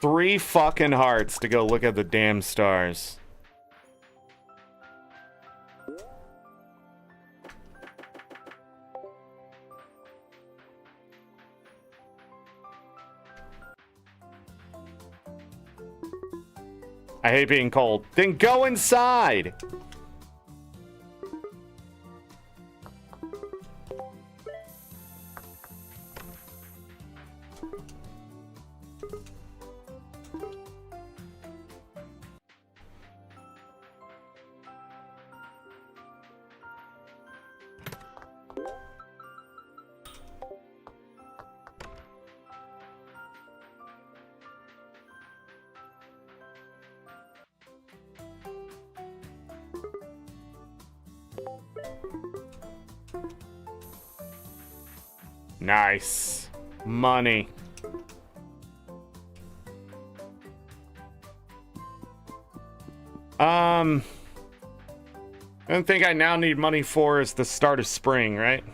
Speaker 1: 3 fucking hearts to go look at the damn stars. I hate being cold. Then go inside! Nice. Money. I don't think I now need money for is the start of spring, right?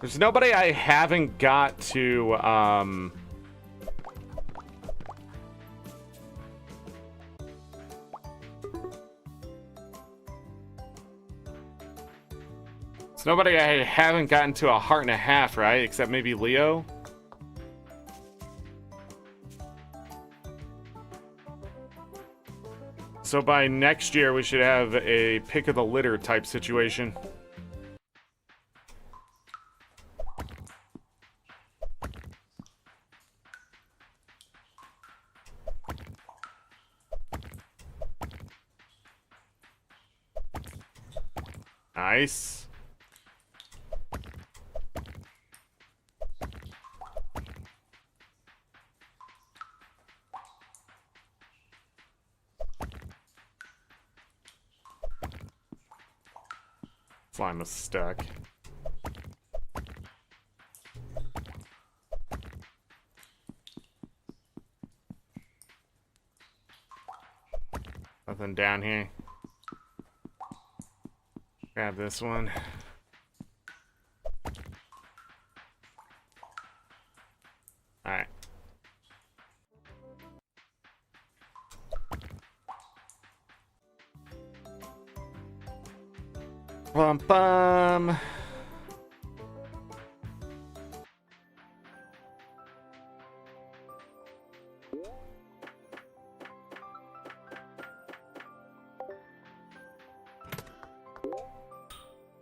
Speaker 1: There's nobody I haven't got to, It's nobody I haven't gotten to 1.5 hearts, right? Except maybe Leo. So by next year, we should have a pick of the litter type situation. Nice. Slime is stuck. Nothing down here. Grab this one. Alright. Bum bum.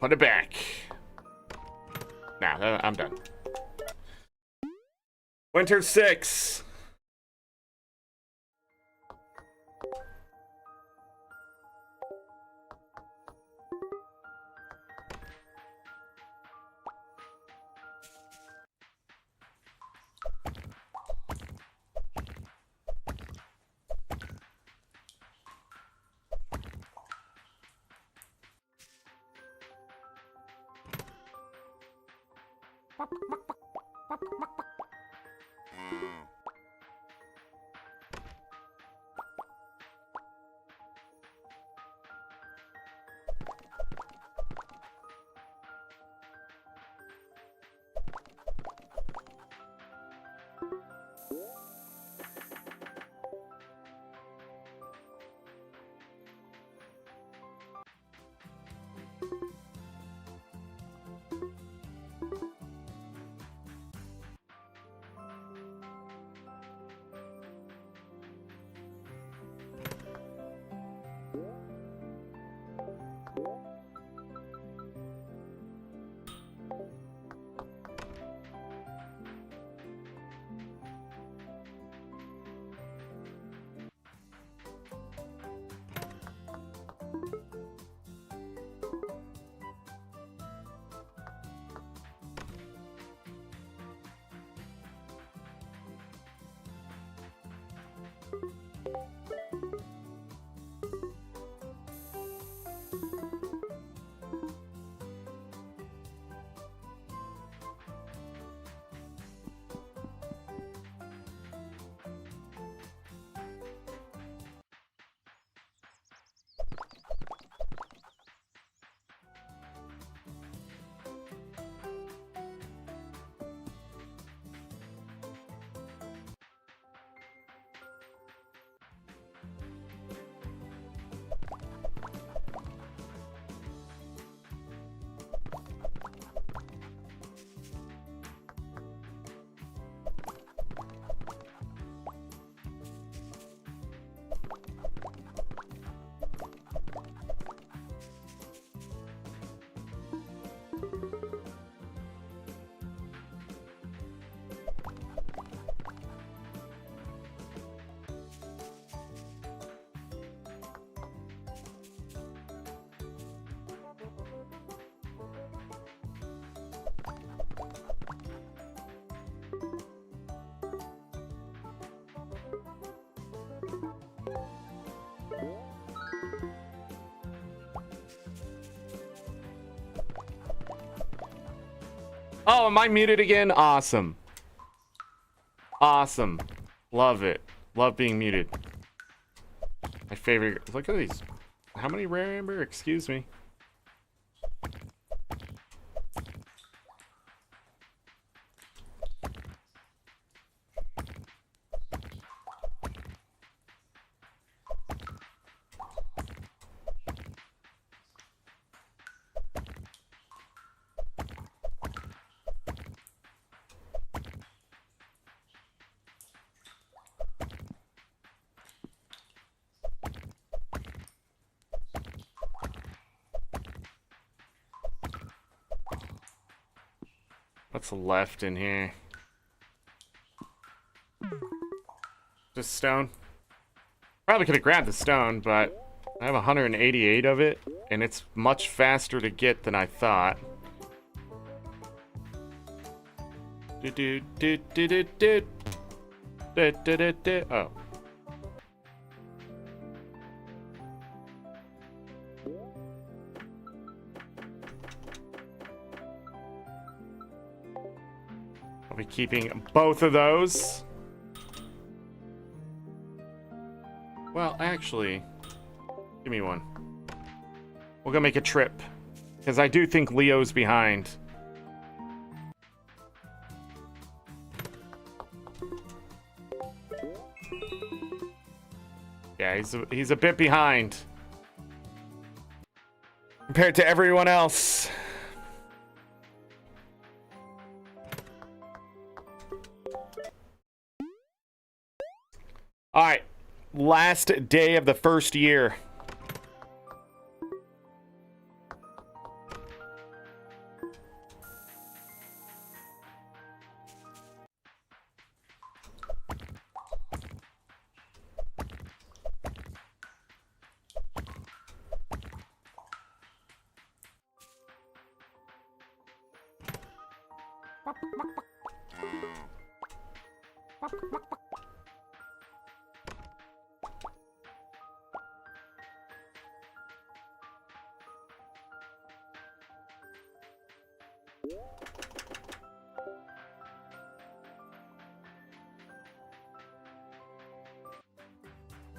Speaker 1: Put it back. Nah, I'm done. Winter 6. Oh, am I muted again? Awesome. Awesome. Love it. Love being muted. My favorite. Look at these. How many rare amber? Excuse me. What's left in here? Just stone. Probably could have grabbed the stone, but I have 188 of it. And it's much faster to get than I thought. Oh. I'll be keeping both of those. Well, actually, give me one. We'll go make a trip. Because I do think Leo's behind. Yeah, he's a bit behind. Compared to everyone else. Alright. Last day of the first year.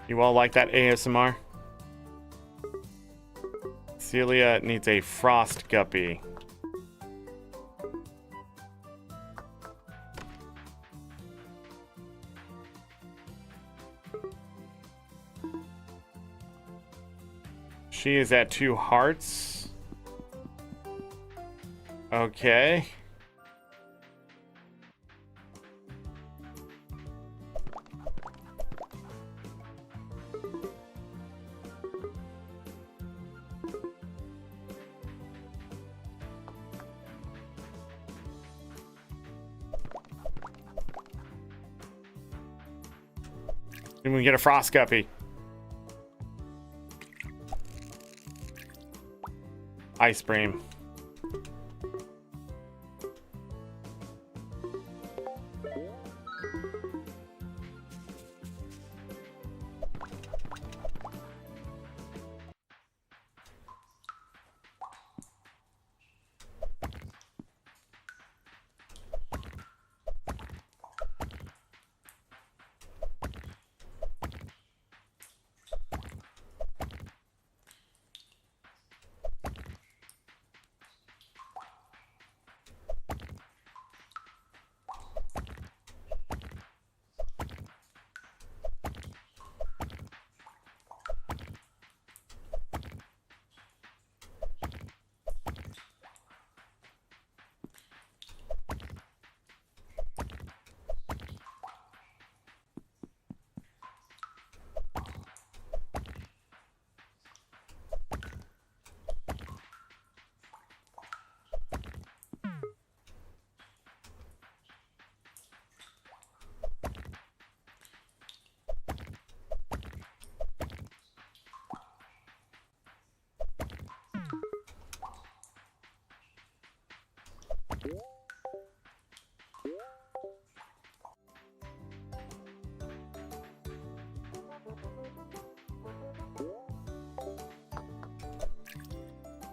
Speaker 1: You all like that ASMR? Celia needs a frost guppy. She is at 2 hearts. Okay. And we get a frost guppy. Ice Bream.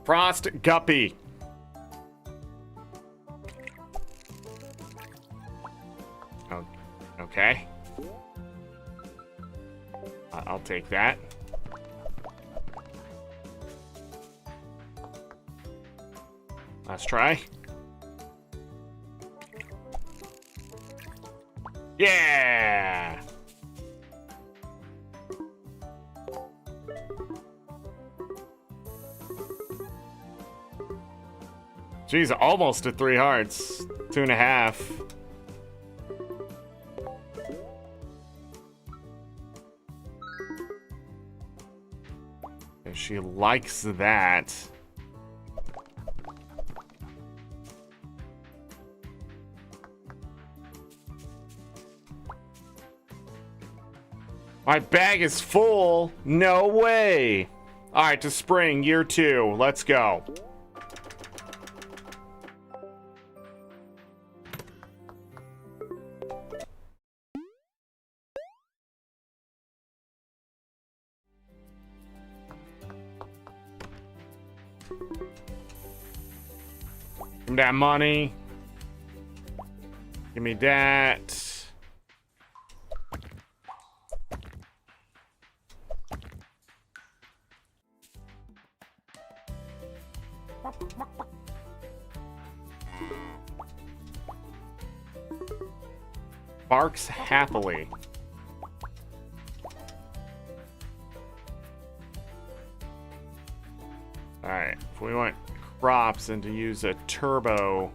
Speaker 1: Frost guppy. Oh, okay. I'll take that. Let's try. Yeah! She's almost at 3 hearts. 2.5. If she likes that. My bag is full. No way. All right, to spring, year 2. Let's go. Give me that money. Give me that. Barks happily. Alright, if we want crops and to use a turbo.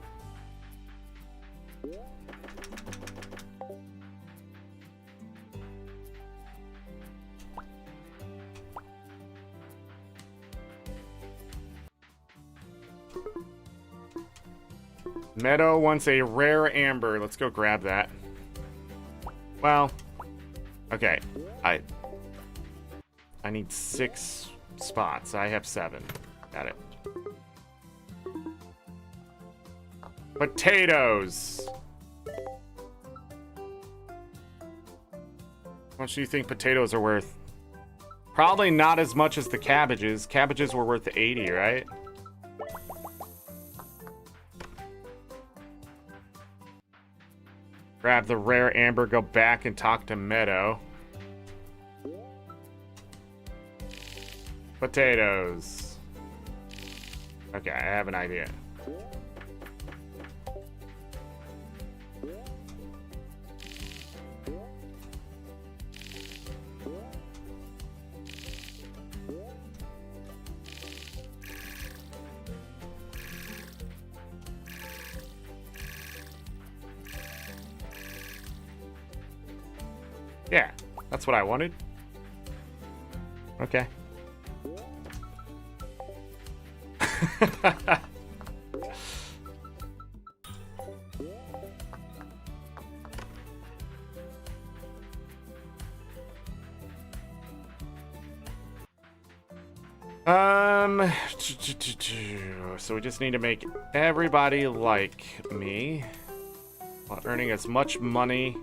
Speaker 1: Meadow wants a rare amber. Let's go grab that. Well, okay. I need 6 spots. I have 7. Got it. Potatoes. How much do you think potatoes are worth? Probably not as much as the cabbages. Cabbages were worth 80, right? Grab the rare amber, go back and talk to Meadow. Potatoes. Okay, I have an idea. Yeah, that's what I wanted. Okay. So we just need to make everybody like me while earning as much money.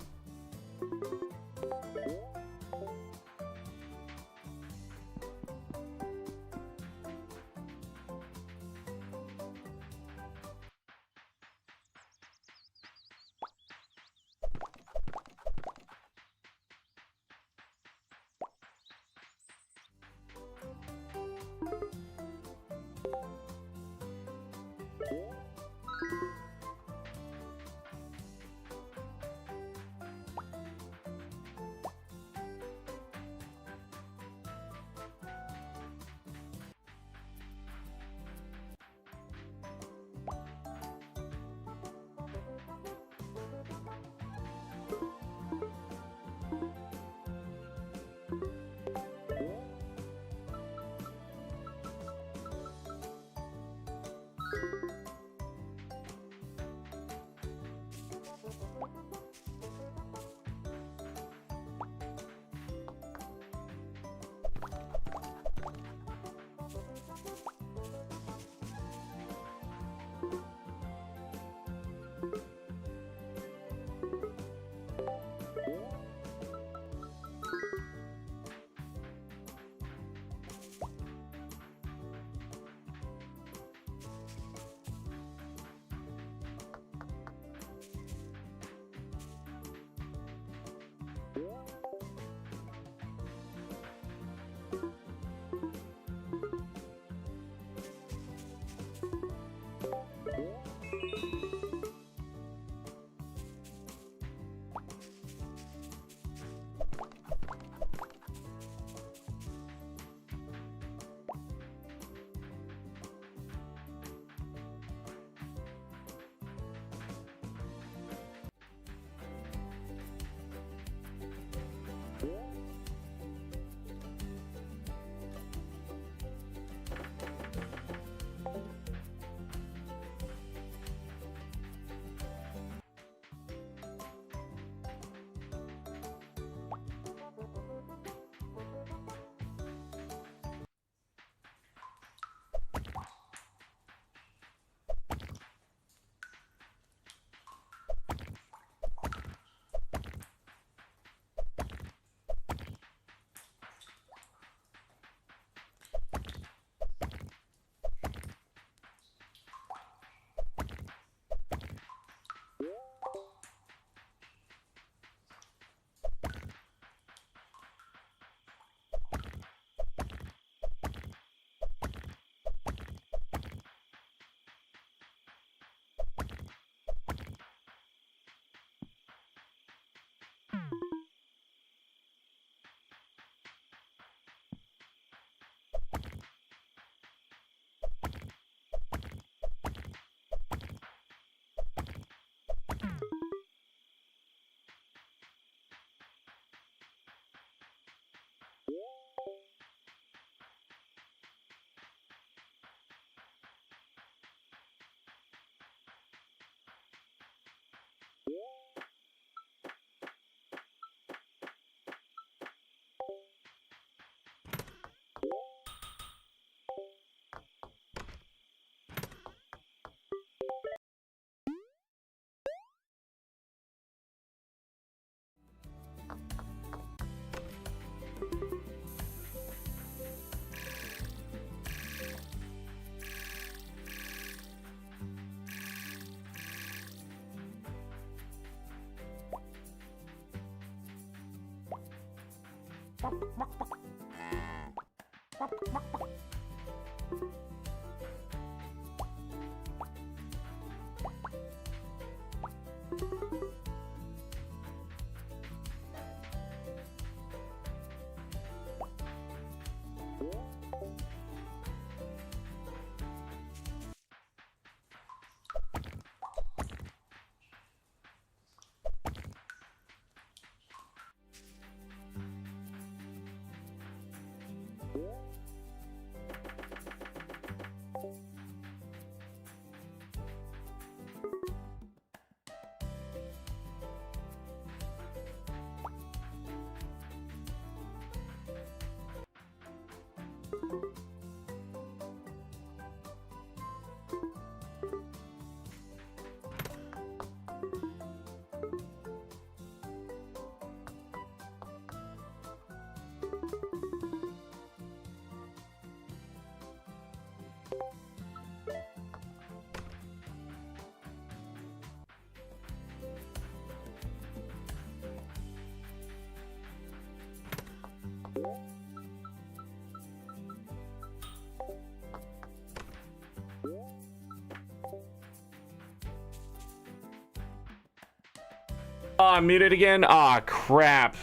Speaker 1: Oh, I'm muted again? Aw, crap.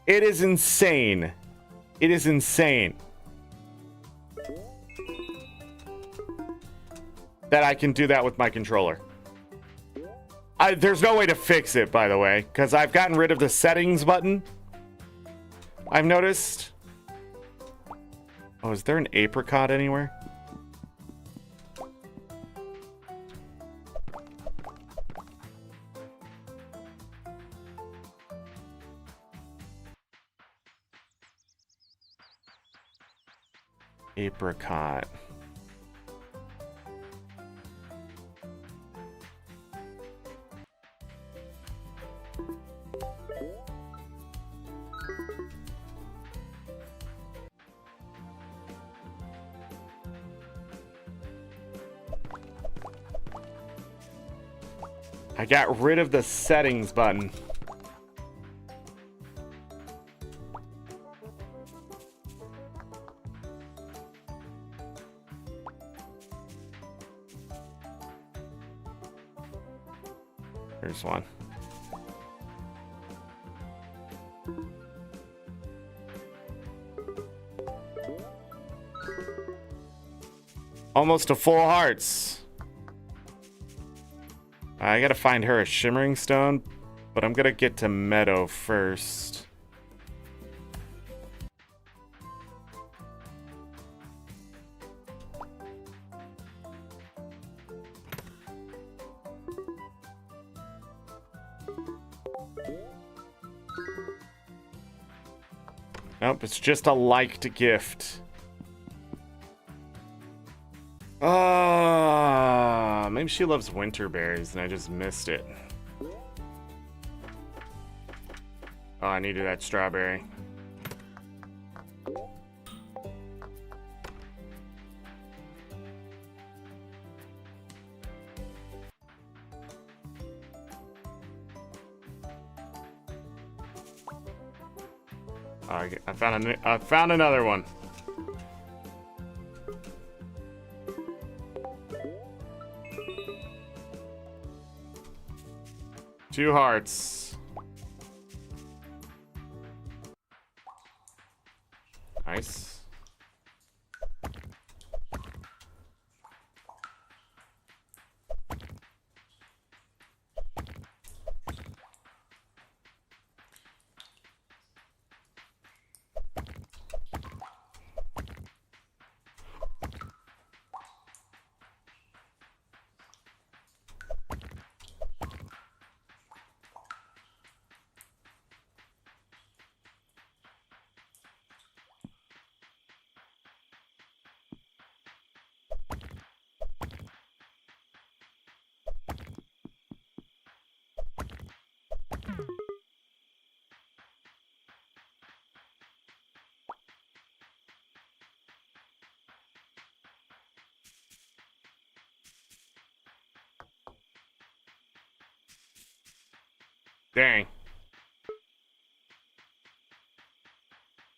Speaker 1: It is insane. It is insane that I can do that with my controller. There's no way to fix it, by the way, because I've gotten rid of the settings button. I've noticed. Oh, is there an apricot anywhere? Apricot. I got rid of the settings button. Here's one. Almost to full hearts. I gotta find her a shimmering stone, but I'm gonna get to Meadow first. Nope, it's just a liked gift. Maybe she loves winter berries and I just missed it. Oh, I needed that strawberry. Oh, I found another one. Two hearts. Nice. Dang.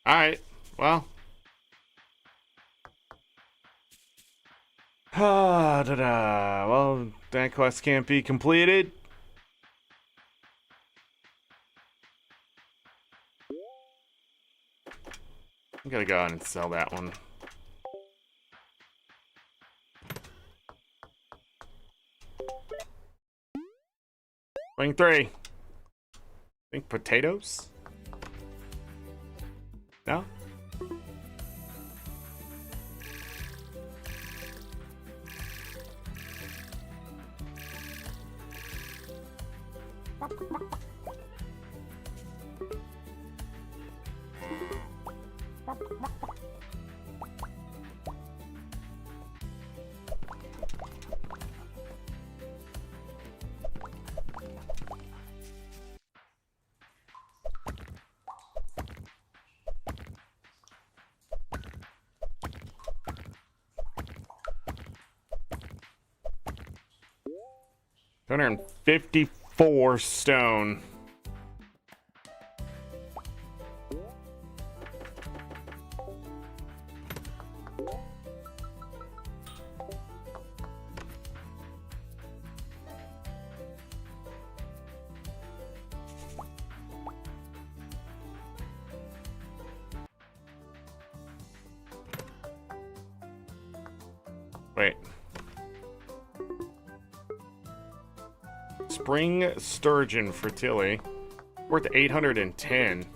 Speaker 1: Alright, well. Well, that quest can't be completed. I'm gonna go ahead and sell that one. Ring 3. Think potatoes? No? $254 stone. Wait. Spring sturgeon for Tilly. Worth 810.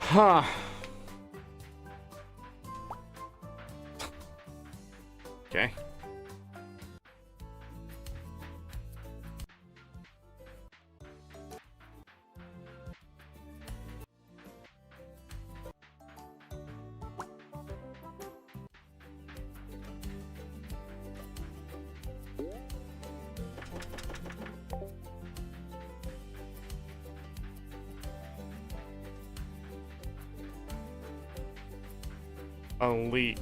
Speaker 1: Huh. Okay. A leak.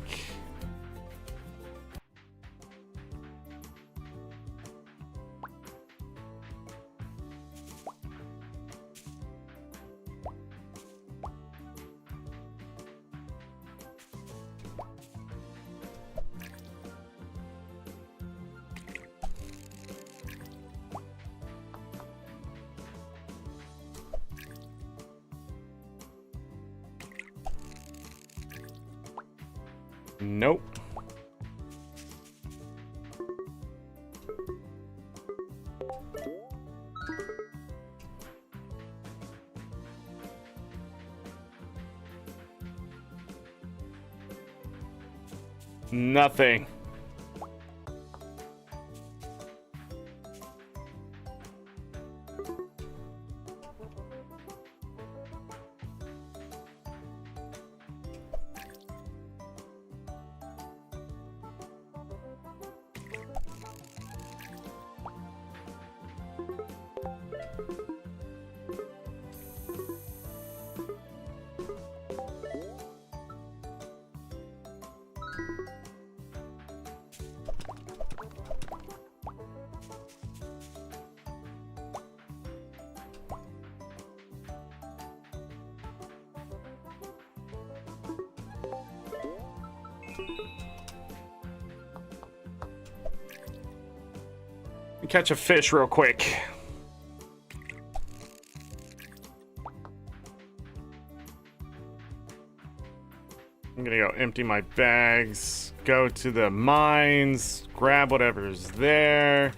Speaker 1: Nope. Nothing. Catch a fish real quick. I'm gonna go empty my bags, go to the mines, grab whatever's there.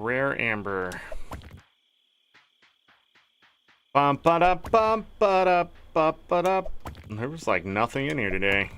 Speaker 1: Rare amber. Bum ba da bum ba da ba ba da. There was like nothing in here today.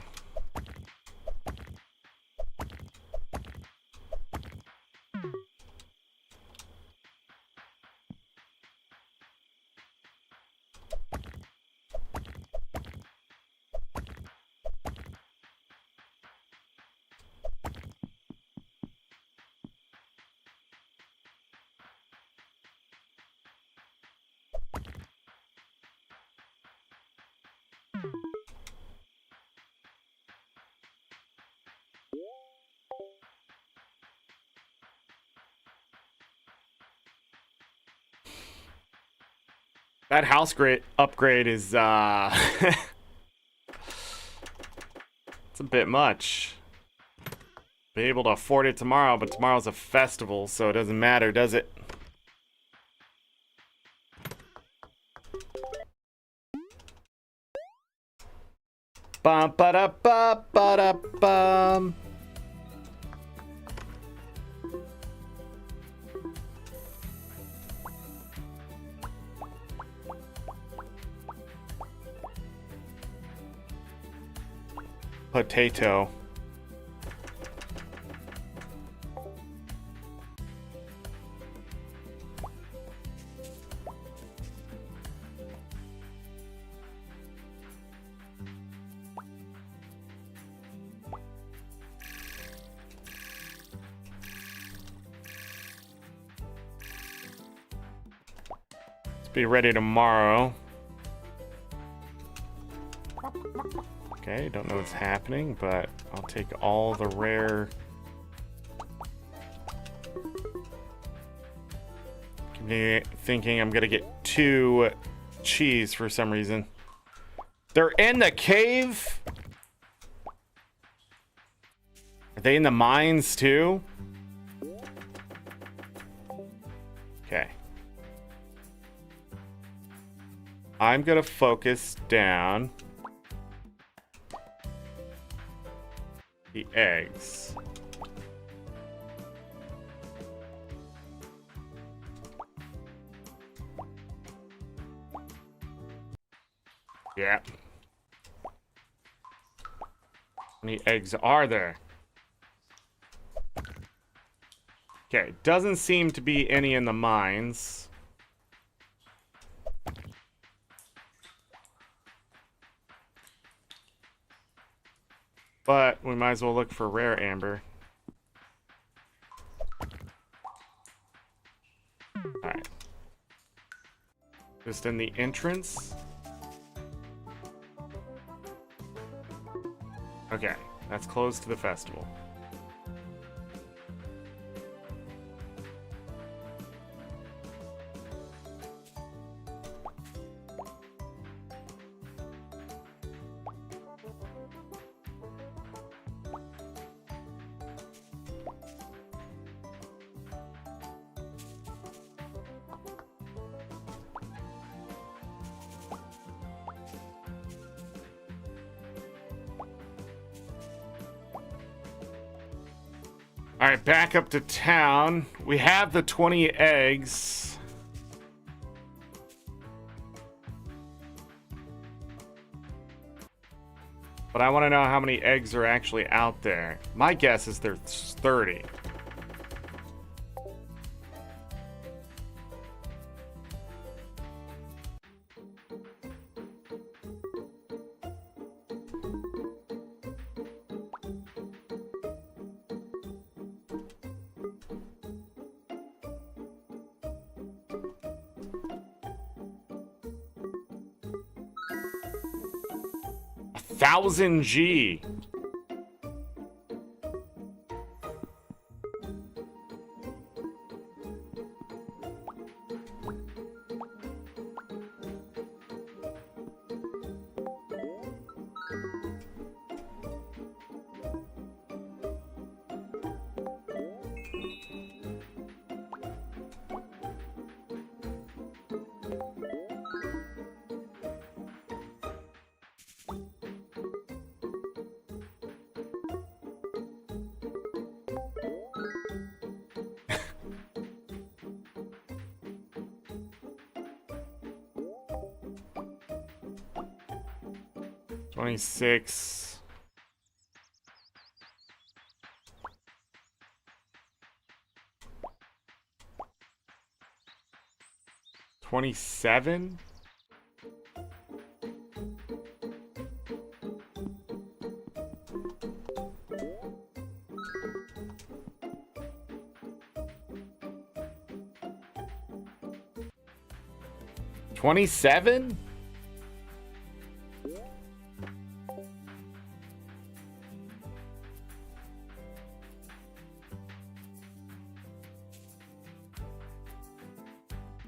Speaker 1: That house upgrade is, it's a bit much. Be able to afford it tomorrow, but tomorrow's a festival, so it doesn't matter, does it? Bum ba da ba ba da bum. Potato. Let's be ready tomorrow. Okay, don't know what's happening, but I'll take all the rare. Keep me thinking I'm gonna get 2 cheese for some reason. They're in the cave? Are they in the mines too? Okay. I'm gonna focus down the eggs. Yeah. How many eggs are there? Okay, doesn't seem to be any in the mines. But we might as well look for rare amber. Alright. Just in the entrance. Okay, that's closed to the festival. Alright, back up to town. We have the 20 eggs. But I want to know how many eggs are actually out there. My guess is there's 30. Thousand G. 26. 27. $27?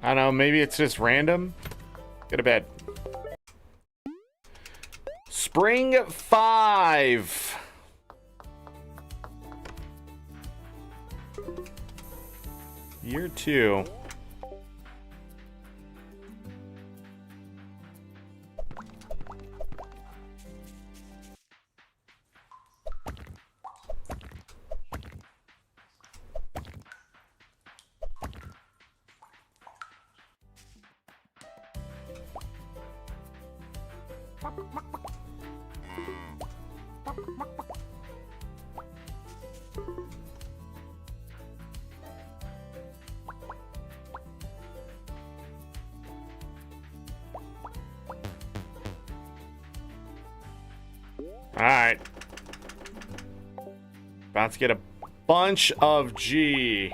Speaker 1: I don't know, maybe it's just random. Go to bed. Spring 5. Year 2. Alright. About to get a bunch of G.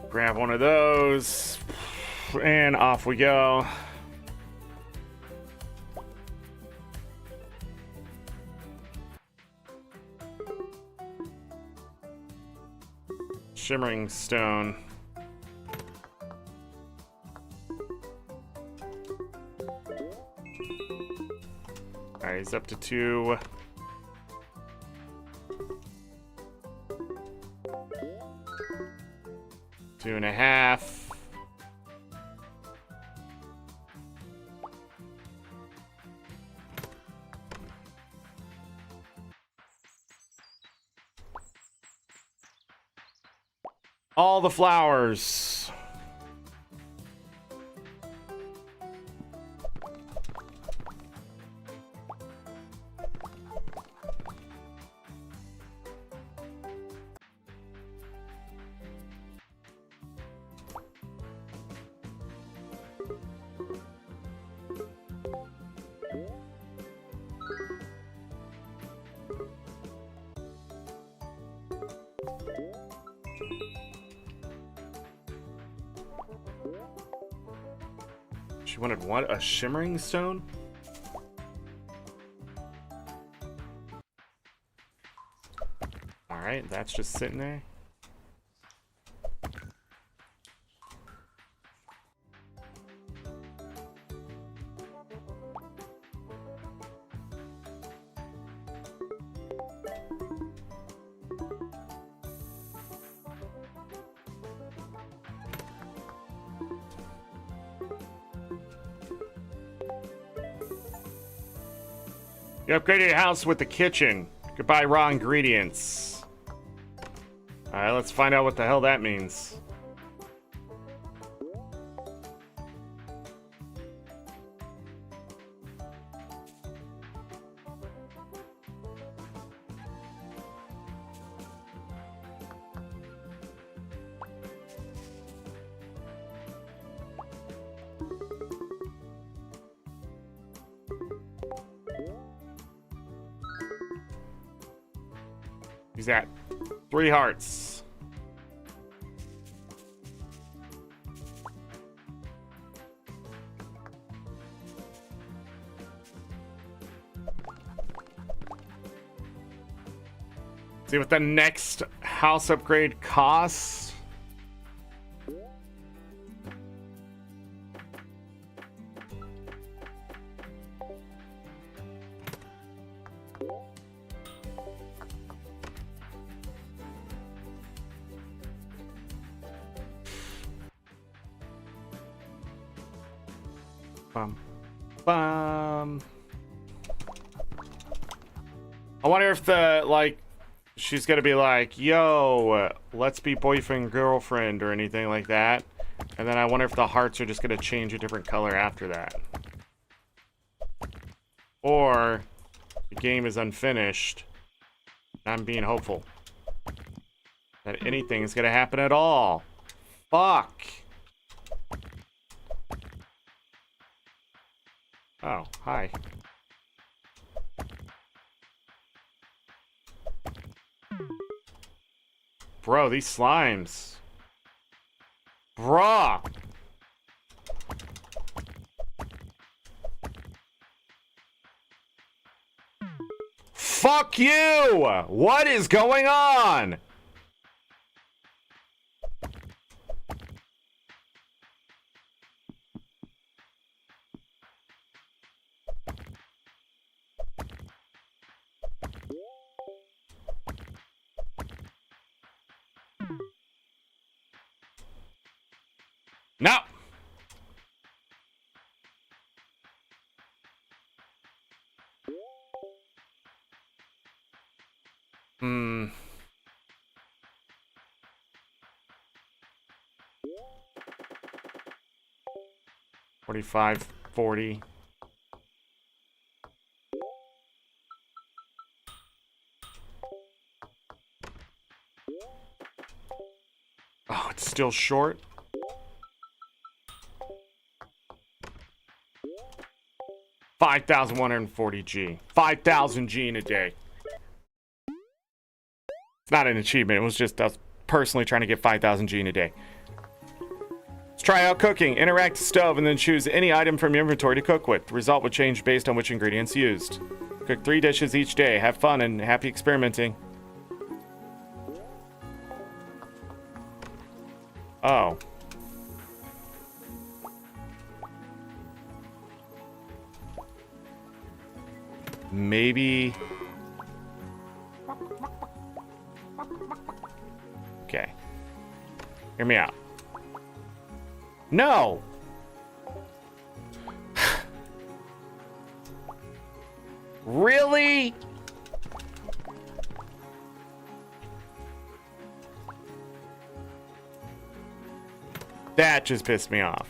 Speaker 1: Grab one of those, and off we go. Shimmering stone. Alright, he's up to 2. Two and a half. All the flowers. She wanted what? A shimmering stone? Alright, that's just sitting there. You upgraded your house with the kitchen. Goodbye, raw ingredients. Alright, let's find out what the hell that means. He's at 3 hearts. See what the next house upgrade costs. Bum. I wonder if she's gonna be like, yo, let's be boyfriend, girlfriend, or anything like that. And then I wonder if the hearts are just gonna change a different color after that. Or the game is unfinished. I'm being hopeful that anything is gonna happen at all. Fuck. Oh, hi. Bro, these slimes. Bruh. Fuck you! What is going on? No. Hmm. 45, 40. Oh, it's still short. $5,140 G. 5,000 G in a day. It's not an achievement. It was just us personally trying to get 5,000 G in a day. Let's try out cooking. Interact the stove and then choose any item from your inventory to cook with. The result will change based on which ingredients used. Cook 3 dishes each day. Have fun and happy experimenting. Oh. Maybe. Okay. Hear me out. No! Really? That just pissed me off.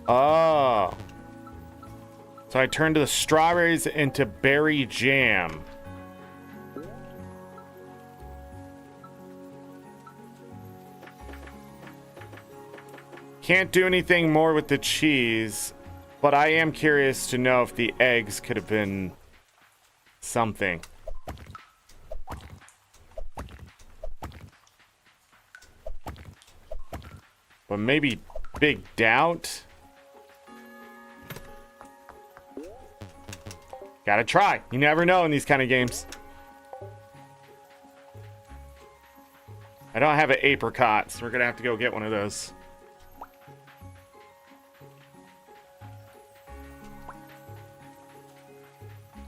Speaker 1: Oh. So I turned the strawberries into berry jam. Can't do anything more with the cheese, but I am curious to know if the eggs could have been something. But maybe big doubt? Gotta try. You never know in these kind of games. I don't have an apricot, so we're gonna have to go get one of those.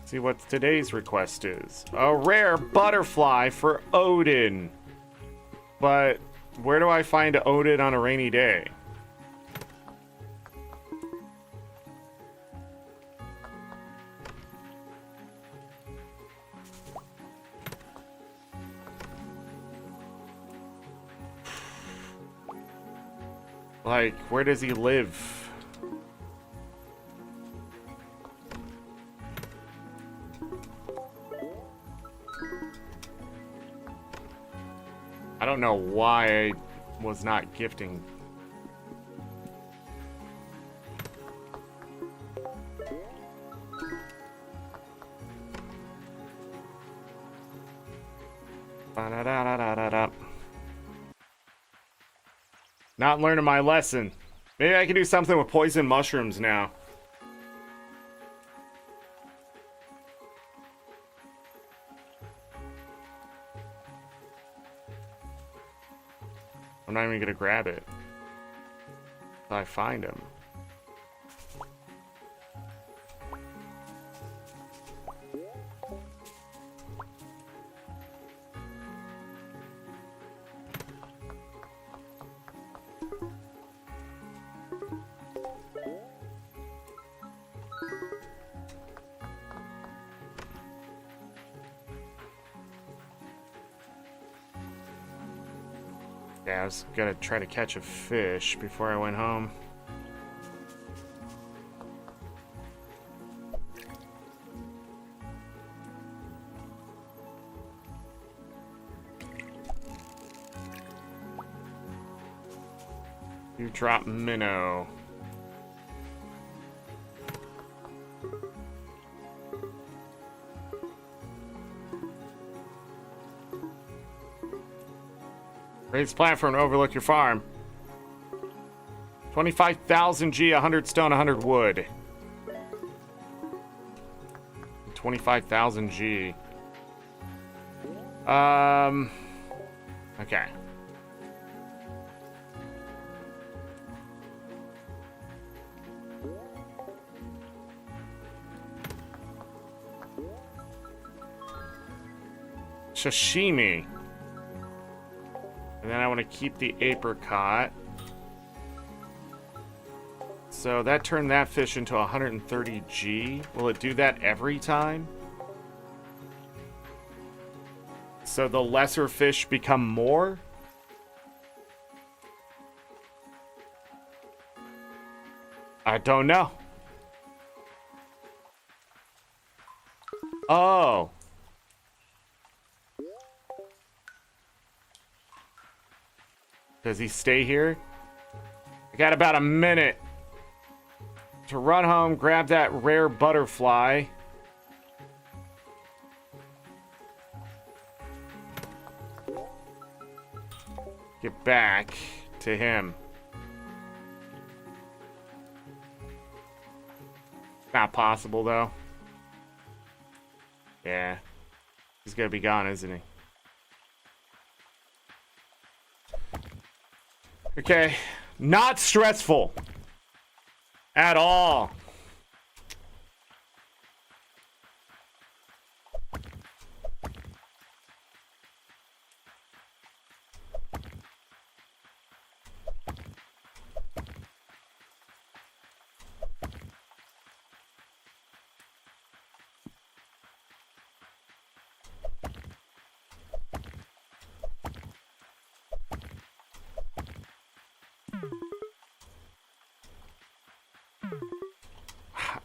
Speaker 1: See what today's request is. A rare butterfly for Odin. But where do I find Odin on a rainy day? Like, where does he live? I don't know why I was not gifting. Ba-da-da-da-da-da. Not learning my lesson. Maybe I can do something with poison mushrooms now. I'm not even gonna grab it until I find him. Yeah, I was gonna try to catch a fish before I went home. You drop minnow. Raise platform to overlook your farm. 25,000 G, 100 stone, 100 wood. 25,000 G. Okay. Sashimi. And then I want to keep the apricot. So that turned that fish into 130 G. Will it do that every time? So the lesser fish become more? I don't know. Oh. Does he stay here? I got about a minute to run home, grab that rare butterfly. Get back to him. Not possible, though. Yeah. He's gonna be gone, isn't he? Okay, not stressful at all.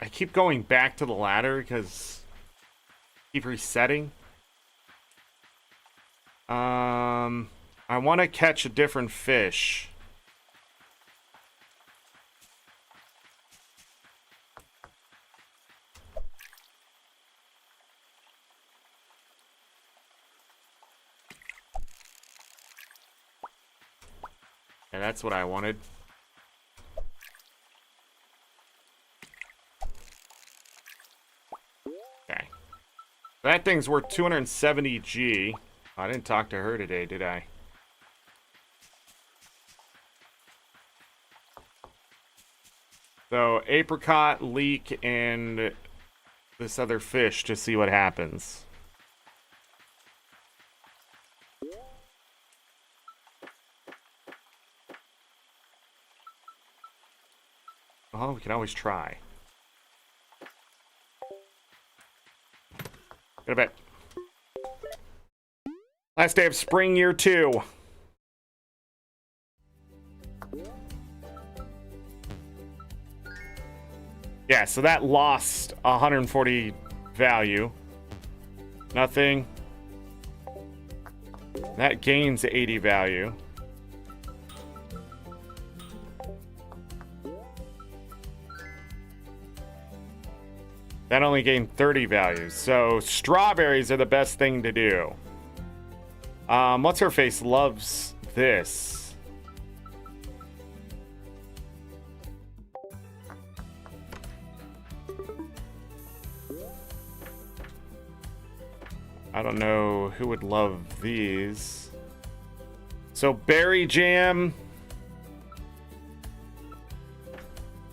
Speaker 1: I keep going back to the ladder because I keep resetting. I want to catch a different fish. Yeah, that's what I wanted. Okay. That thing's worth 270 G. I didn't talk to her today, did I? So, apricot, leek, and this other fish to see what happens. Oh, we can always try. Go to bed. Last day of spring year 2. Yeah, so that lost 140 value. Nothing. That gains 80 value. That only gained 30 values. So strawberries are the best thing to do. What's her face loves this. I don't know who would love these. So berry jam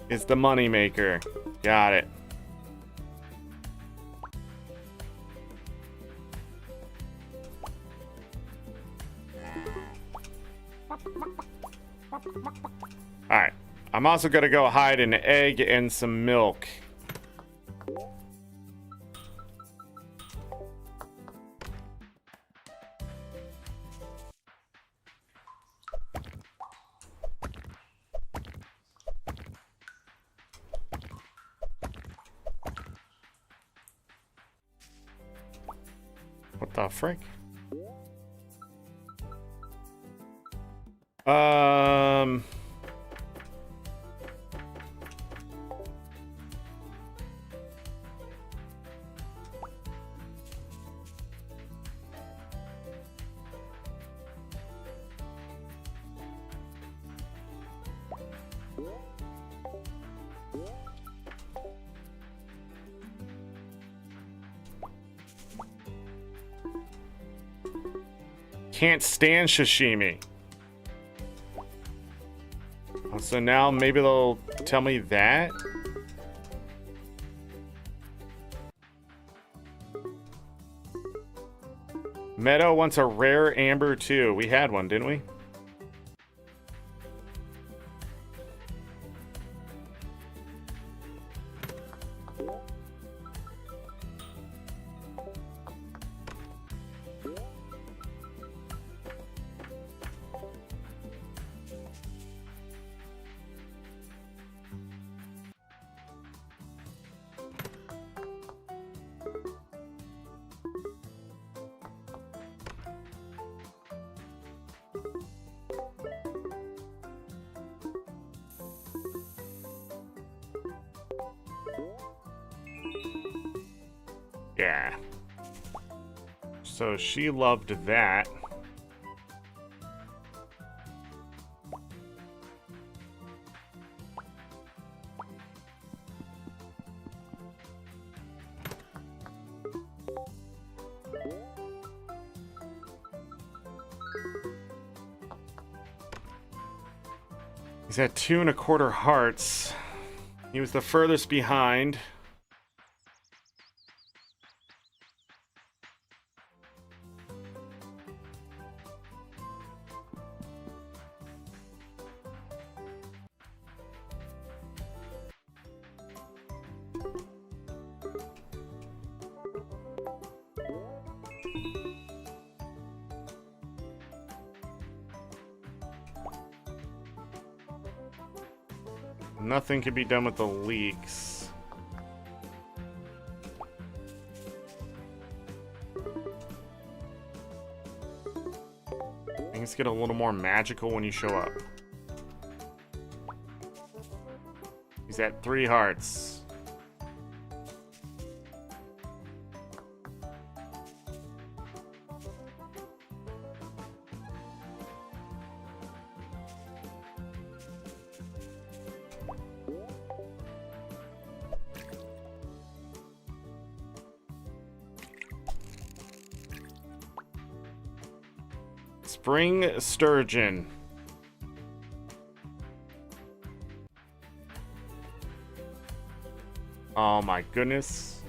Speaker 1: is the money maker. Got it. Alright. I'm also gonna go hide an egg and some milk. What the frick? Can't stand sashimi. Oh, so now maybe they'll tell me that? Meadow wants a rare amber too. We had one, didn't we? Yeah. So she loved that. He's at 2 1/4 hearts. He was the furthest behind. Nothing can be done with the leaks. Things get a little more magical when you show up. He's at 3 hearts. Spring sturgeon. Oh my goodness.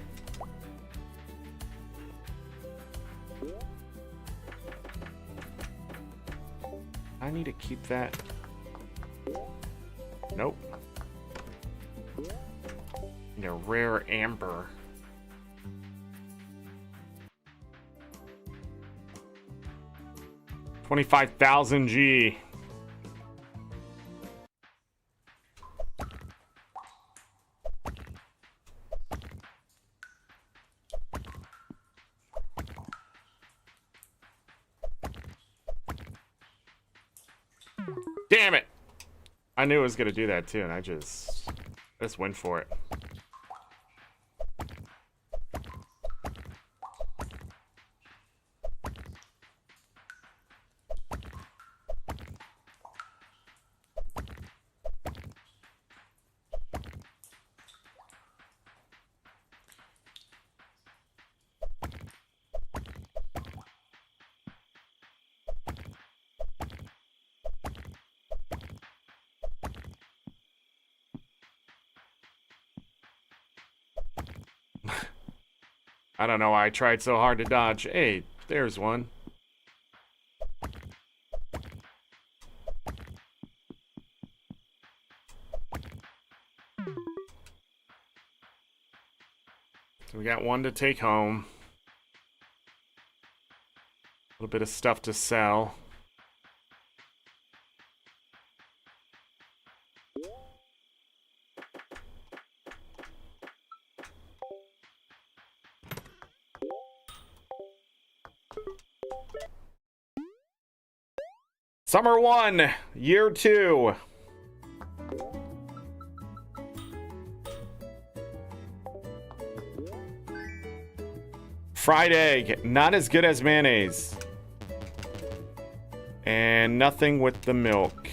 Speaker 1: I need to keep that. Nope. Need a rare amber. 25,000 G. Damn it! I knew it was gonna do that too, and I just went for it. I don't know why I tried so hard to dodge. Hey, there's one. So we got one to take home. A little bit of stuff to sell. Summer 1, Year 2. Fried egg, not as good as mayonnaise. And nothing with the milk.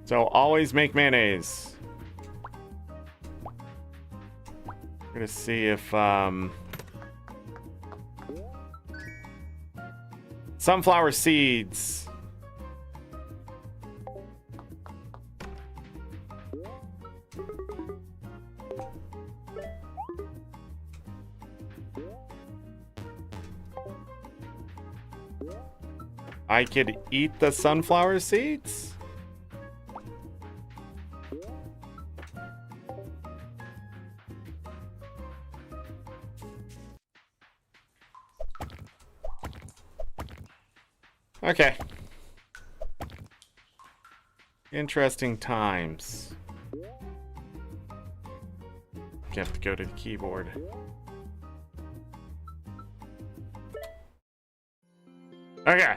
Speaker 1: So always make mayonnaise. We're gonna see if sunflower seeds. I could eat the sunflower seeds? Okay. Interesting times. You have to go to the keyboard. Okay.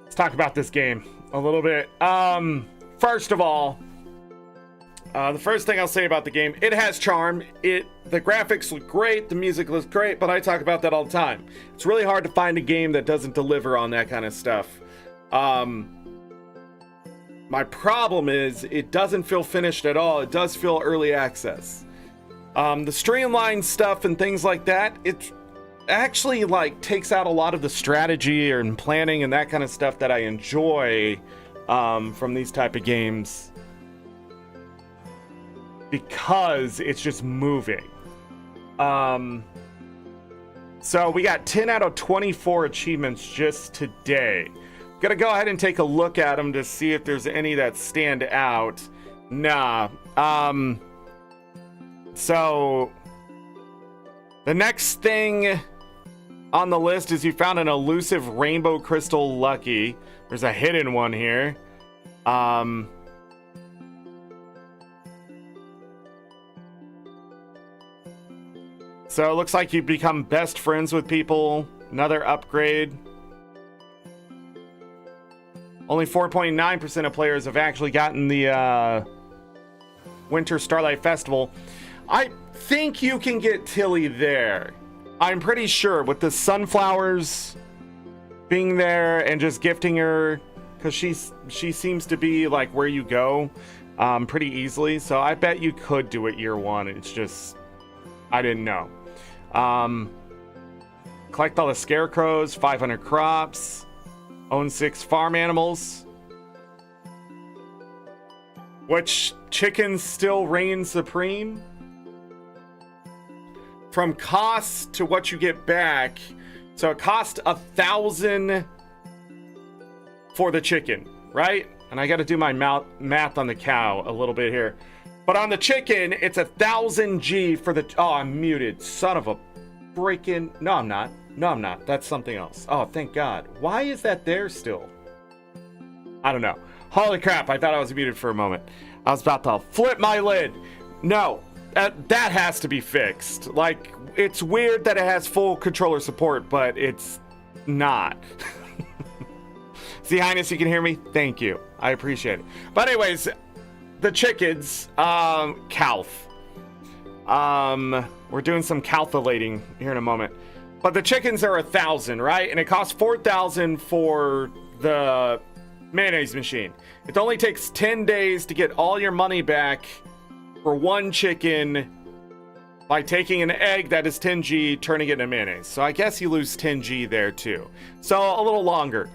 Speaker 1: Let's talk about this game a little bit. First of all, the first thing I'll say about the game, it has charm. The graphics look great, the music looks great, but I talk about that all the time. It's really hard to find a game that doesn't deliver on that kind of stuff. My problem is it doesn't feel finished at all. It does feel early access. The streamlined stuff and things like that, it actually like takes out a lot of the strategy and planning and that kind of stuff that I enjoy from these type of games, because it's just moving. So we got 10 out of 24 achievements just today. Gonna go ahead and take a look at them to see if there's any that stand out. Nah. So the next thing on the list is you found an elusive rainbow crystal lucky. There's a hidden one here. So it looks like you become best friends with people. Another upgrade. Only 4.9% of players have actually gotten the Winter Starlight Festival. I think you can get Tilly there. I'm pretty sure with the sunflowers being there and just gifting her, because she seems to be like where you go pretty easily. So I bet you could do it year 1. It's just I didn't know. Collect all the scarecrows, 500 crops, own 6 farm animals. Which chickens still reign supreme? From cost to what you get back. So it costs 1,000 for the chicken, right? And I got to do my math on the cow a little bit here. But on the chicken, it's 1,000 G for the... Oh, I'm muted. Son of a freaking... No, I'm not. No, I'm not. That's something else. Oh, thank God. Why is that there still? I don't know. Holy crap, I thought I was muted for a moment. I was about to flip my lid. No, that has to be fixed. Like, it's weird that it has full controller support, but it's not. See, Highness, you can hear me? Thank you. I appreciate it. But anyways, the chickens, calf. We're doing some calculating here in a moment. But the chickens are 1,000, right? And it costs 4,000 for the mayonnaise machine. It only takes 10 days to get all your money back for one chicken by taking an egg that is 10G, turning it into mayonnaise. So I guess you lose 10G there too. So a little longer.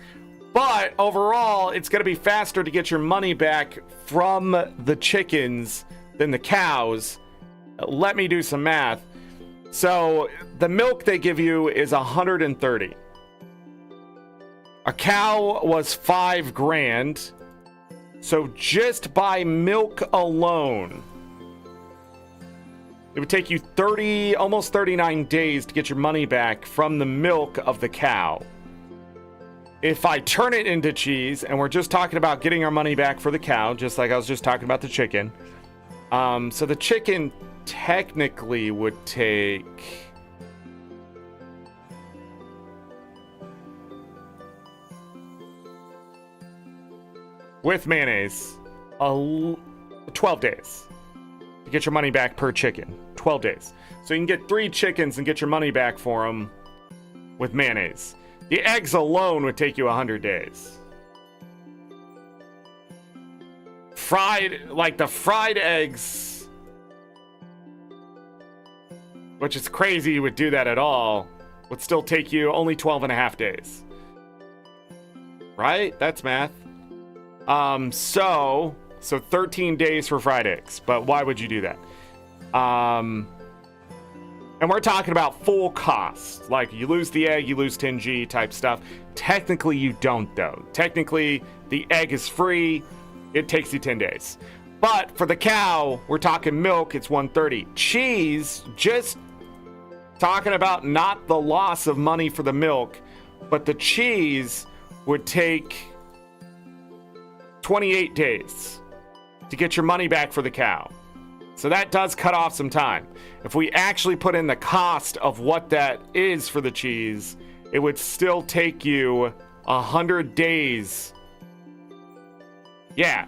Speaker 1: But overall, it's going to be faster to get your money back from the chickens than the cows. Let me do some math. So the milk they give you is 130. A cow was $5,000. So just by milk alone, it would take you almost 39 days to get your money back from the milk of the cow. If I turn it into cheese, and we're just talking about getting our money back for the cow, just like I was just talking about the chicken. So the chicken technically would take... with mayonnaise, 12 days to get your money back per chicken. 12 days. So you can get 3 chickens and get your money back for them with mayonnaise. The eggs alone would take you 100 days. The fried eggs, which is crazy you would do that at all, would still take you only 12 and a half days. Right? That's math. So 13 days for fried eggs, but why would you do that? And we're talking about full cost. Like, you lose the egg, you lose 10G type stuff. Technically, you don't, though. Technically, the egg is free. It takes you 10 days. But for the cow, we're talking milk, it's 130. Cheese, just talking about not the loss of money for the milk, but the cheese would take 28 days to get your money back for the cow. So that does cut off some time. If we actually put in the cost of what that is for the cheese, it would still take you 100 days. Yeah.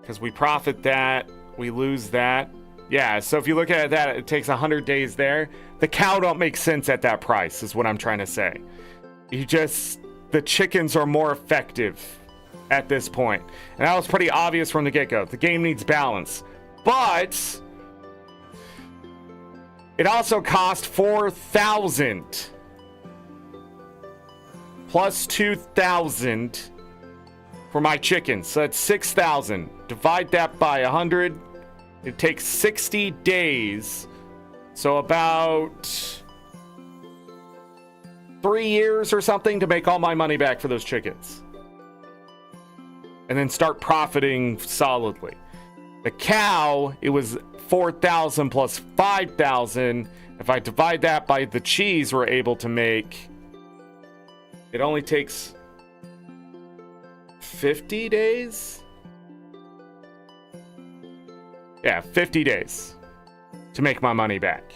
Speaker 1: Because we profit that, we lose that. Yeah, so if you look at that, it takes 100 days there. The cow don't make sense at that price, is what I'm trying to say. The chickens are more effective at this point. And that was pretty obvious from the get-go. The game needs balance. But it also cost 4,000 plus 2,000 for my chickens. So that's 6,000. Divide that by 100. It takes 60 days. So about 3 years or something to make all my money back for those chickens. And then start profiting solidly. The cow, it was 4,000 plus 5,000. If I divide that by the cheese we're able to make, it only takes 50 days? Yeah, 50 days to make my money back.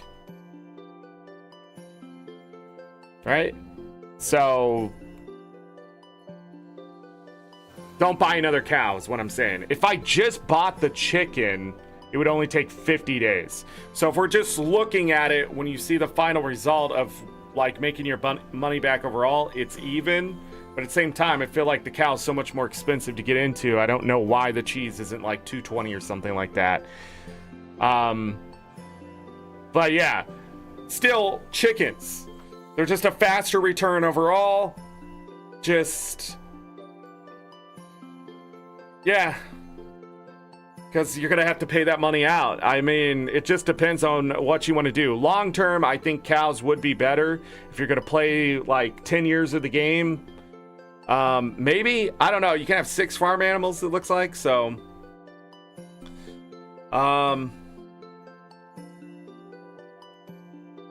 Speaker 1: Right? So don't buy another cow is what I'm saying. If I just bought the chicken, it would only take 50 days. So if we're just looking at it, when you see the final result of like making your money back overall, it's even. But at the same time, I feel like the cow is so much more expensive to get into. I don't know why the cheese isn't like $2.20 or something like that. But yeah, still chickens. They're just a faster return overall. Yeah. Because you're going to have to pay that money out. I mean, it just depends on what you want to do. Long term, I think cows would be better if you're going to play like 10 years of the game. Maybe, I don't know. You can have 6 farm animals, it looks like. So,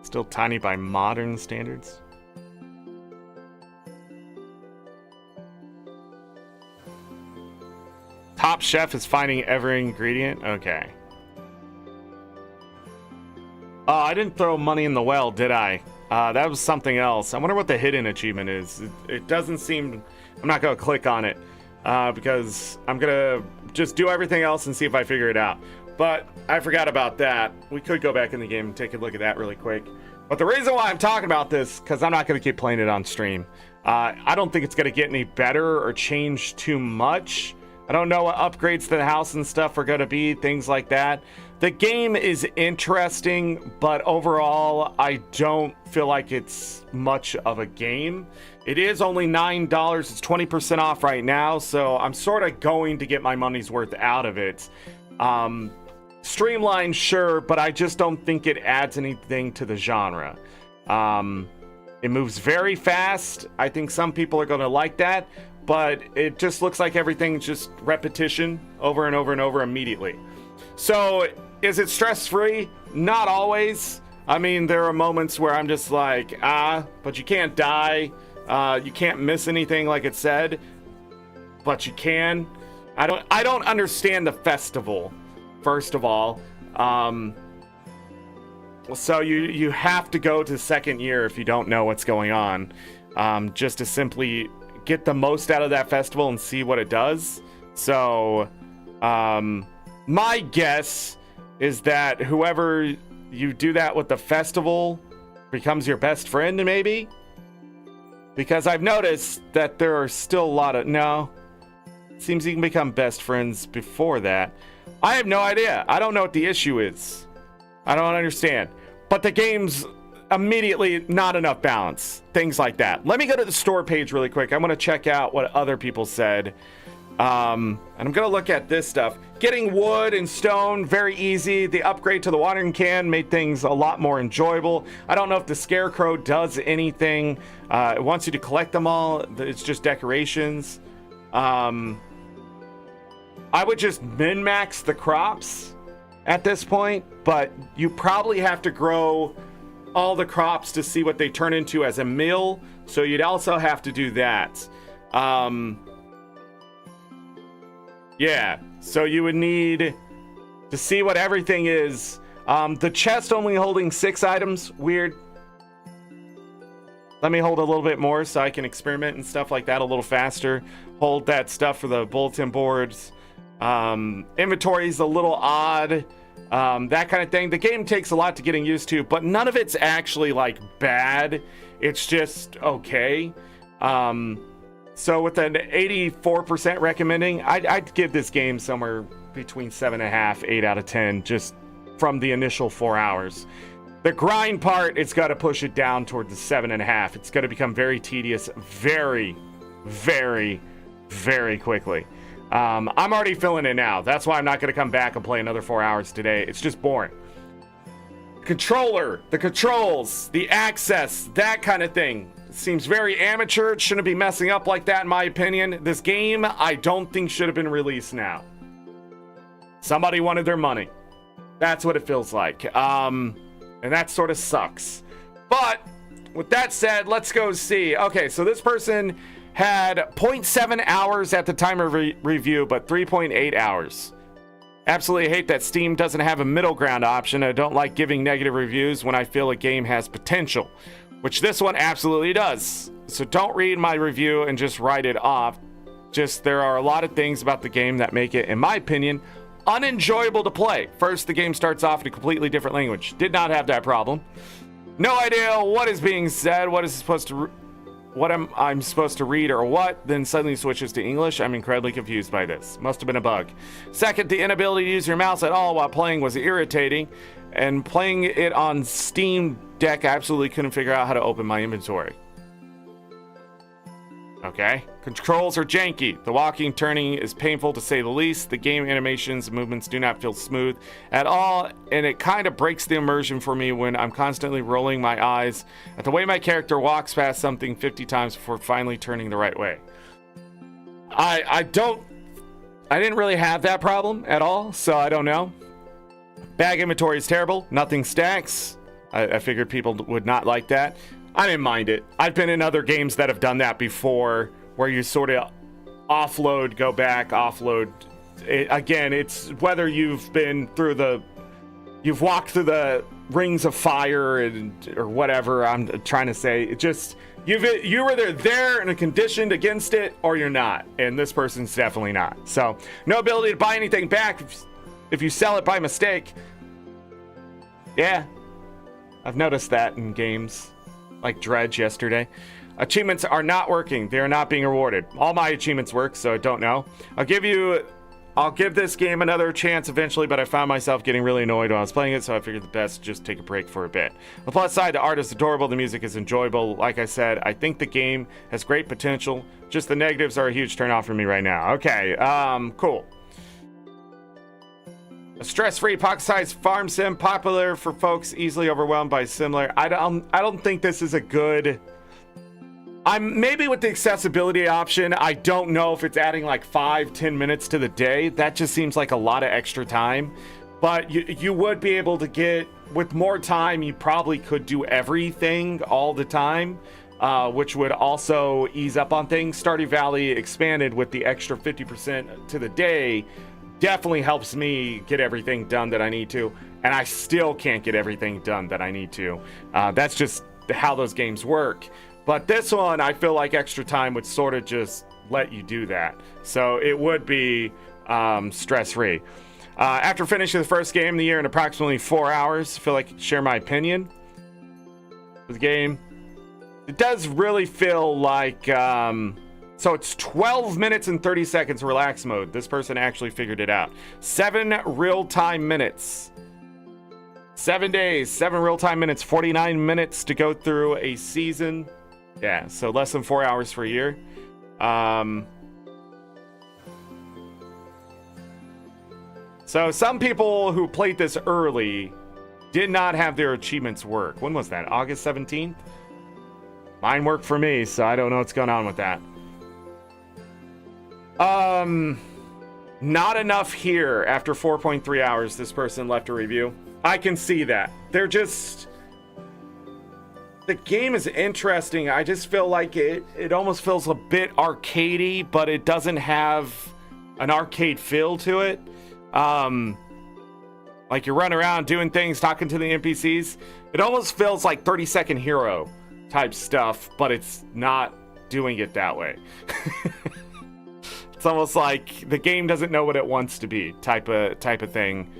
Speaker 1: still tiny by modern standards. Top Chef is finding every ingredient. Okay. Oh, I didn't throw money in the well, did I? That was something else. I wonder what the hidden achievement is. It doesn't seem... I'm not going to click on it because I'm going to just do everything else and see if I figure it out. But I forgot about that. We could go back in the game and take a look at that really quick. But the reason why I'm talking about this, because I'm not going to keep playing it on stream. I don't think it's going to get any better or change too much. I don't know what upgrades to the house and stuff are going to be, things like that. The game is interesting, but overall, I don't feel like it's much of a game. It is only $9. It's 20% off right now, so I'm sort of going to get my money's worth out of it. Streamlined, sure, but I just don't think it adds anything to the genre. It moves very fast. I think some people are going to like that, but it just looks like everything's just repetition over and over and over immediately. So, is it stress-free? Not always. I mean, there are moments where I'm just like, but you can't die. You can't miss anything like it said, but you can. I don't understand the festival, first of all. So you have to go to second year if you don't know what's going on, just to simply get the most out of that festival and see what it does. So my guess is that whoever you do that with the festival becomes your best friend, maybe, because I've noticed that there are still a lot of it seems you can become best friends before that. I have no idea. I don't know what the issue is. I don't understand. But the game's immediately not enough balance. Things like that. Let me go to the store page really quick. I want to check out what other people said. And I'm going to look at this stuff. Getting wood and stone, very easy. The upgrade to the watering can made things a lot more enjoyable. I don't know if the scarecrow does anything. It wants you to collect them all. It's just decorations. I would just min-max the crops at this point, but you probably have to grow all the crops to see what they turn into as a meal, so you'd also have to do that. Yeah, so you would need to see what everything is. The chest only holding 6 items, weird. Let me hold a little bit more so I can experiment and stuff like that a little faster. Hold that stuff for the bulletin boards. Inventory's a little odd. That kind of thing. The game takes a lot to getting used to, but none of it's actually like bad. It's just okay. So with an 84% recommending, I'd give this game somewhere between 7.5, 8 out of 10, just from the initial 4 hours. The grind part, it's got to push it down toward the 7.5. It's going to become very tedious, very, very, very quickly. I'm already feeling it now. That's why I'm not going to come back and play another 4 hours today. It's just boring. Controller, the controls, the access, that kind of thing. It seems very amateur. It shouldn't be messing up like that, in my opinion. This game, I don't think should have been released now. Somebody wanted their money. That's what it feels like. And that sort of sucks. But with that said, let's go see. Okay, so this person had 0.7 hours at the time of review, but 3.8 hours. Absolutely hate that Steam doesn't have a middle ground option. I don't like giving negative reviews when I feel a game has potential, which this one absolutely does. So don't read my review and just write it off. Just there are a lot of things about the game that make it, in my opinion, unenjoyable to play. First, the game starts off in a completely different language. Did not have that problem. No idea what is being said, what I'm supposed to read or what, then suddenly switches to English. I'm incredibly confused by this. Must have been a bug. Second, the inability to use your mouse at all while playing was irritating, and playing it on Steam Deck, I absolutely couldn't figure out how to open my inventory. Okay. Controls are janky. The walking, turning is painful to say the least. The game animations and movements do not feel smooth at all, and it kind of breaks the immersion for me when I'm constantly rolling my eyes at the way my character walks past something 50 times before finally turning the right way. I didn't really have that problem at all, so I don't know. Bag inventory is terrible. Nothing stacks. I figured people would not like that. I didn't mind it. I've been in other games that have done that before, where you sort of offload, go back, offload. Again, it's whether you've walked through the rings of fire or whatever I'm trying to say. It just, you're either there and conditioned against it or you're not. And this person's definitely not. So no ability to buy anything back if you sell it by mistake. Yeah, I've noticed that in games like Dredge yesterday. Achievements are not working. They are not being rewarded. All my achievements work, so I don't know. I'll give this game another chance eventually, but I found myself getting really annoyed when I was playing it, so I figured the best just take a break for a bit. On the plus side, the art is adorable, the music is enjoyable. Like I said, I think the game has great potential. Just the negatives are a huge turn off for me right now. Okay, cool. A stress-free pocket-sized farm sim, popular for folks easily overwhelmed by similar. I don't think this is a good. Maybe with the accessibility option, I don't know if it's adding like 5-10 minutes to the day. That just seems like a lot of extra time. But you would be able to get, with more time, you probably could do everything all the time, which would also ease up on things. Stardew Valley expanded with the extra 50% to the day. Definitely helps me get everything done that I need to, and I still can't get everything done that I need to. That's just how those games work. But this one, I feel like extra time would sort of just let you do that. So it would be stress-free. After finishing the first game of the year in approximately 4 hours, I feel like I could share my opinion. The game, it does really feel like... So it's 12 minutes and 30 seconds relax mode. This person actually figured it out. 7 real-time minutes. 7 days, 7 real-time minutes, 49 minutes to go through a season. Yeah, so less than 4 hours for a year. So some people who played this early did not have their achievements work. When was that? August 17th? Mine worked for me, so I don't know what's going on with that. Not enough here. After 4.3 hours, this person left a review. I can see that. They're just... The game is interesting. I just feel like it almost feels a bit arcadey, but it doesn't have an arcade feel to it. Like you run around doing things, talking to the NPCs. It almost feels like 30-second hero type stuff, but it's not doing it that way. It's almost like the game doesn't know what it wants to be, type of thing.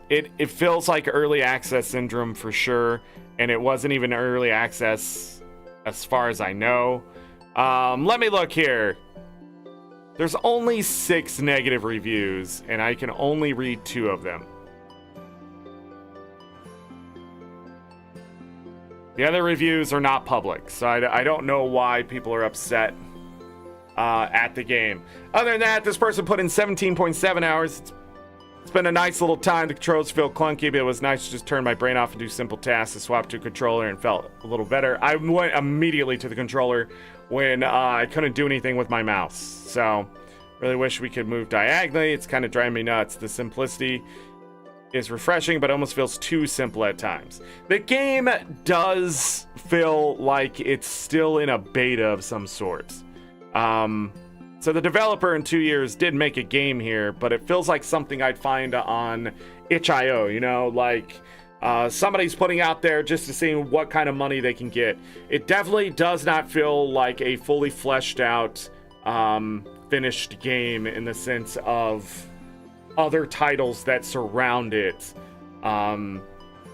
Speaker 1: It feels like early access syndrome for sure, and it wasn't even early access as far as I know. Let me look here. There's only 6 negative reviews, and I can only read 2 of them. The other reviews are not public, so I don't know why people are upset at the game. Other than that, this person put in 17.7 hours. It's been a nice little time. The controls feel clunky, but it was nice to just turn my brain off and do simple tasks. I swapped to a controller and felt a little better. I went immediately to the controller when I couldn't do anything with my mouse. So, really wish we could move diagonally. It's kind of driving me nuts. The simplicity is refreshing, but almost feels too simple at times. The game does feel like it's still in a beta of some sort. So the developer in 2 years did make a game here, but it feels like something I'd find on itch.io, you know, like somebody's putting out there just to see what kind of money they can get. It definitely does not feel like a fully fleshed out, finished game in the sense of other titles that surround it. And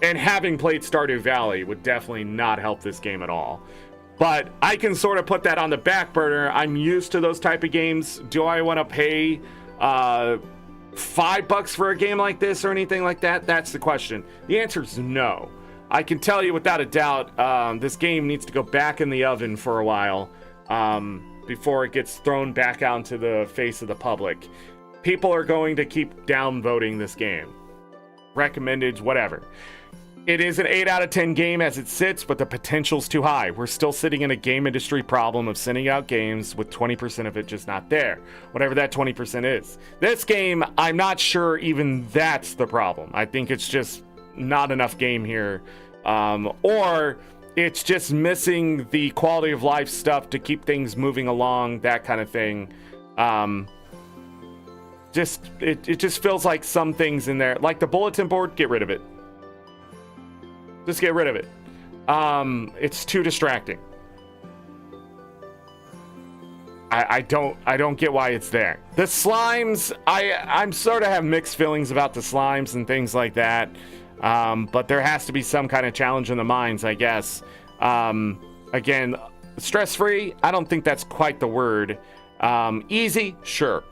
Speaker 1: having played Stardew Valley would definitely not help this game at all. But I can sort of put that on the back burner. I'm used to those type of games. Do I want to pay $5 for a game like this or anything like that? That's the question. The answer is no. I can tell you without a doubt, this game needs to go back in the oven for a while before it gets thrown back out into the face of the public. People are going to keep downvoting this game. Recommended, whatever. It is an 8 out of 10 game as it sits, but the potential's too high. We're still sitting in a game industry problem of sending out games with 20% of it just not there. Whatever that 20% is. This game, I'm not sure even that's the problem. I think it's just not enough game here. Or it's just missing the quality of life stuff to keep things moving along, that kind of thing. It just feels like some things in there, like the bulletin board, get rid of it. Just get rid of it. It's too distracting. I don't get why it's there. The slimes, I'm sort of have mixed feelings about the slimes and things like that. But there has to be some kind of challenge in the mines, I guess. Again, Stress-free, I don't think that's quite the word. Easy, sure.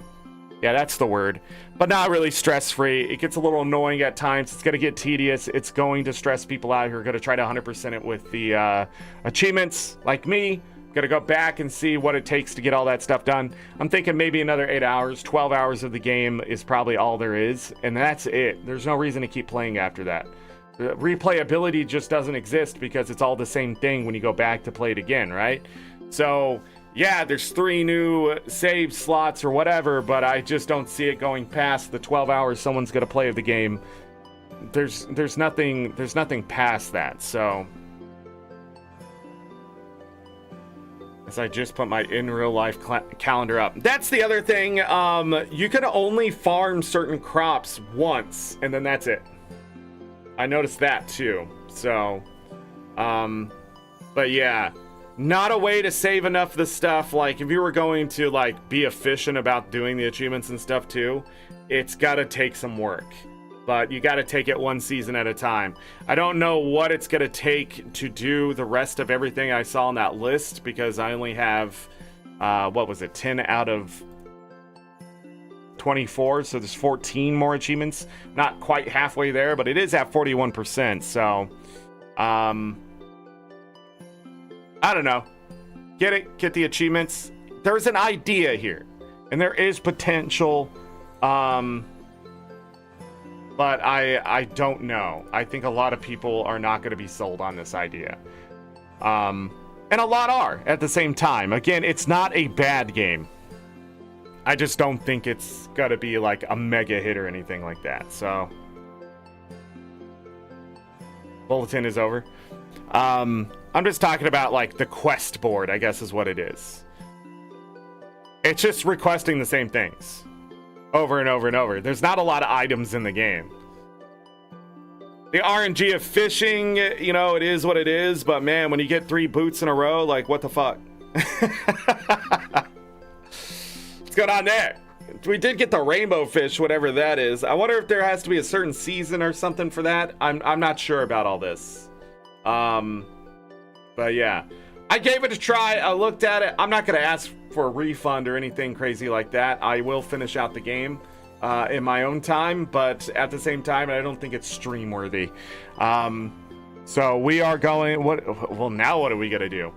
Speaker 1: Yeah, that's the word. But not really stress-free. It gets a little annoying at times. It's going to get tedious. It's going to stress people out who are going to try to 100% it with the achievements, like me. Going to go back and see what it takes to get all that stuff done. I'm thinking maybe another 8 hours. 12 hours of the game is probably all there is. And that's it. There's no reason to keep playing after that. The replayability just doesn't exist because it's all the same thing when you go back to play it again, right? So... yeah, there's 3 new save slots or whatever, but I just don't see it going past the 12 hours someone's gonna play of the game. There's nothing past that. So, as I just put my in real life calendar up, that's the other thing. You can only farm certain crops once, and then that's it. I noticed that too. So, but yeah. Not a way to save enough of the stuff. Like, if you were going to, like, be efficient about doing the achievements and stuff, too, it's gotta take some work. But you gotta take it one season at a time. I don't know what it's gonna take to do the rest of everything I saw on that list, because I only have, what was it, 10 out of 24, so there's 14 more achievements. Not quite halfway there, but it is at 41%, so, I don't know. Get it? Get the achievements. There's an idea here. And there is potential. But I don't know. I think a lot of people are not going to be sold on this idea. And a lot are at the same time. Again, it's not a bad game. I just don't think it's going to be like a mega hit or anything like that. So, bulletin is over. I'm just talking about, like, the quest board, I guess is what it is. It's just requesting the same things over and over and over. There's not a lot of items in the game. The RNG of fishing, you know, it is what it is, but man, when you get 3 boots in a row, like, what the fuck? What's going on there? We did get the rainbow fish, whatever that is. I wonder if there has to be a certain season or something for that. I'm not sure about all this. But yeah, I gave it a try. I looked at it. I'm not going to ask for a refund or anything crazy like that. I will finish out the game in my own time, but at the same time, I don't think it's stream worthy. So we are going, well, now what are we going to do?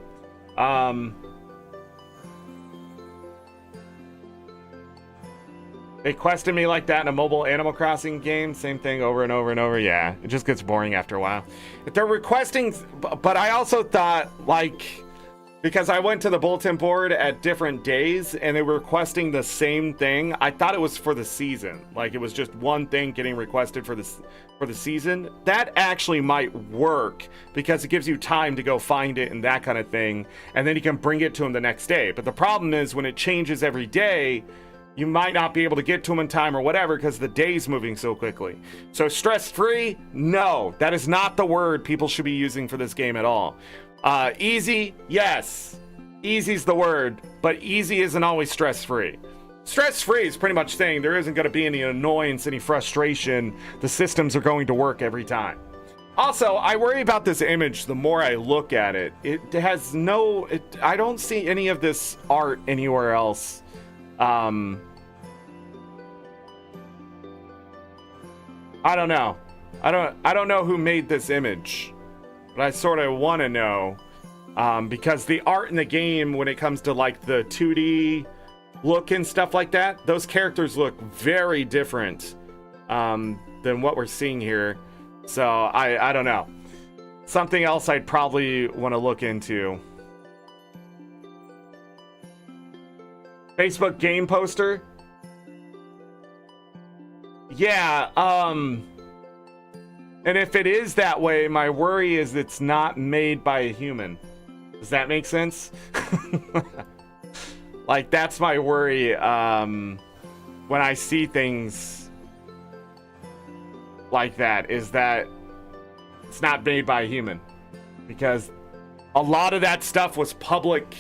Speaker 1: They quested me like that in a mobile Animal Crossing game. Same thing over and over and over. Yeah, it just gets boring after a while. If they're requesting, but I also thought, like, because I went to the bulletin board at different days and they were requesting the same thing. I thought it was for the season. Like, it was just one thing getting requested for the season. That actually might work because it gives you time to go find it and that kind of thing. And then you can bring it to them the next day. But the problem is when it changes every day, you might not be able to get to them in time or whatever because the day's moving so quickly. So stress-free? No, that is not the word people should be using for this game at all. Easy? Yes. Easy's the word, but easy isn't always stress-free. Stress-free is pretty much saying there isn't going to be any annoyance, any frustration. The systems are going to work every time. Also, I worry about this image the more I look at it. It has no... I don't see any of this art anywhere else. I don't know. I don't know who made this image, but I sort of want to know, because the art in the game, when it comes to like the 2D look and stuff like that, those characters look very different than what we're seeing here. So I don't know. Something else I'd probably want to look into. Facebook game poster. Yeah, and if it is that way, my worry is it's not made by a human. Does that make sense? Like, that's my worry, when I see things like that, is that it's not made by a human. Because a lot of that stuff was public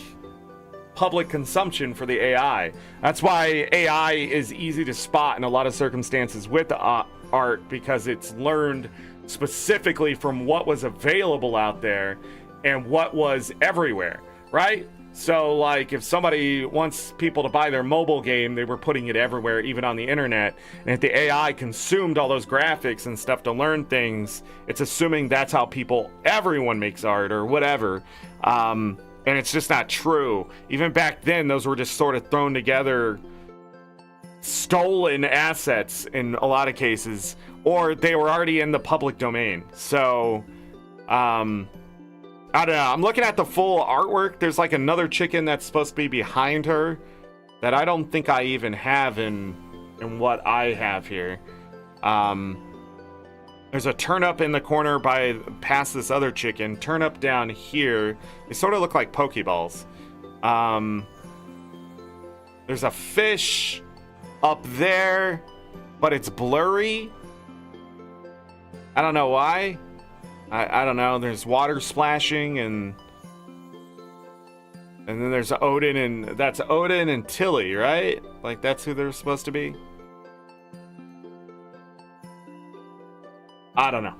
Speaker 1: consumption for the AI. That's why AI is easy to spot in a lot of circumstances with art, because it's learned specifically from what was available out there and what was everywhere, right? So like if somebody wants people to buy their mobile game, they were putting it everywhere, even on the internet. And if the AI consumed all those graphics and stuff to learn things, it's assuming that's how everyone makes art or whatever. And it's just not true. Even back then, those were just sort of thrown together, stolen assets in a lot of cases, or they were already in the public domain. So, I don't know. I'm looking at the full artwork. There's like another chicken that's supposed to be behind her that I don't think I even have in what I have here. There's a turnip in the corner past this other chicken. Turnip down here. They sort of look like Pokeballs. There's a fish up there, but it's blurry. I don't know why. I don't know. There's water splashing and then there's Odin, and that's Odin and Tilly, right? Like that's who they're supposed to be. I don't know.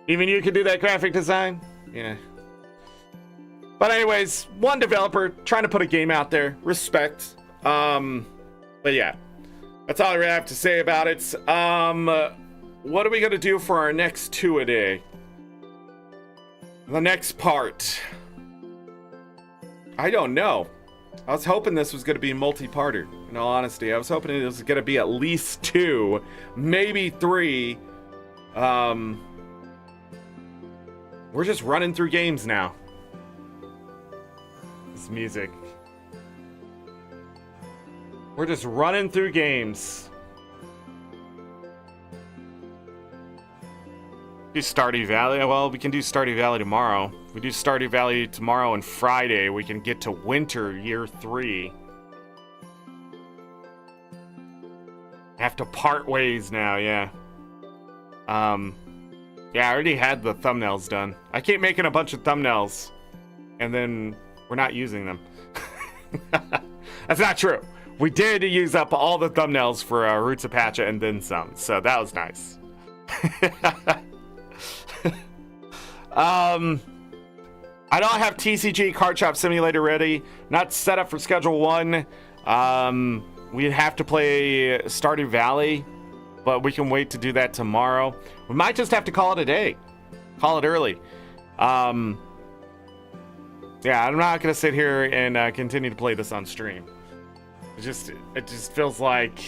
Speaker 1: Even you could do that graphic design? Yeah. But anyways, one developer trying to put a game out there. Respect. But yeah. That's all I really have to say about it. What are we going to do for our next two-a-day? The next part. I don't know. I was hoping this was going to be multi-parter, in all honesty. I was hoping it was going to be at least 2, maybe 3. We're just running through games now. This music. We're just running through games. Do Stardew Valley? Well, we can do Stardew Valley tomorrow. If we do Stardew Valley tomorrow and Friday, we can get to winter year 3. Have to part ways now, yeah. Yeah, I already had the thumbnails done. I keep making a bunch of thumbnails, and then we're not using them. That's not true. We did use up all the thumbnails for Roots of Pacha and then some, so that was nice. I don't have TCG Card Shop Simulator ready. Not set up for Schedule 1. We'd have to play Stardew Valley, but we can wait to do that tomorrow. We might just have to call it a day. Call it early. Yeah, I'm not going to sit here and continue to play this on stream. It just feels like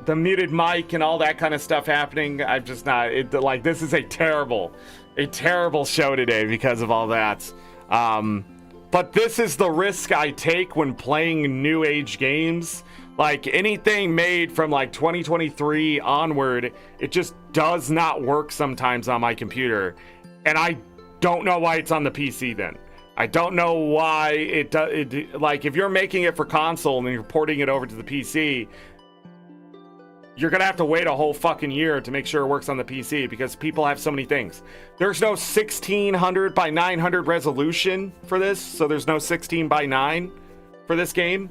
Speaker 1: the muted mic and all that kind of stuff happening. I'm just not, like, this is a terrible show today because of all that. But this is the risk I take when playing new age games. Like anything made from like 2023 onward, it just does not work sometimes on my computer. And I don't know why it's on the PC then. I don't know why it does. Like if you're making it for console and then you're porting it over to the PC, you're gonna have to wait a whole fucking year to make sure it works on the PC because people have so many things. There's no 1600 by 900 resolution for this, so there's no 16 by 9 for this game.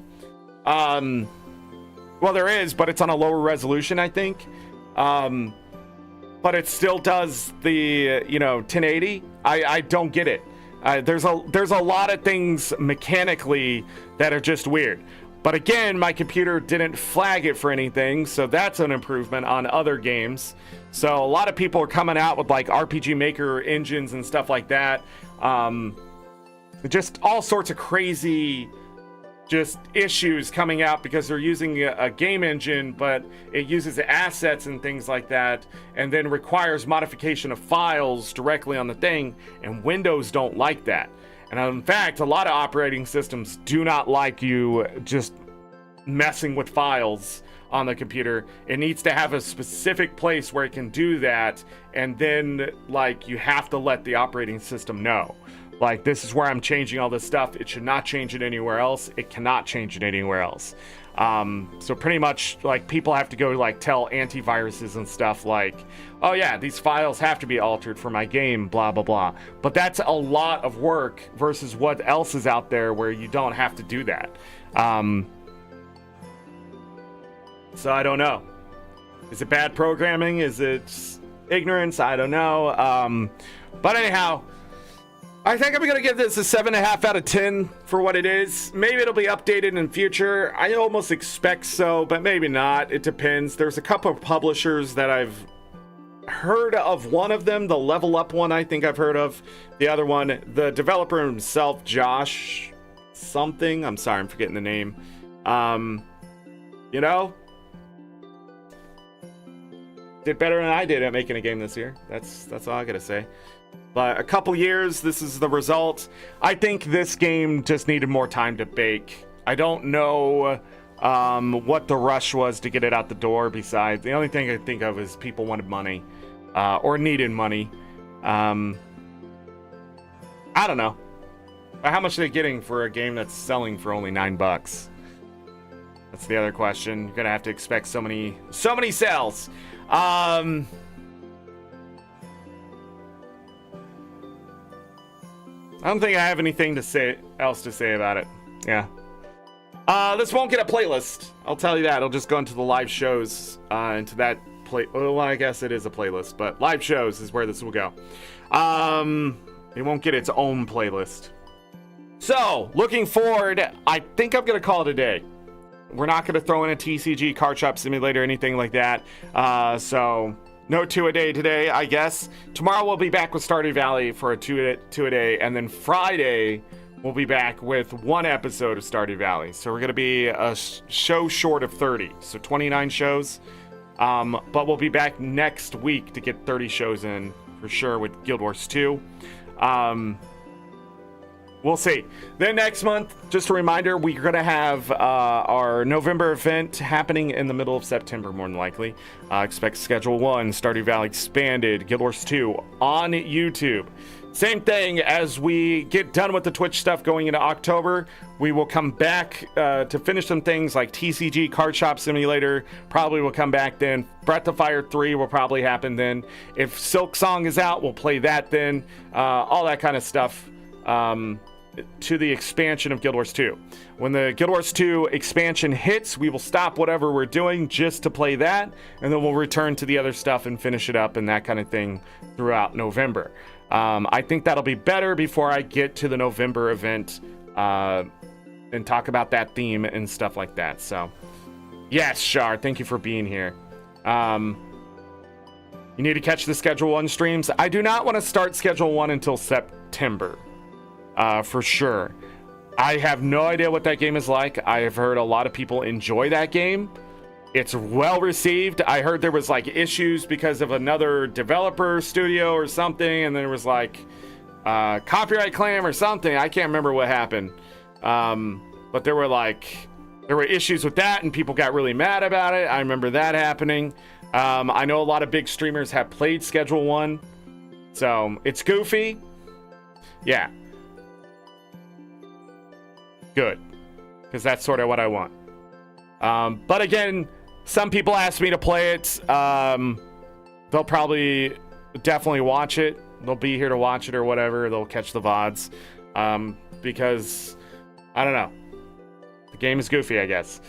Speaker 1: Well, there is, but it's on a lower resolution, I think. But it still does the 1080. I don't get it. There's a lot of things mechanically that are just weird. But again, my computer didn't flag it for anything, so that's an improvement on other games. So a lot of people are coming out with like RPG Maker engines and stuff like that. Just all sorts of crazy just issues coming out because they're using a game engine, but it uses assets and things like that, and then requires modification of files directly on the thing, and Windows don't like that. And in fact, a lot of operating systems do not like you just messing with files on the computer. It needs to have a specific place where it can do that, and then like you have to let the operating system know. Like, this is where I'm changing all this stuff. It should not change it anywhere else. It cannot change it anywhere else. So pretty much, like, people have to go, like, tell antiviruses and stuff, like, oh, yeah, these files have to be altered for my game, blah, blah, blah. But that's a lot of work versus what else is out there where you don't have to do that. So I don't know. Is it bad programming? Is it ignorance? I don't know. But anyhow... I think I'm going to give this a 7.5 out of 10 for what it is. Maybe it'll be updated in future. I almost expect so, but maybe not. It depends. There's a couple of publishers that I've heard of. One of them, the Level Up one, I think I've heard of. The other one, the developer himself, Josh something. I'm sorry, I'm forgetting the name. You know, did better than I did at making a game this year. That's all I gotta say. But a couple years, this is the result. I think this game just needed more time to bake. I don't know what the rush was to get it out the door. Besides, the only thing I think of is people wanted money or needed money. I don't know. How much are they getting for a game that's selling for only $9? That's the other question. You're gonna have to expect so many sales. I don't think I have anything else to say about it. Yeah. This won't get a playlist. I'll tell you that. It'll just go into the live shows, into that well, I guess it is a playlist, but live shows is where this will go. It won't get its own playlist. So, looking forward, I think I'm going to call it a day. We're not going to throw in a TCG card shop simulator or anything like that. So, no 2-a-day today, I guess. Tomorrow we'll be back with Stardew Valley for a 2-a-day, and then Friday we'll be back with one episode of Stardew Valley. So we're going to be a show short of 30, so 29 shows. But we'll be back next week to get 30 shows in for sure with Guild Wars 2. We'll see. Then next month, just a reminder, we're going to have our November event happening in the middle of September, more than likely. Expect Schedule 1, Stardew Valley Expanded, Guild Wars 2 on YouTube. Same thing as we get done with the Twitch stuff going into October. We will come back to finish some things like TCG Card Shop Simulator. Probably will come back then. Breath of Fire 3 will probably happen then. If Silk Song is out, we'll play that then. All that kind of stuff. To the expansion of Guild Wars 2. When the Guild Wars 2 expansion hits, we will stop whatever we're doing just to play that, and then we'll return to the other stuff and finish it up and that kind of thing throughout November. I think that'll be better before I get to the November event and talk about that theme and stuff like that. So, yes, Shar, thank you for being here. You need to catch the Schedule 1 streams. I do not want to start Schedule 1 until September. For sure. I have no idea what that game is like. I have heard a lot of people enjoy that game. It's well received. I heard there was like issues because of another developer studio or something, and there was like copyright claim or something. I can't remember what happened. But there were issues with that, and people got really mad about it. I remember that happening. I know a lot of big streamers have played Schedule 1, so it's goofy. Yeah. Good, because that's sort of what I want. But again, some people ask me to play it. They'll probably definitely watch it. They'll be here to watch it or whatever. They'll catch the VODs. Because, I don't know. The game is goofy, I guess.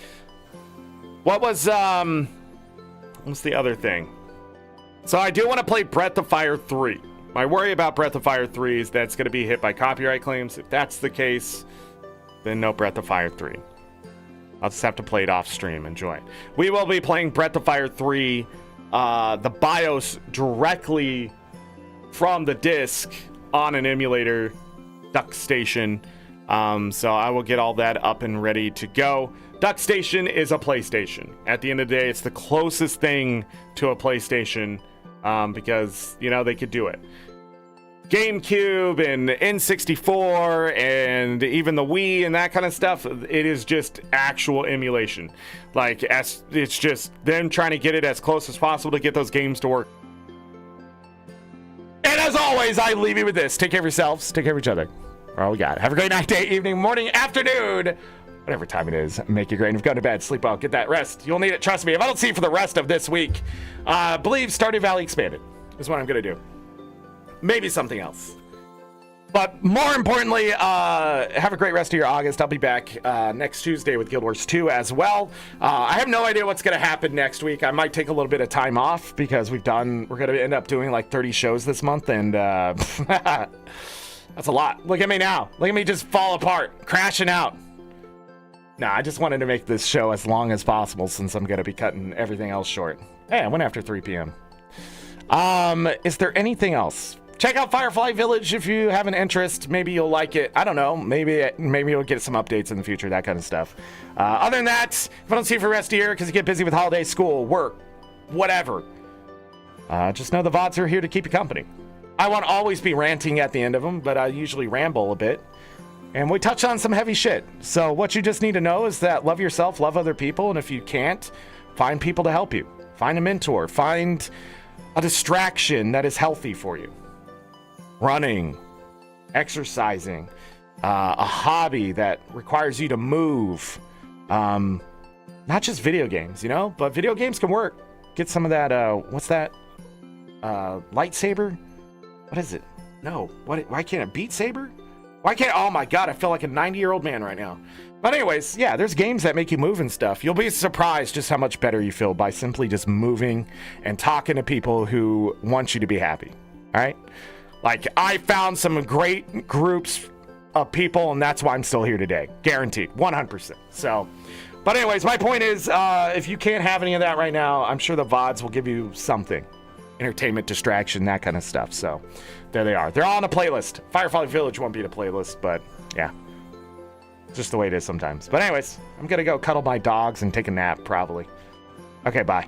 Speaker 1: What's the other thing? So I do want to play Breath of Fire 3. My worry about Breath of Fire 3 is that it's going to be hit by copyright claims. If that's the case, then no Breath of Fire 3. I'll just have to play it off stream. Enjoy it. We will be playing Breath of Fire 3, the BIOS directly from the disc on an emulator, DuckStation. So I will get all that up and ready to go. DuckStation is a PlayStation. At the end of the day, it's the closest thing to a PlayStation because, you know, they could do it. GameCube and N64 and even the Wii and that kind of stuff, it is just actual emulation. Like, it's just them trying to get it as close as possible to get those games to work. And as always, I leave you with this. Take care of yourselves. Take care of each other. All we got. Have a great night, day, evening, morning, afternoon. Whatever time it is, make it great. If you've gone to bed, sleep well, get that rest. You'll need it, trust me. If I don't see you for the rest of this week, believe Stardew Valley Expanded is what I'm going to do. Maybe something else. But more importantly, have a great rest of your August. I'll be back next Tuesday with Guild Wars 2 as well. I have no idea what's going to happen next week. I might take a little bit of time off because we're going to end up doing like 30 shows this month. And That's a lot. Look at me now. Look at me just fall apart, crashing out. Nah, I just wanted to make this show as long as possible since I'm going to be cutting everything else short. Hey, I went after 3 p.m. Is there anything else? Check out Firefly Village if you have an interest. Maybe you'll like it. I don't know. Maybe you'll get some updates in the future, that kind of stuff. Other than that, if I don't see you for the rest of the year because you get busy with holiday, school, work, whatever, just know the VODs are here to keep you company. I won't always be ranting at the end of them, but I usually ramble a bit. And we touch on some heavy shit. So what you just need to know is that love yourself, love other people, and if you can't, find people to help you. Find a mentor. Find a distraction that is healthy for you. Running, exercising, a hobby that requires you to move. Not just video games, you know, but video games can work. Get some of that, what's that? Lightsaber? What is it? No, why can't it Beat Saber? Why can't, oh my God, I feel like a 90-year-old man right now. But anyways, yeah, there's games that make you move and stuff. You'll be surprised just how much better you feel by simply just moving and talking to people who want you to be happy, all right? Like, I found some great groups of people, and that's why I'm still here today. Guaranteed, 100%. So, but anyways, my point is, if you can't have any of that right now, I'm sure the VODs will give you something. Entertainment, distraction, that kind of stuff. So, there they are. They're all on a playlist. Firefly Village won't be in a playlist, but yeah. Just the way it is sometimes. But anyways, I'm gonna go cuddle my dogs and take a nap, probably. Okay, bye.